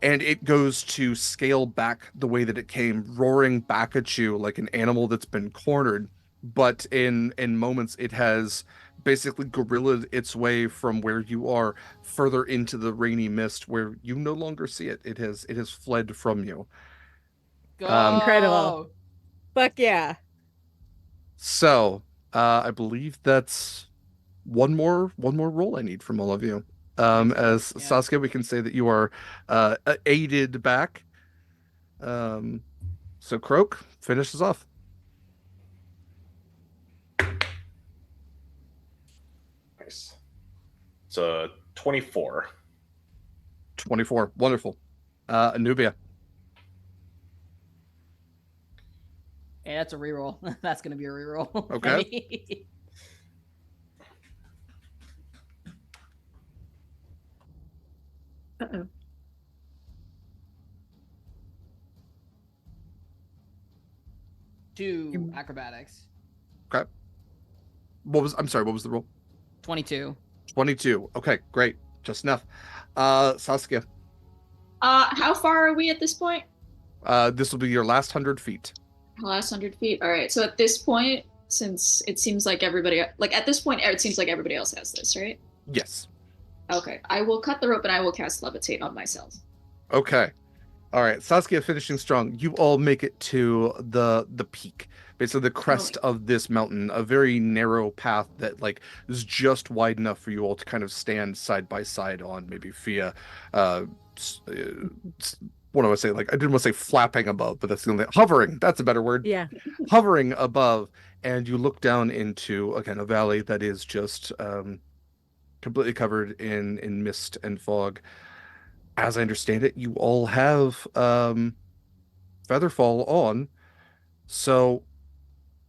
and it goes to scale back the way that it came, roaring back at you like an animal that's been cornered. But in moments, it has basically guerrillaed its way from where you are further into the rainy mist, where you no longer see it. It has fled from you. Go. Incredible. Fuck yeah. So I believe that's one more roll I need from all of you. As Yeah. Saskia, we can say that you are aided back. So Croak finishes off. Nice. It's a 24. 24. Wonderful. Anubia. Yeah, that's a reroll. That's gonna be a reroll. Okay. Uh-oh. Two acrobatics. Okay. I'm sorry, what was the roll? 22. 22. Okay, great. Just enough. Saskia. How far are we at this point? This will be your last 100 feet. Last 100 feet. All right. So at this point, since it seems like everybody, like at this point, it seems like everybody else has this, right? Yes. Okay. I will cut the rope and I will cast levitate on myself. Okay. All right. Saskia finishing strong. You all make it to the peak, basically the crest of this mountain, a very narrow path that like is just wide enough for you all to kind of stand side by side on, maybe via what do I say? Like, I didn't want to say flapping above, but that's the only hovering. That's a better word. Yeah. Hovering above, and you look down into, again, a valley that is just completely covered in mist and fog. As I understand it, you all have Featherfall on. So,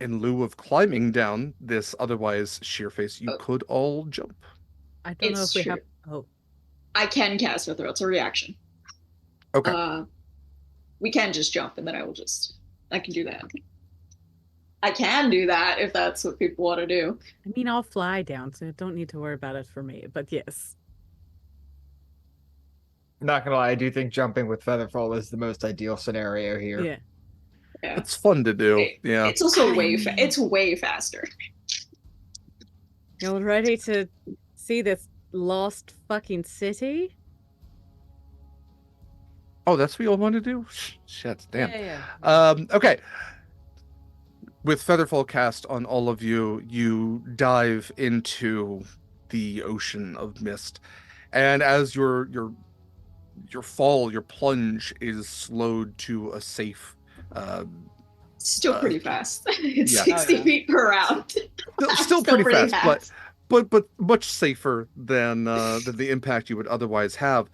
in lieu of climbing down this otherwise sheer face, you could all jump. I don't know if we have. Oh. I can cast Feather. It's a reaction. Okay. We can just jump, and then I can do that. I can do that if that's what people want to do. I mean, I'll fly down, so don't need to worry about it for me. But yes. Not gonna lie, I do think jumping with Featherfall is the most ideal scenario here. Yeah. It's fun to do. Yeah. It's also it's way faster. Y'all ready to see this lost fucking city? Oh, that's what you all want to do? Shit, damn. Yeah. Okay. With Featherfall cast on all of you, you dive into the ocean of mist. And as your plunge is slowed to a safe still pretty fast. It's yeah. 60 feet per round. Still pretty fast, but much safer than the impact you would otherwise have.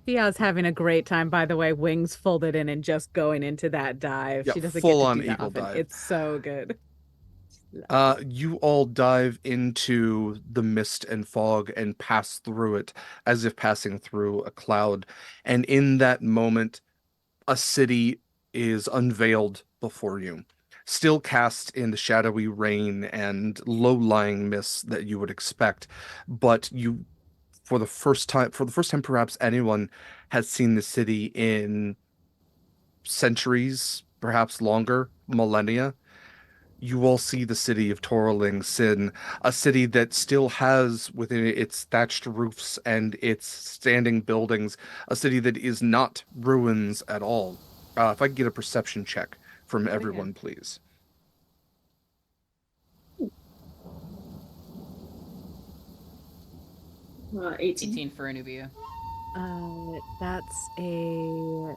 Fia's having a great time, by the way, wings folded in and just going into that dive. Yeah, She doesn't full get to on do that eagle often. dive. It's so good. You all dive into the mist and fog and pass through it as if passing through a cloud. And in that moment, a city is unveiled before you, still cast in the shadowy rain and low-lying mists that you would expect. But you, for the first time perhaps anyone has seen the city in centuries, perhaps longer, millennia. You all see the city of Torling Sin, a city that still has within it its thatched roofs and its standing buildings, a city that is not ruins at all. If I could get a perception check from everyone, please. 18 for Anubia. That's a...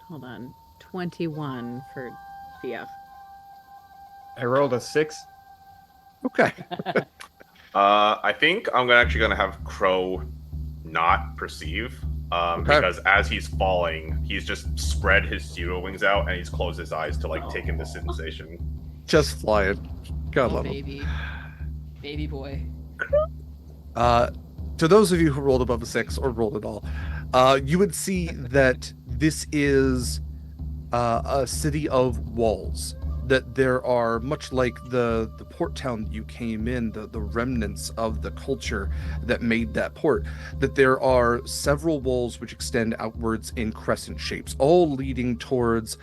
Hold on. 21 for Fia. I rolled a 6. Okay. I think I'm actually gonna have Crow not perceive, because as he's falling, he's just spread his pseudo wings out and he's closed his eyes to like take in the sensation. Just flying. God love baby. Baby boy. To those of you who rolled above a 6 or rolled at all, you would see that this is a city of walls. That there are, much like the port town that you came in, the remnants of the culture that made that port, that there are several walls which extend outwards in crescent shapes, all leading towards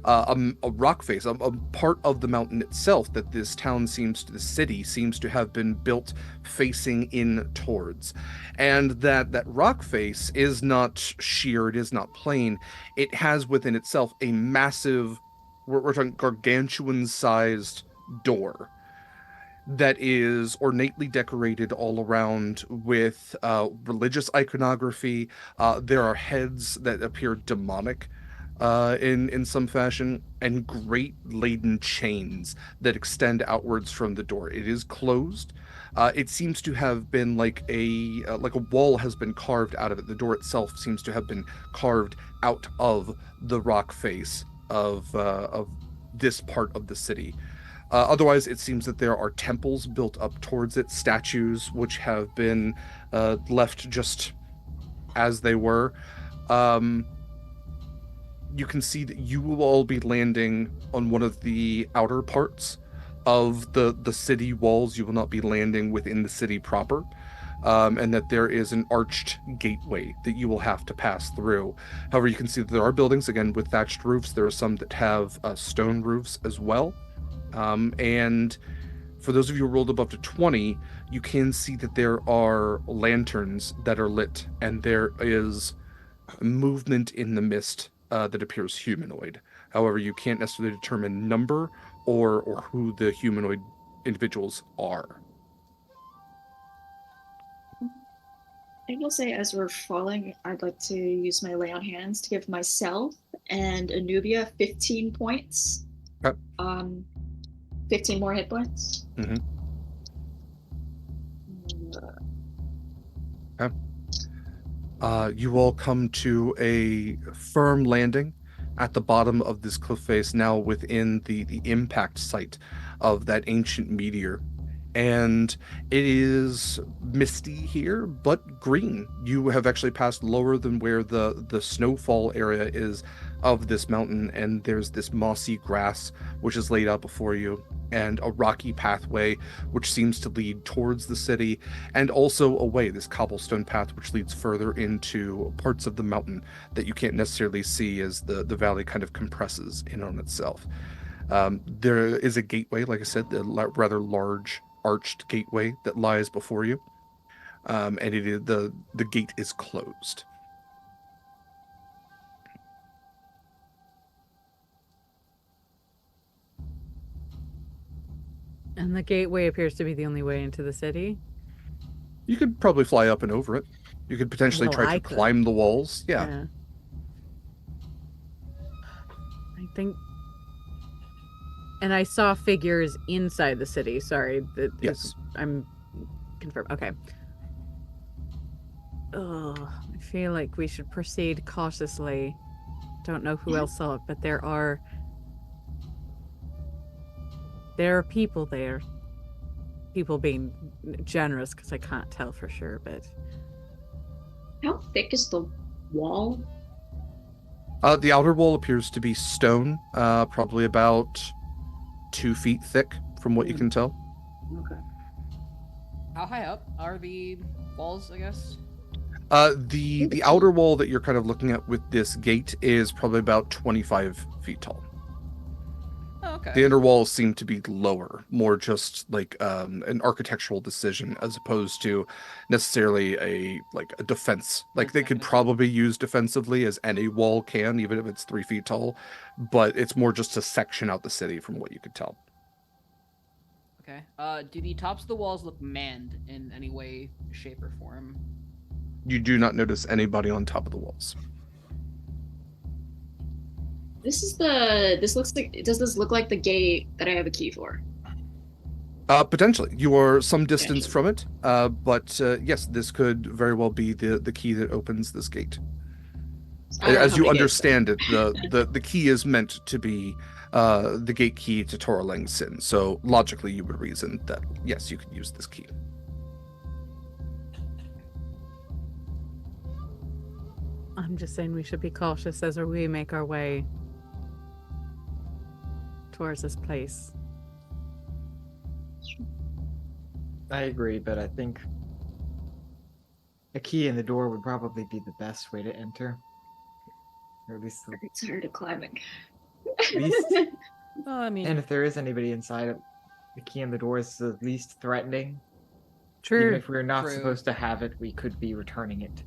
a rock face, a part of the mountain itself that the city seems to have been built facing in towards. And that rock face is not sheer, it is not plain. It has within itself a massive, we're talking gargantuan-sized door that is ornately decorated all around with religious iconography. There are heads that appear demonic in some fashion, and great laden chains that extend outwards from the door. It is closed. It seems to have been like a wall has been carved out of it. The door itself seems to have been carved out of the rock face of this part of the city. Otherwise, it seems that there are temples built up towards it, statues which have been left just as they were. You can see that you will all be landing on one of the outer parts of the city walls. You will not be landing within the city proper. And that there is an arched gateway that you will have to pass through. However, you can see that there are buildings, again, with thatched roofs. There are some that have stone roofs as well. And for those of you who rolled above to 20, you can see that there are lanterns that are lit, and there is movement in the mist that appears humanoid. However, you can't necessarily determine number or who the humanoid individuals are. I will say, as we're falling, I'd like to use my lay on hands to give myself and Anubia 15 points. Okay. 15 more hit points. Mm-hmm. Okay. You all come to a firm landing at the bottom of this cliff face, now within the impact site of that ancient meteor. And it is misty here, but green. You have actually passed lower than where the snowfall area is of this mountain, and there's this mossy grass which is laid out before you, and a rocky pathway which seems to lead towards the city, and also away, this cobblestone path which leads further into parts of the mountain that you can't necessarily see as the valley kind of compresses in on itself. There is a gateway, like I said, the rather large arched gateway that lies before you, and it is the gate is closed. And the gateway appears to be the only way into the city. You could probably fly up and over it. You could potentially try to climb the walls. Yeah. I think. And I saw figures inside the city. Sorry. Yes. I'm confirmed. Okay. Oh, I feel like we should proceed cautiously. Don't know who else saw it, but there are people there. People being generous, because I can't tell for sure, but... How thick is the wall? The outer wall appears to be stone, probably about 2 feet thick, from what you can tell. Okay. How high up are the walls, I guess? The outer wall that you're kind of looking at with this gate is probably about 25 feet tall. Oh, okay. The inner walls seem to be lower, more just like an architectural decision as opposed to necessarily a defense. Like they could probably use defensively as any wall can, even if it's 3 feet tall, but it's more just to section out the city from what you could tell. Okay. Do the tops of the walls look manned in any way, shape, or form? You do not notice anybody on top of the walls. Does this look like the gate that I have a key for? Potentially. You are some distance from it, but yes, this could very well be the key that opens this gate. As you understand it, the key is meant to be the gate key to Toraleng's Sin, so logically you would reason that, yes, you could use this key. I'm just saying we should be cautious as we make our way towards this place. I agree, but I think a key in the door would probably be the best way to enter. Or at least Very tired of climbing. At least, Oh, I mean, and if there is anybody inside, the key in the door is the least threatening. true. Even if we're not True. supposed to have it, we could be returning it.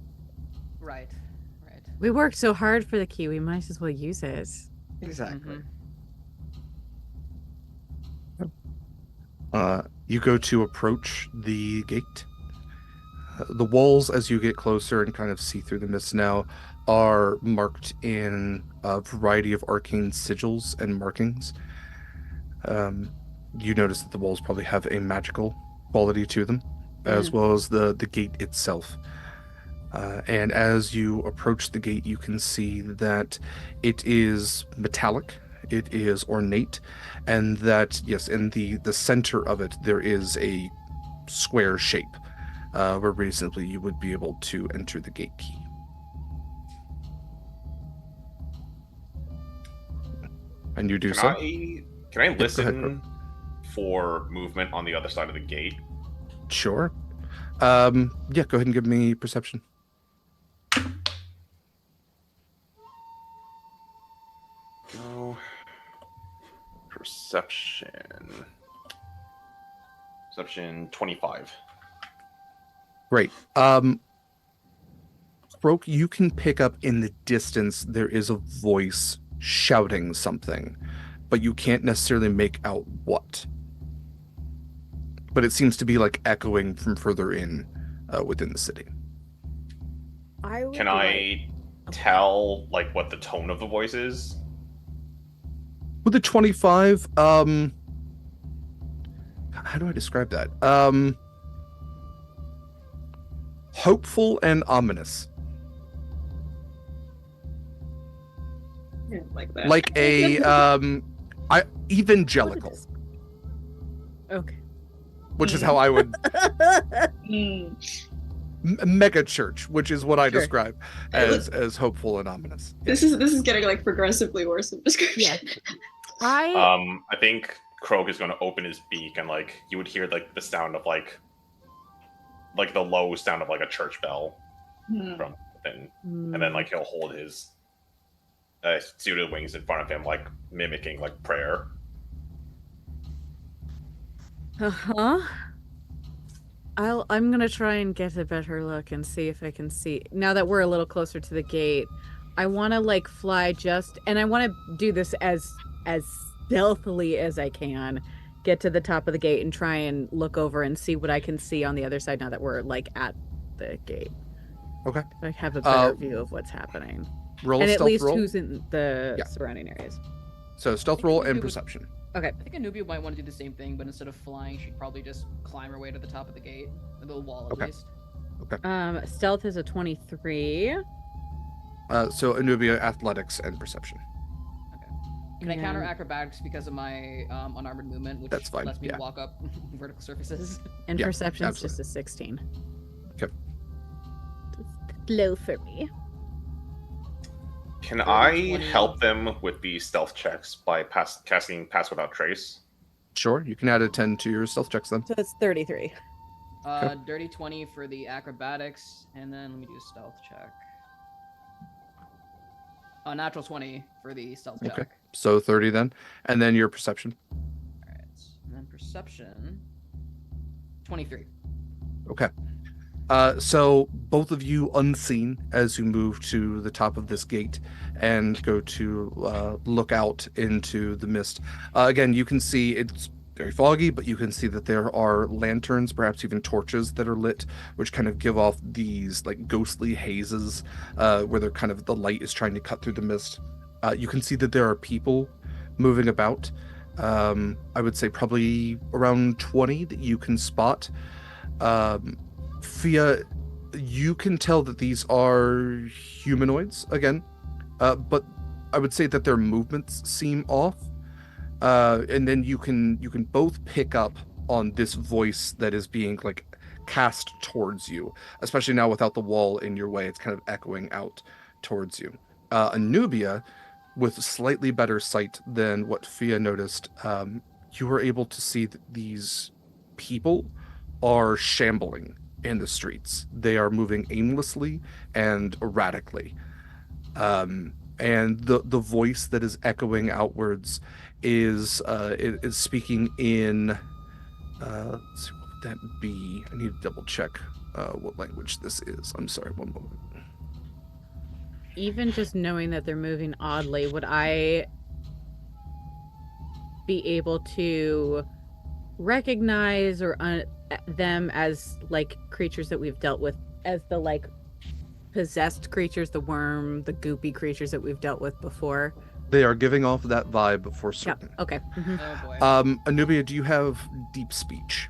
Right. Right. We worked so hard for the key, we might as well use it. Exactly. You go to approach the gate. The walls, as you get closer and kind of see through the mist now, are marked in a variety of arcane sigils and markings. You notice that the walls probably have a magical quality to them, as well as the gate itself. And as you approach the gate, you can see that it is metallic, it is ornate, and that, yes, in the center of it, there is a square shape, where reasonably you would be able to enter the gate key. And you do so. Can I go listen ahead, for movement on the other side of the gate? Sure. Yeah, go ahead and give me perception. Go. Perception. Perception 25. Great. Croak, you can pick up in the distance there is a voice shouting something, but you can't necessarily make out what. But it seems to be like echoing from further in within the city. Can I tell like what the tone of the voice is? With the 25, how do I describe that? Hopeful and ominous. Yeah, like that. Like a evangelical. Okay. Which is how I would Mm. mega church, which is what I Sure. describe as hopeful and ominous. This is getting like progressively worse of description. Yeah. I I think Croak is going to open his beak and like you would hear like the sound of like the low sound of like a church bell from within, and then like he'll hold his suited wings in front of him, like mimicking like prayer. I'm gonna try and get a better look and see if I can see. Now that we're a little closer to the gate, I want to like fly and I want to do this as stealthily as I can. Get to the top of the gate and try and look over and see what I can see on the other side. Now that we're like at the gate, Okay. I have a better view of what's happening, Roll and a at stealth least roll. who's in the surrounding areas. So stealth roll and perception. Okay. I think Anubia might want to do the same thing, but instead of flying, she'd probably just climb her way to the top of the gate, or the wall at least. Okay. Stealth is a 23. So Anubia, athletics and perception. Can I counter acrobatics because of my unarmored movement, which That's fine, lets me yeah. walk up vertical surfaces? And Yeah, perception's absolutely. just a 16. Okay. Low for me. Can I help them with the stealth checks by casting Pass Without Trace? Sure, you can add a 10 to your stealth checks then. So it's 33. Dirty 20 for the acrobatics, and then let me do a stealth check. Natural 20 for the stealth check. Okay. So 30 then. And then your perception. Alright. And then perception 23. Okay. So both of you unseen as you move to the top of this gate and go to look out into the mist. Again, you can see it's very foggy, but you can see that there are lanterns, perhaps even torches that are lit, which kind of give off these like ghostly hazes where they're kind of the light is trying to cut through the mist. You can see that there are people moving about. I would say probably around 20 that you can spot. Fia, you can tell that these are humanoids again, but I would say that their movements seem off. And then you can both pick up on this voice that is being like cast towards you, especially now without the wall in your way. It's kind of echoing out towards you. Anubia, with slightly better sight than what Fia noticed, you were able to see that these people are shambling in the streets. They are moving aimlessly and erratically. and the voice that is echoing outwards is speaking in let's see, what would that be? I need to double check what language this is. I'm sorry, one moment. Even just knowing that they're moving oddly, would I be able to recognize or them as like creatures that we've dealt with, as the like possessed creatures, the worm, the goopy creatures that we've dealt with before? They are giving off that vibe for certain. Yeah. Okay. Mm-hmm. Oh boy. Anubia, do you have deep speech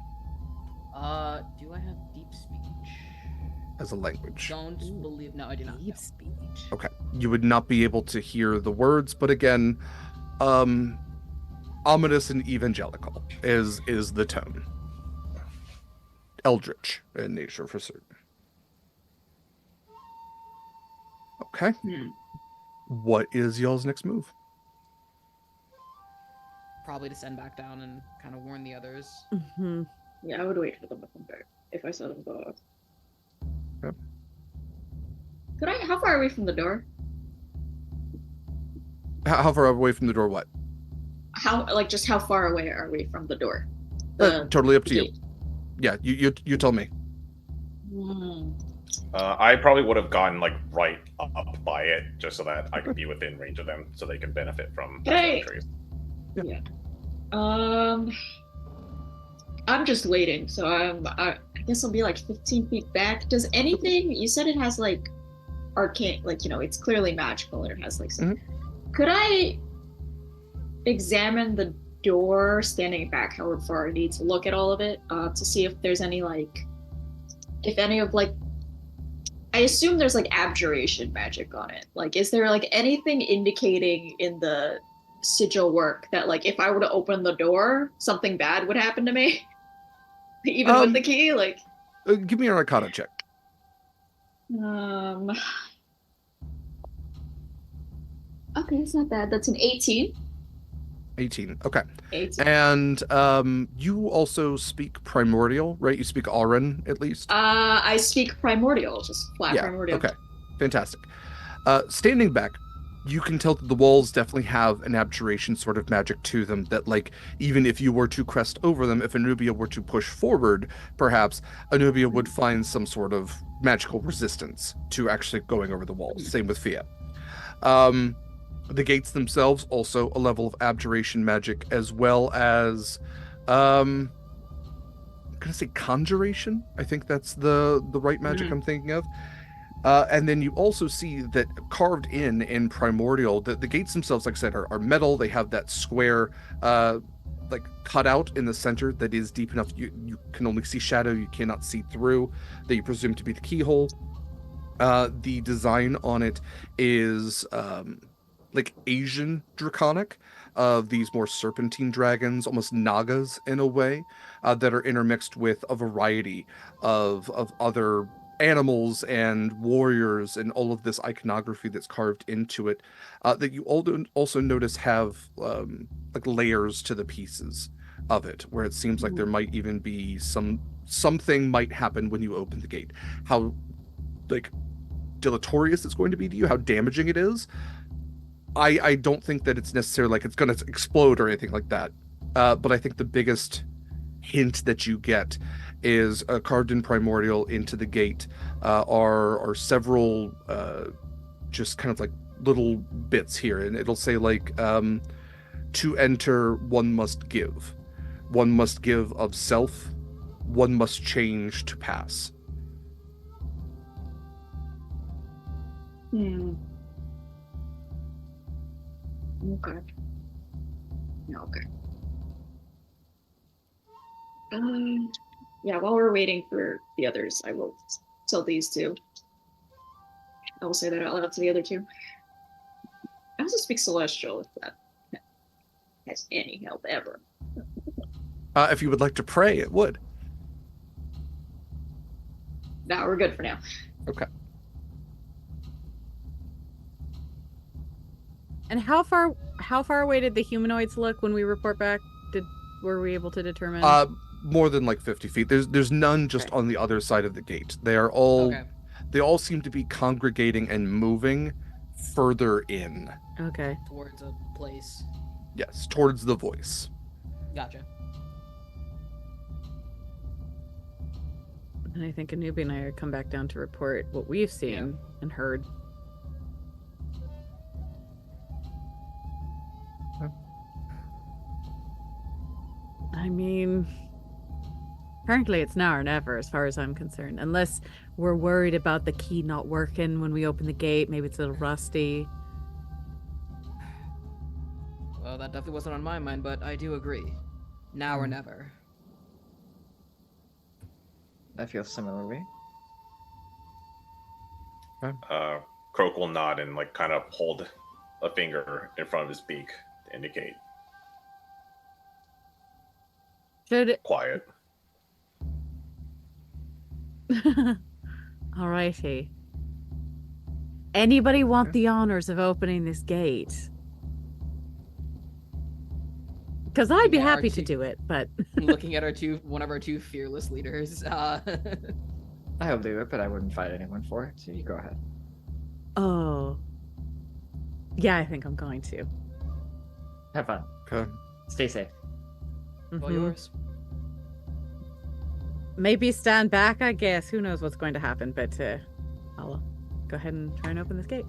Do I have deep speech? as a language? Don't believe. No, I do not. Deep speech. Okay. You would not be able to hear the words, but again, ominous and evangelical is the tone. Eldritch in nature for certain. Okay. What is y'all's next move? Probably to send back down and kind of warn the others. Mm-hmm. Yeah, I would wait for them to come back if I saw them go up. Yep. Could I? How far away from the door? How far away from the door? What? Just how far away are we from the door? Totally up to you. Yeah, you tell me. I probably would have gone like right up by it, just so that I could be within range of them, so they can benefit from the trees. Yeah. I'm just waiting, so I guess I'll be like 15 feet back. Does anything? You said it has like arcane, like it's clearly magical, and it has like some. Could I examine the door standing back, however far I need to look at all of it, to see if there's any if any of I assume there's abjuration magic on it. Is there anything indicating in the sigil work that if I were to open the door, something bad would happen to me? Even with the key? Give me an Arcana check. Okay, it's not bad. That's an 18. 18. Okay. 18. And you also speak Primordial, right? You speak Auran, at least? I speak Primordial, just flat Primordial. Okay. Fantastic. Standing back, you can tell that the walls definitely have an abjuration sort of magic to them that, even if you were to crest over them, if Anubia were to push forward, perhaps, Anubia would find some sort of magical resistance to actually going over the walls. Same with Fia. The gates themselves, also a level of abjuration magic, as well as, I'm going to say conjuration. I think that's the right magic I'm thinking of. And then you also see that carved in Primordial, the gates themselves, like I said, are metal. They have that square, cutout in the center that is deep enough you can only see shadow, you cannot see through, that you presume to be the keyhole. The design on it is Asian draconic, of these more serpentine dragons, almost nagas in a way, that are intermixed with a variety of other animals and warriors and all of this iconography that's carved into it, that you also notice have layers to the pieces of it, where it seems like there might even be something might happen when you open the gate. How deleterious it's going to be to you, how damaging it is, I don't think that it's necessarily it's going to explode or anything like that. But I think the biggest hint that you get is carved in Primordial into the gate are several just kind of little bits here, and it'll say to enter one must give of self, one must change to pass. Okay. Okay. Yeah, while we're waiting for the others, I will tell these two. I will say that out loud to the other two. I also speak Celestial, if that has any help ever. If you would like to pray, it would. No, we're good for now. Okay. And how far away did the humanoids look when we report back? Were we able to determine? More than 50 feet. There's none just on the other side of the gate. They are all they all seem to be congregating and moving further in. Okay. Towards a place. Yes, towards the voice. Gotcha. And I think Anubi and I come back down to report what we've seen and heard. I mean, apparently it's now or never as far as I'm concerned. Unless we're worried about the key not working when we open the gate. Maybe it's a little rusty. Well, that definitely wasn't on my mind, but I do agree. Now or never. I feel similarly. Croak will nod and like kind of hold a finger in front of his beak to indicate Should quiet. Alrighty. Anybody want the honors of opening this gate? Because I'd be happy to do it, but looking at one of our two fearless leaders. I'll do it, but I wouldn't fight anyone for it. So you go ahead. Oh. Yeah, I think I'm going to. Have fun. Okay. Stay safe. All yours. Maybe stand back, I guess. Who knows what's going to happen, but I'll go ahead and try and open this gate.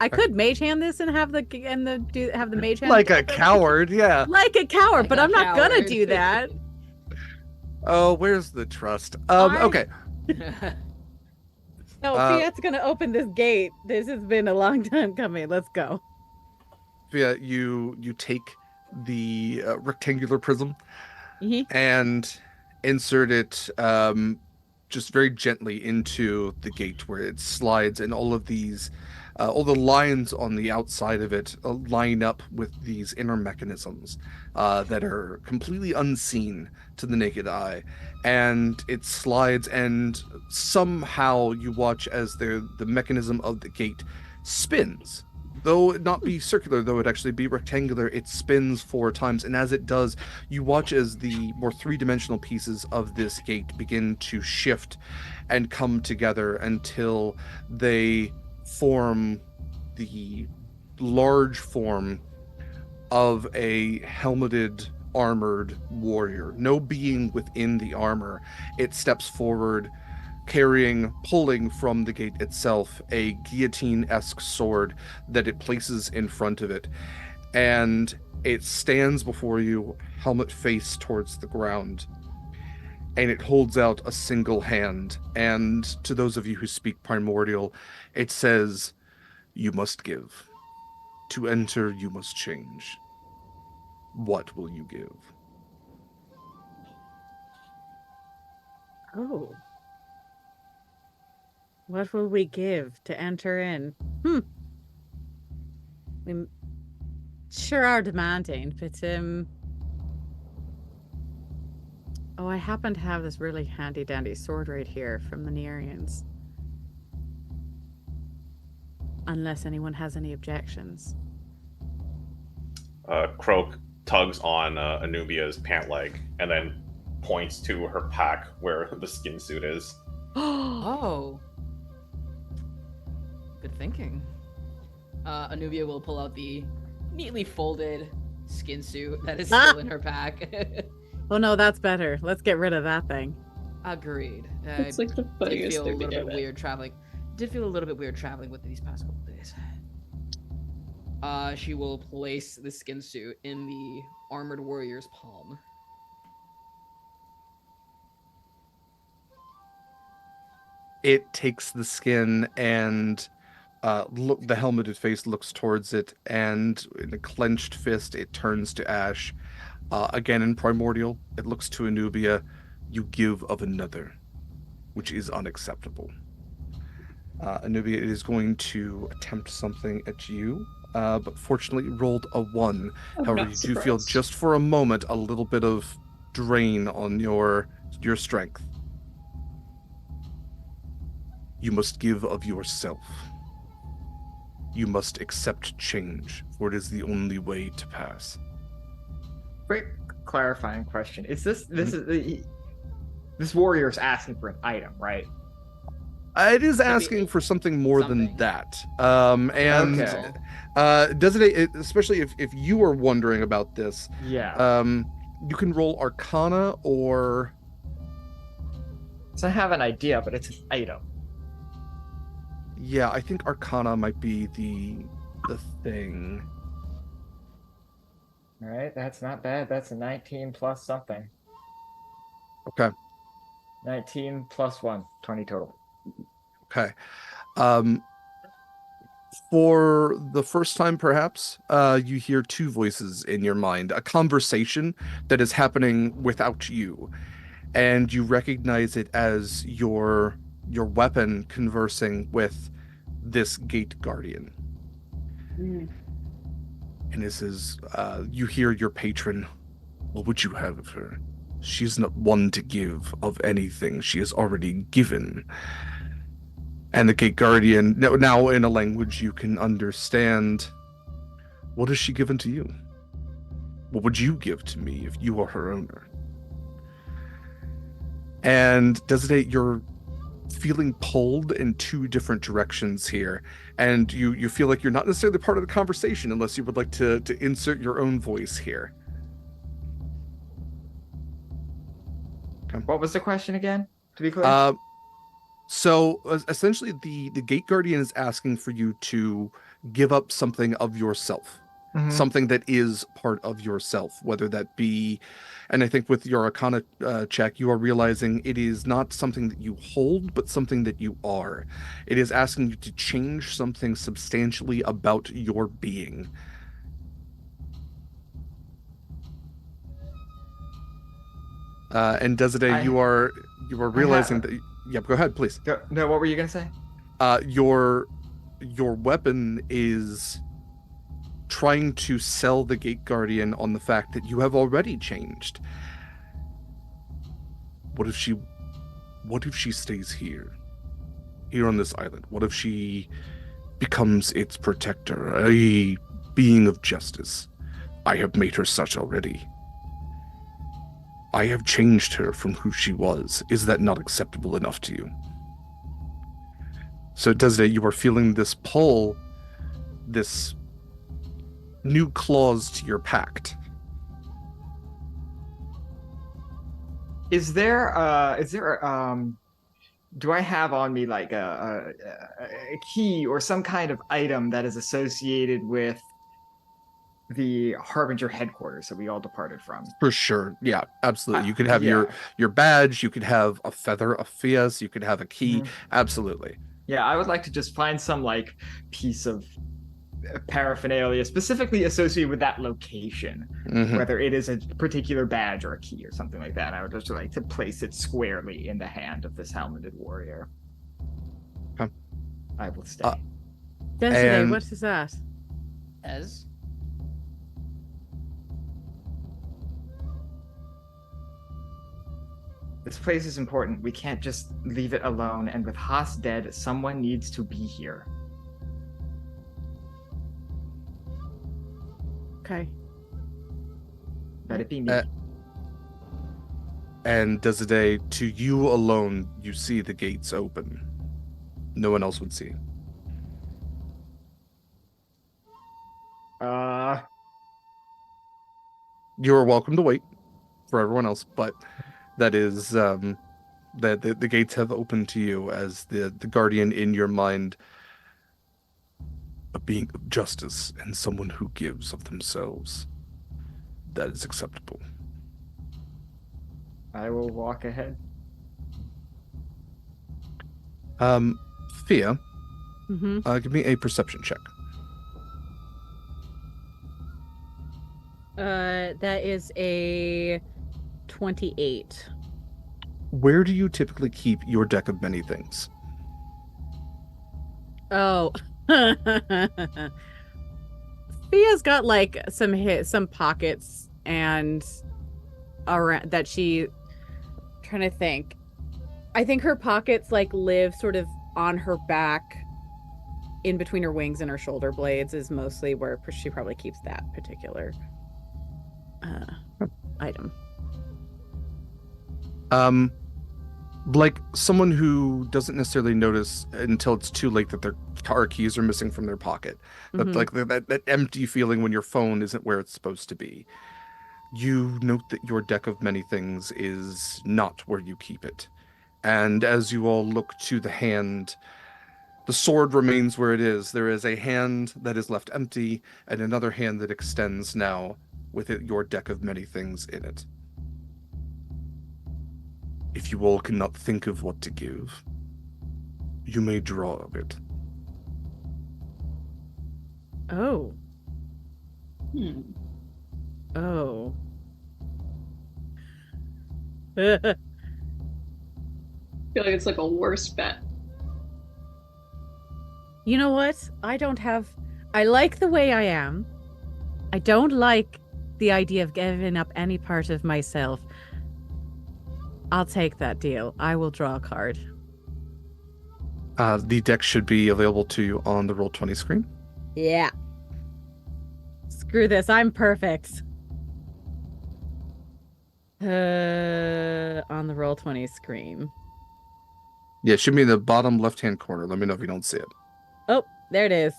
I could mage hand this and have the mage hand Like a coward, yeah. like a coward, Like but a I'm not gonna coward. do that. Oh, where's the trust? I- Okay. No, Fiat's gonna open this gate. This has been a long time coming. Let's go. Via, you take the rectangular prism Mhm. and insert it just very gently into the gate where it slides, and all of these all the lines on the outside of it line up with these inner mechanisms that are completely unseen to the naked eye, and it slides, and somehow you watch as the mechanism of the gate spins. Though it not be circular, though it actually be rectangular, it spins 4 times, and as it does, you watch as the more 3-dimensional pieces of this gate begin to shift and come together until they form the large form of a helmeted, armored warrior. No being within the armor. It steps forward, pulling from the gate itself a guillotine-esque sword that it places in front of it. And it stands before you, helmet face towards the ground. And it holds out a single hand. And to those of you who speak Primordial, it says, "You must give. To enter, you must change. What will you give?" Oh. What will we give to enter in? We sure are demanding, but oh, I happen to have this really handy dandy sword right here from the Nearians. Unless anyone has any objections. Croak tugs on Anubia's pant leg and then points to her pack where the skin suit is. Oh. Good thinking. Anubia will pull out the neatly folded skin suit that is still in her pack. Oh no, that's better. Let's get rid of that thing. Agreed. It's like the Did funniest feel a thing to little bit do. weird traveling. Did feel a little bit weird traveling with these past couple days. She will place the skin suit in the armored warrior's palm. It takes the skin and the helmeted face looks towards it, and in a clenched fist, it turns to ash. Again, in Primordial, it looks to Anubia. "You give of another, which is unacceptable." Anubia, it is going to attempt something at you, but fortunately it rolled a 1. I'm However, not you do feel surprised. just for a moment a little bit of drain on your strength. "You must give of yourself. You must accept change, for it is the only way to pass." Quick clarifying question: Is this warrior's asking for an item, right? It is asking for something more than that. And does it, especially if you are wondering about this, you can roll Arcana or. So I have an idea, but it's an item. Yeah, I think Arcana might be the thing. All right, that's not bad. That's a 19 plus something. Okay. 19 plus 1, 20 total. Okay. For the first time, perhaps, you hear two voices in your mind, a conversation that is happening without you, and you recognize it as your weapon conversing with this gate guardian. And this is, you hear your patron. What would you have of her? She's not one to give of anything she has already given. And the gate guardian, now in a language you can understand, what has she given to you? What would you give to me if you are her owner? And Designate, you're feeling pulled in two different directions here, and you feel like you're not necessarily part of the conversation unless you would like to insert your own voice here. Okay. What was the question again, to be clear? So essentially the gate guardian is asking for you to give up something of yourself, something that is part of yourself, whether that be, and I think with your Arcana check, you are realizing it is not something that you hold, but something that you are. It is asking you to change something substantially about your being. And Desiree, you are realizing that. Yeah, go ahead, please. No, what were you gonna say? Your weapon is trying to sell the gate guardian on the fact that you have already changed. What if she stays here on this island? What if she becomes its protector, a being of justice? I have made her such already. I have changed her from who she was. Is that not acceptable enough to you? So Desiree, you are feeling this pull, this new clause to your pact. Is there do I have on me like a key or some kind of item that is associated with the Harbinger headquarters that we all departed from? For sure. Yeah, absolutely. You could have your badge, you could have a feather of Fias, you could have a key. Absolutely. Yeah, I would like to just find some like piece of paraphernalia specifically associated with that location, whether it is a particular badge or a key or something like that. I would just like to place it squarely in the hand of this helmeted warrior. I will stay. Destiny, what is that? Ez? This place is important. We can't just leave it alone, and with Haas dead, someone needs to be here. Okay. Let it be me. And Desiree, to you alone, you see the gates open. No one else would see. You are welcome to wait for everyone else, but that is that the gates have opened to you as the guardian in your mind, a being of justice and someone who gives of themselves. That is acceptable. I will walk ahead. Fia, give me a perception check. That is a 28. Where do you typically keep your deck of many things? Oh. Fia's got like some pockets and around that she trying to think. I think her pockets like live sort of on her back, in between her wings and her shoulder blades is mostly where she probably keeps that particular item. like someone who doesn't necessarily notice until it's too late that their car keys are missing from their pocket. That like that empty feeling when your phone isn't where it's supposed to be. You note that your deck of many things is not where you keep it. And as you all look to the hand, the sword remains where it is. There is a hand that is left empty and another hand that extends now with your deck of many things in it. If you all cannot think of what to give, you may draw a bit. Oh. Hmm. Oh. I feel like it's like a worse bet. You know what? I like the way I am. I don't like the idea of giving up any part of myself. I'll take that deal. I will draw a card. The deck should be available to you on the Roll20 screen. Yeah. Screw this. I'm perfect. On the Roll20 screen. Yeah, it should be in the bottom left-hand corner. Let me know if you don't see it. Oh, there it is.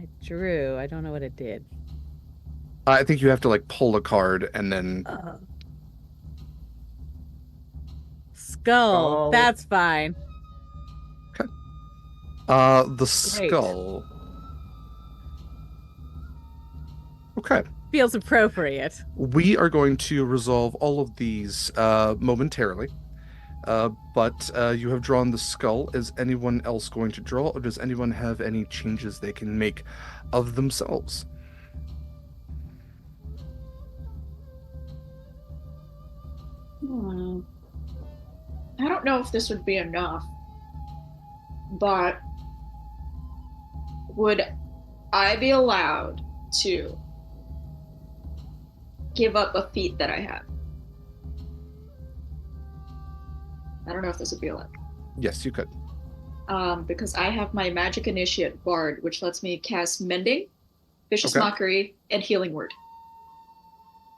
I drew. I don't know what it did. I think you have to like pull a card and then Skull. Oh. That's fine. the skull. Okay. Feels appropriate. We are going to resolve all of these momentarily. But you have drawn the skull. Is anyone else going to draw, or does anyone have any changes they can make of themselves? I don't know if this would be enough, but would I be allowed to give up a feat that I have? I don't know if this would be allowed. Yes, you could. Because I have my Magic Initiate Bard, which lets me cast Mending, Vicious Okay. Mockery, and Healing Word.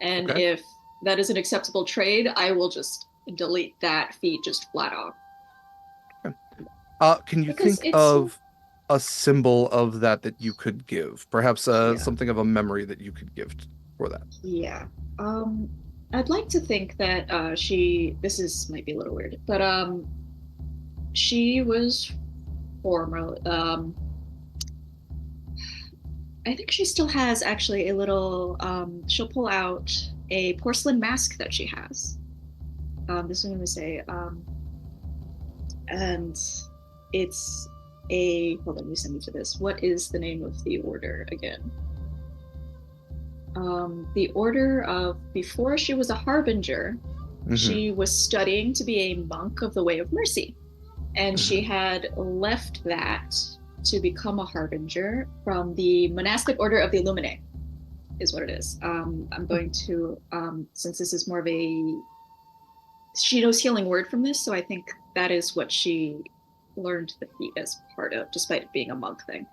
And Okay. if that is an acceptable trade, I will just delete that feat just flat off. Can you Because think it's of a symbol of that you could give? Perhaps Yeah. something of a memory that you could give for that. Yeah. I'd like to think that might be a little weird, but she was formerly I think she still has actually a little she'll pull out a porcelain mask that she has. This is what I'm gonna say. And it's hold on, you send me to this. What is the name of the order again? The order of, before she was a harbinger, she was studying to be a monk of the Way of Mercy. And she had left that to become a harbinger from the monastic order of the Illuminae, is what it is. I'm going to, since this is more of she knows Healing Word from this, so I think that is what she learned the feat as part of, despite it being a monk thing.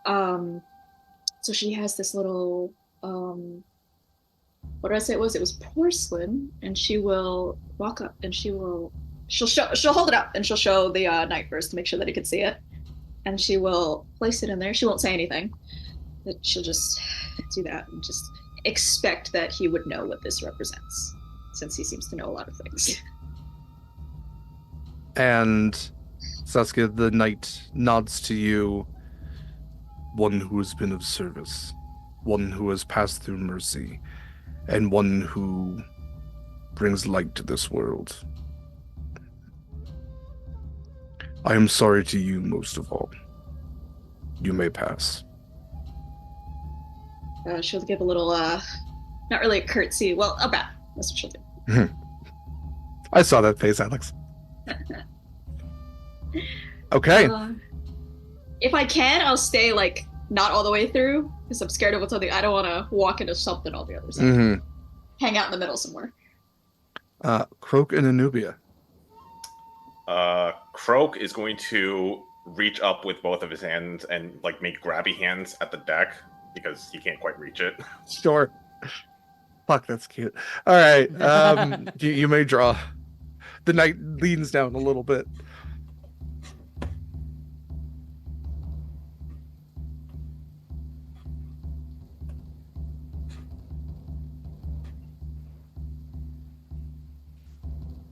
So she has this little, what did I say it was? It was porcelain, and she will walk up and she'll hold it up and she'll show the knight first to make sure that he can see it. And she will place it in there. She won't say anything. But she'll just do that and just expect that he would know what this represents, since he seems to know a lot of things. And Saskia, the knight nods to you. One who has been of service, one who has passed through mercy, and one who brings light to this world. I am sorry to you most of all. You may pass. She'll give a little, not really a curtsy, well, a bow. That's what she'll do. I saw that face, Alex. Okay. If I can, I'll stay like not all the way through because I'm scared of what's on the. I don't want to walk into something on the other side. Hang out in the middle somewhere. Croak and Anubia. Croak is going to reach up with both of his hands and like make grabby hands at the deck, because he can't quite reach it. Sure. Fuck, that's cute. All right. You may draw. The knight leans down a little bit.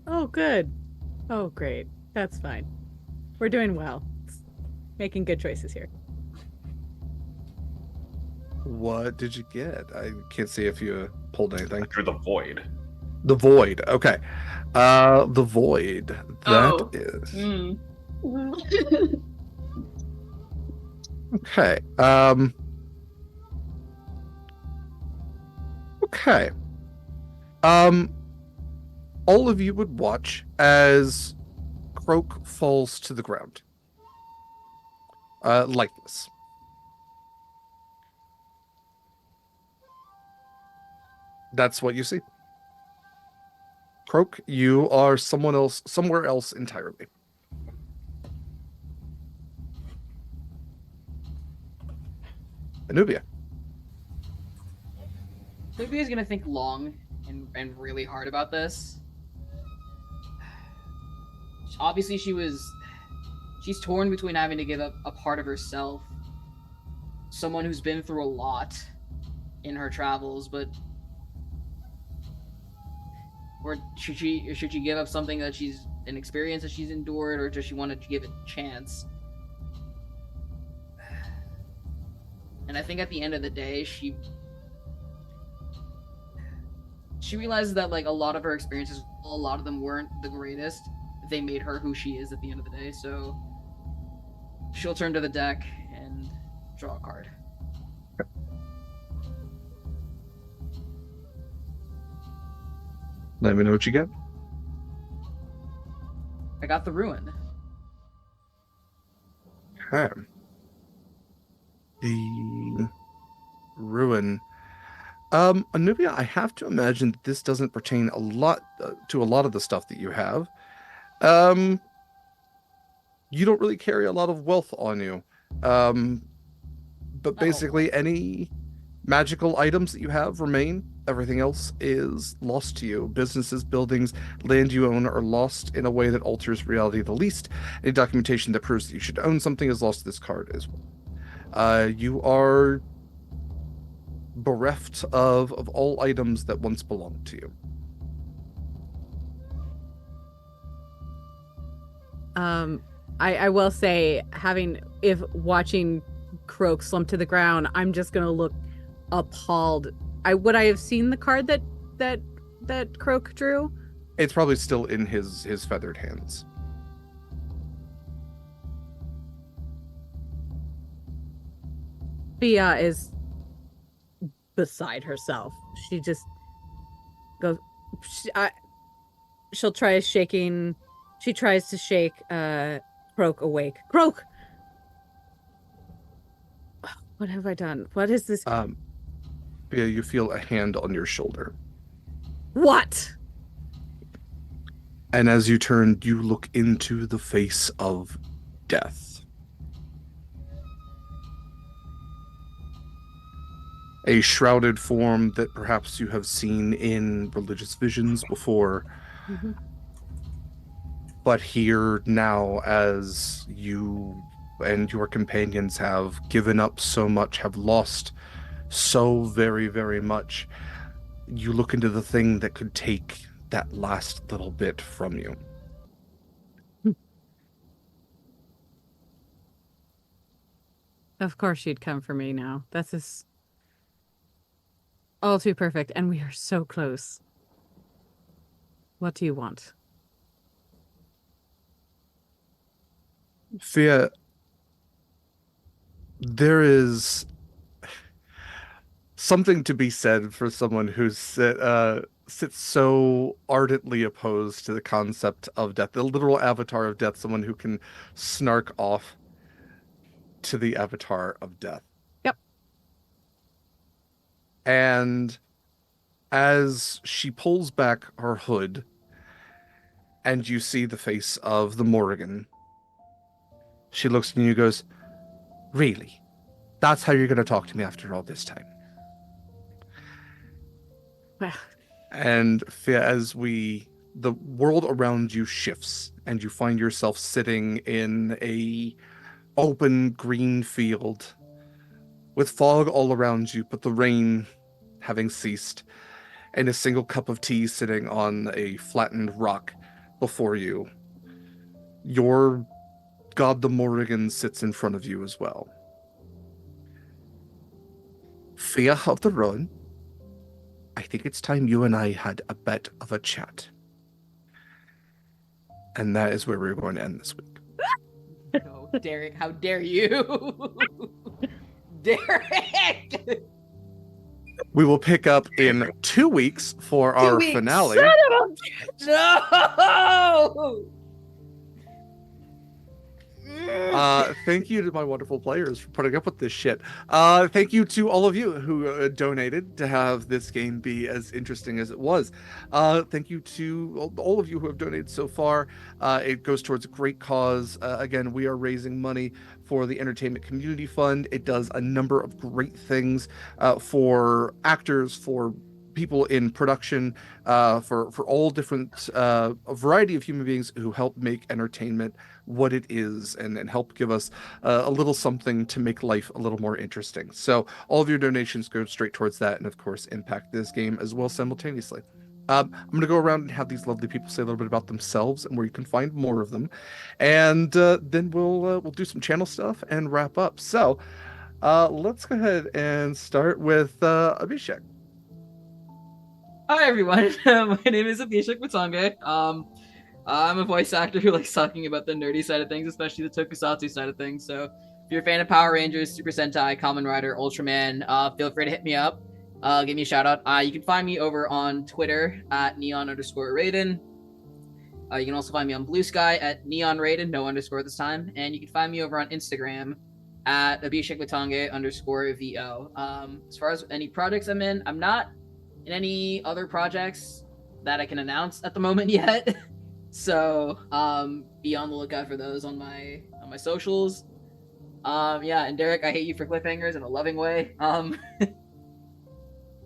Oh, good. Oh, great. That's fine. We're doing well. Making good choices here. What did you get? I can't see if you pulled anything. I drew the void. The void. Okay. The void. That is. Okay. Okay. All of you would watch as Croak falls to the ground. Lifeless. That's what you see. Croak, you are somewhere else entirely. Anubia. Anubia's gonna think long and really hard about this. Obviously, she's torn between having to give up a part of herself, someone who's been through a lot in her travels, but or should she give up something that an experience that she's endured, or does she want to give it a chance? And I think at the end of the day, she realizes that like a lot of her experiences, a lot of them weren't the greatest. They made her who she is at the end of the day, so she'll turn to the deck and draw a card. Let me know what you get. I got the Ruin. Okay. The Ruin. Anubia, I have to imagine that this doesn't pertain a lot to a lot of the stuff that you have. You don't really carry a lot of wealth on you. But basically any magical items that you have remain. Everything else is lost to you. Businesses, buildings, land you own are lost in a way that alters reality the least. Any documentation that proves that you should own something is lost to this card as well. You are bereft of all items that once belonged to you. I will say, if watching Croak slump to the ground, I'm just gonna look appalled. Would I have seen the card that Croak drew? It's probably still in his feathered hands. Fia is beside herself. She just goes. She'll try shaking. She tries to shake Croak awake. Croak! What have I done? What is this? Yeah, you feel a hand on your shoulder. What? And as you turn, you look into the face of death. A shrouded form that perhaps you have seen in religious visions before. Mm-hmm. But here now, as you and your companions have given up so much, have lost so very, very much, you look into the thing that could take that last little bit from you. Of course she'd come for me now. This is all too perfect, and we are so close. What do you want? Fia, there is something to be said for someone who sits so ardently opposed to the concept of death, the literal avatar of death, someone who can snark off to the avatar of death. Yep. And as she pulls back her hood and you see the face of the Morrigan, she looks at you and goes, "Really? That's how you're going to talk to me after all this time. Well. And as the world around you shifts and you find yourself sitting in a open green field with fog all around you, but the rain having ceased, and a single cup of tea sitting on a flattened rock before you, your god the Morrigan sits in front of you as well. Fia of the Run, I think it's time you and I had a bit of a chat. And that is where we're going to end this week. No, Derek, how dare you? Derek! We will pick up in 2 weeks for our finale. No! Thank you to my wonderful players for putting up with this shit. Thank you to all of you who donated to have this game be as interesting as it was. Thank you to all of you who have donated so far. It goes towards a great cause. Again, we are raising money for the Entertainment Community Fund. It does a number of great things for actors, for people in production, for all different, a variety of human beings who help make entertainment what it is and help give us a little something to make life a little more interesting. So all of your donations go straight towards that and, of course, impact this game as well simultaneously. I'm going to go around and have these lovely people say a little bit about themselves and where you can find more of them. And then we'll do some channel stuff and wrap up. So let's go ahead and start with Abhishek. Hi everyone, my name is Abhishek Matange. I'm a voice actor who likes talking about the nerdy side of things, especially the tokusatsu side of things. So if you're a fan of Power Rangers, Super Sentai, Kamen Rider, Ultraman, feel free to hit me up. Give me a shout out. You can find me over on Twitter at neon_Raiden. You can also find me on Blue Sky at neonraiden, no underscore this time. And you can find me over on Instagram at Abhishek Matange _VO. As far as any projects I'm in, I'm not in any other projects that I can announce at the moment yet. So be on the lookout for those on my socials. Yeah, and Derek, I hate you for cliffhangers in a loving way. I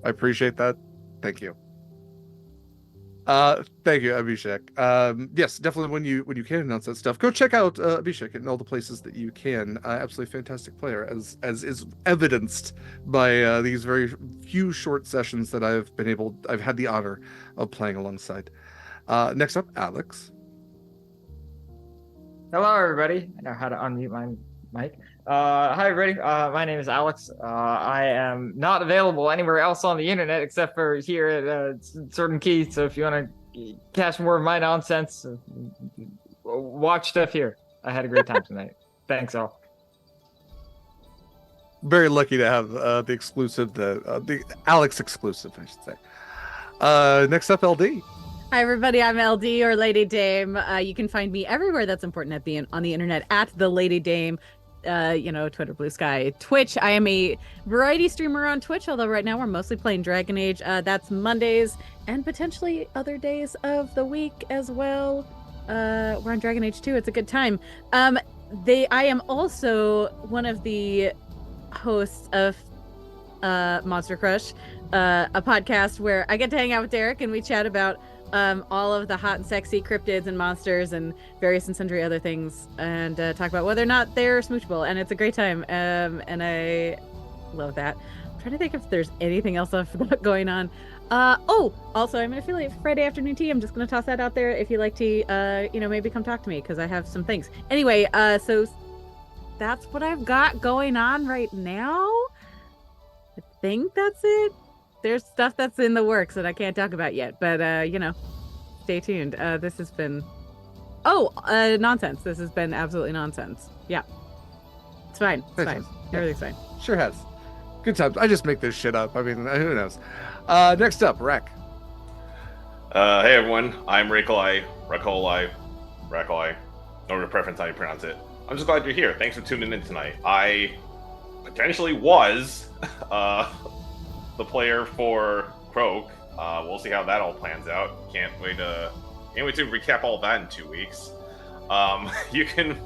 appreciate that. Thank you. Thank you, Abhishek. Yes, definitely when you can announce that stuff, go check out Abhishek in all the places that you can. Absolutely fantastic player, as is evidenced by these very few short sessions that I've had the honor of playing alongside. Next up, Alex. Hello, everybody. I know how to unmute my mic. Hi, everybody. My name is Alex. I am not available anywhere else on the internet except for here at Sword and Key. So if you want to catch more of my nonsense, watch stuff here. I had a great time tonight. Thanks, all. Very lucky to have the exclusive, the Alex exclusive, I should say. Next up, LD. Hi, everybody. I'm LD or Lady Dame. You can find me everywhere that's important on the internet at the Lady Dame. Twitter, Blue Sky, Twitch. I am a variety streamer on Twitch, although right now we're mostly playing Dragon Age. That's Mondays and potentially other days of the week as well. We're on Dragon Age 2. It's a good time. I am also one of the hosts of Monster Crush, a podcast where I get to hang out with Derek and we chat about all of the hot and sexy cryptids and monsters and various and sundry other things, and talk about whether or not they're smoochable, and it's a great time, and I love that. I'm trying to think if there's anything else I've got going on. Also, I'm an affiliate for Friday Afternoon Tea. I'm just going to toss that out there. If you like tea, maybe come talk to me, because I have some things. Anyway, so that's what I've got going on right now. I think that's it. There's stuff that's in the works that I can't talk about yet, but stay tuned. This has been nonsense. This has been absolutely nonsense. Yeah, it's fine. It's fine. Everything's fine. Sure has. Good times. I just make this shit up. I mean, who knows? Next up, Rek. Hey everyone, I'm Rakolai. No preference how you pronounce it. I'm just glad you're here. Thanks for tuning in tonight. I potentially was the player for Croak. We'll see how that all plans out. Can't wait to recap all that in 2 weeks. You can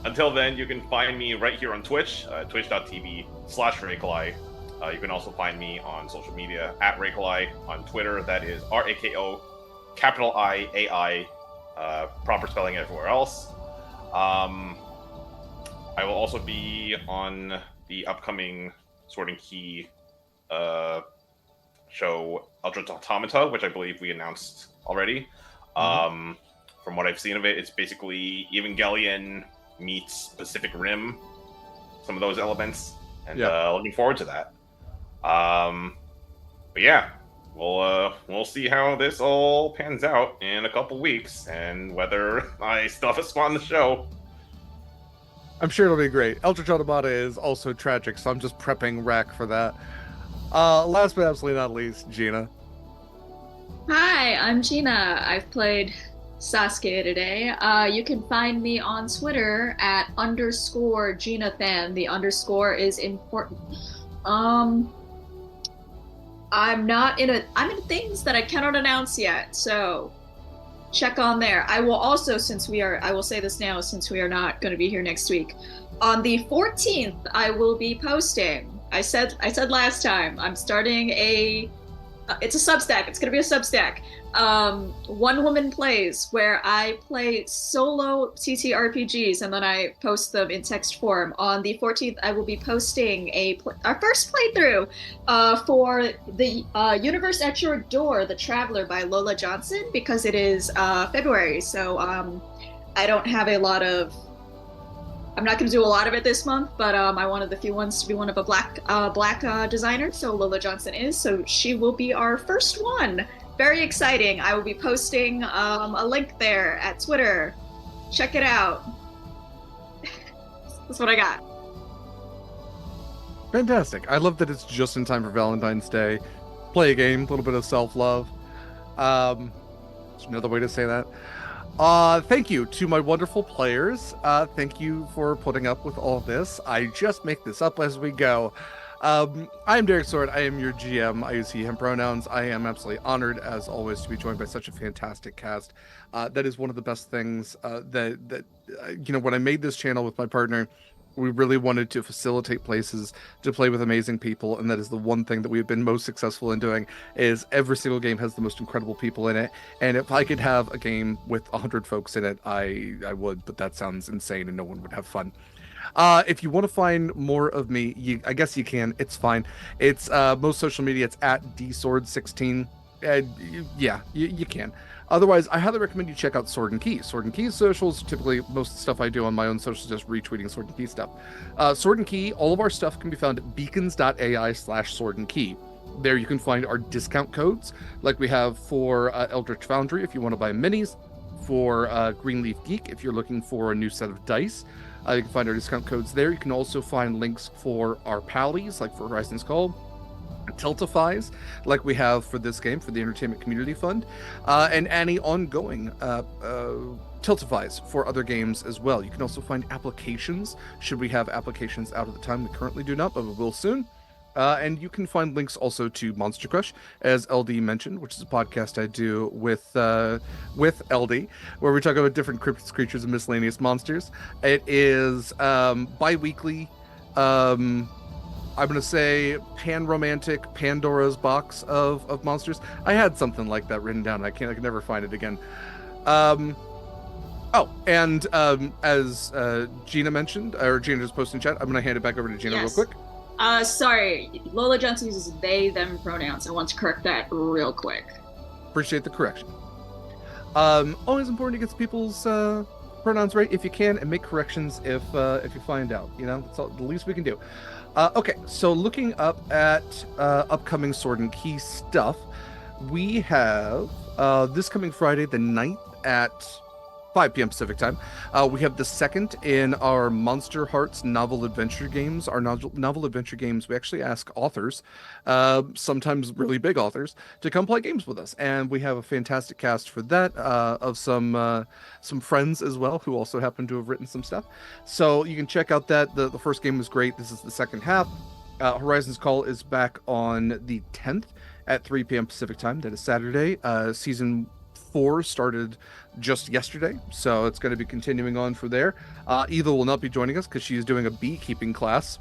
Until then, you can find me right here on Twitch, twitch.tv/Rakolai. You can also find me on social media at Rakolai on Twitter. That is RAKO, capital IAI, proper spelling everywhere else. I will also be on the upcoming Sword and Key show Ultra Automata, which I believe we announced already. From what I've seen of it, it's basically Evangelion meets Pacific Rim, some of those elements, and looking forward to that. But yeah, we'll see how this all pans out in a couple weeks, and whether I still have a spot on the show. I'm sure it'll be great. Eldritch Automata is also tragic, so I'm just prepping Rack for that. Last but absolutely not least, Gena. Hi, I'm Gena. I've played Sasuke today. You can find me on Twitter at _GenaThan. The underscore is important. I'm in things that I cannot announce yet, so check on there. I will also, I will say this now, since we are not going to be here next week, on the 14th, I will be posting. I said last time, I'm starting it's a Substack. It's going to be a Substack. One Woman Plays, where I play solo TTRPGs and then I post them in text form. On the 14th, I will be posting our first playthrough for the Universe at Your Door, The Traveler by Lola Johnson, because it is February. So I don't have I'm not going to do a lot of it this month, but I wanted the few ones to be one of a black designer, so Lola Johnson is. So she will be our first one. Very exciting. I will be posting a link there at Twitter. Check it out. That's what I got. Fantastic. I love that it's just in time for Valentine's Day. Play a game, a little bit of self-love. There's another way to say that. Thank you to my wonderful players. Thank you for putting up with all this. I just make this up as we go. I am Derek Sword. I am your GM. I use he, him pronouns. I am absolutely honored, as always, to be joined by such a fantastic cast. That is one of the best things that when I made this channel with my partner, we really wanted to facilitate places to play with amazing people, and that is the one thing that we've been most successful in doing. Is every single game has the most incredible people in it, and if I could have a game with 100 folks in it, I would, but that sounds insane and no one would have fun. If you want to find more of me, I guess you can. It's fine. It's most social media. It's at dsword16. You can. Otherwise, I highly recommend you check out Sword and Key. Sword and Key's socials, typically most of the stuff I do on my own socials, just retweeting Sword and Key stuff. Sword and Key, all of our stuff can be found at beacons.ai/Sword and Key. There you can find our discount codes, like we have for Eldritch Foundry if you want to buy minis, for Greenleaf Geek if you're looking for a new set of dice. You can find our discount codes there. You can also find links for our pallies, like for Horizon's Call, Tiltifies, like we have for this game, for the Entertainment Community Fund, and any ongoing Tiltifies for other games as well. You can also find applications, should we have applications out at the time. We currently do not, but we will soon. And you can find links also to Monster Crush, as LD mentioned, which is a podcast I do with LD, where we talk about different cryptids, creatures, and miscellaneous monsters. It is bi-weekly. I'm going to say pan-romantic Pandora's box of monsters. I had something like that written down. I can never find it again. As Gena mentioned, or Gena just posted in chat, I'm going to hand it back over to Gena real quick. Sorry, Lola Johnson uses they, them pronouns. I want to correct that real quick. Appreciate the correction. Always important to get people's pronouns right if you can, and make corrections if you find out. That's the least we can do. Okay, so looking up at upcoming Sword and Key stuff, we have this coming Friday the 9th at 5 p.m. Pacific time. We have the second in our Monster Hearts novel adventure games. Our novel adventure games, we actually ask authors, sometimes really big authors, to come play games with us. And we have a fantastic cast for that, of some friends as well, who also happen to have written some stuff. So you can check out that. The first game was great. This is the second half. Horizon's Call is back on the 10th at 3 p.m. Pacific time. That is Saturday. Season 4 started just yesterday, so it's going to be continuing on from there. Eva will not be joining us because she's doing a beekeeping class.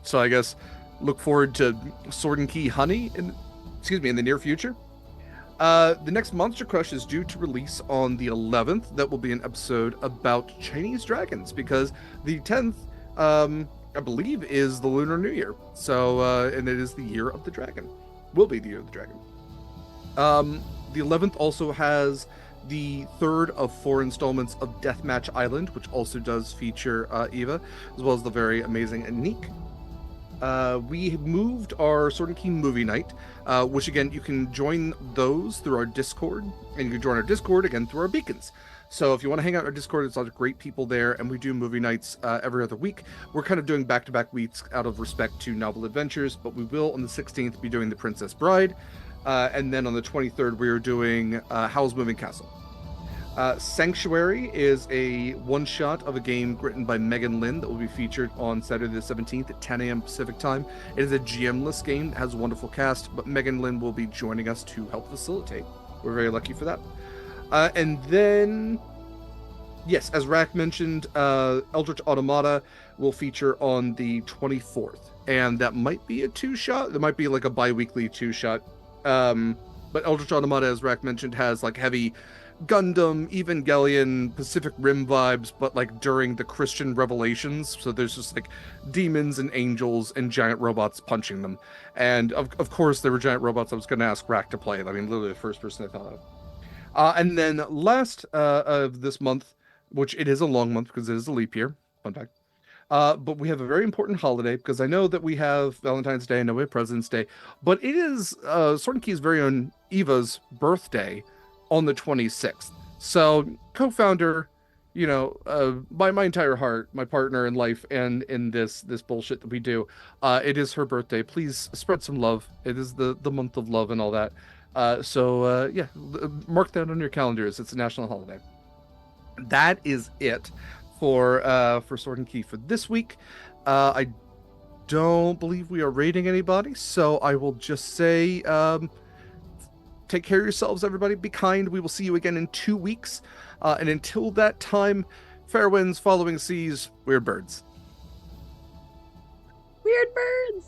So I guess look forward to Sword and Key Honey in the near future. The next Monster Crush is due to release on the 11th. That will be an episode about Chinese dragons, because the 10th, I believe, is the Lunar New Year. So, and it is the Year of the Dragon. Will be the Year of the Dragon. The 11th also has the 3rd of 4 installments of Deathmatch Island, which also does feature Eva, as well as the very amazing Anik. We moved our Sword and Key movie night, which again, you can join those through our Discord, and you can join our Discord again through our beacons. So if you want to hang out in our Discord, there's a lot of great people there, and we do movie nights every other week. We're kind of doing back-to-back weeks out of respect to Novel Adventures, but we will on the 16th be doing The Princess Bride, and then on the 23rd we are doing Howl's Moving Castle. Sanctuary is a one-shot of a game written by Megan Lynn that will be featured on Saturday the 17th at 10 a.m. Pacific time. It is a GM-less game that has a wonderful cast, but Megan Lynn will be joining us to help facilitate. We're very lucky for that. And then, yes, as Rack mentioned, Eldritch Automata will feature on the 24th, and that might be a 2-shot. There might be like a bi-weekly 2-shot. But Eldritch Automata, as Rack mentioned, has like heavy Gundam, Evangelion, Pacific Rim vibes, but like during the Christian revelations. So there's just like demons and angels and giant robots punching them. And of course, there were giant robots I was going to ask Rack to play. I mean, literally the first person I thought of. And then last of this month, which it is a long month because it is a leap year. Fun fact. But we have a very important holiday, because I know that we have Valentine's Day, I know we have President's Day, but it is Sword and Key's very own Eva's birthday on the 26th. So co-founder, by my entire heart, my partner in life and in this bullshit that we do, it is her birthday. Please spread some love. It is the month of love and all that. So mark that on your calendars. It's a national holiday. That is it for Sword and Key for this week. I don't believe we are rating anybody, so I will just say take care of yourselves, everybody. Be kind. We will see you again in 2 weeks. And until that time, fair winds, following seas, weird birds. Weird birds!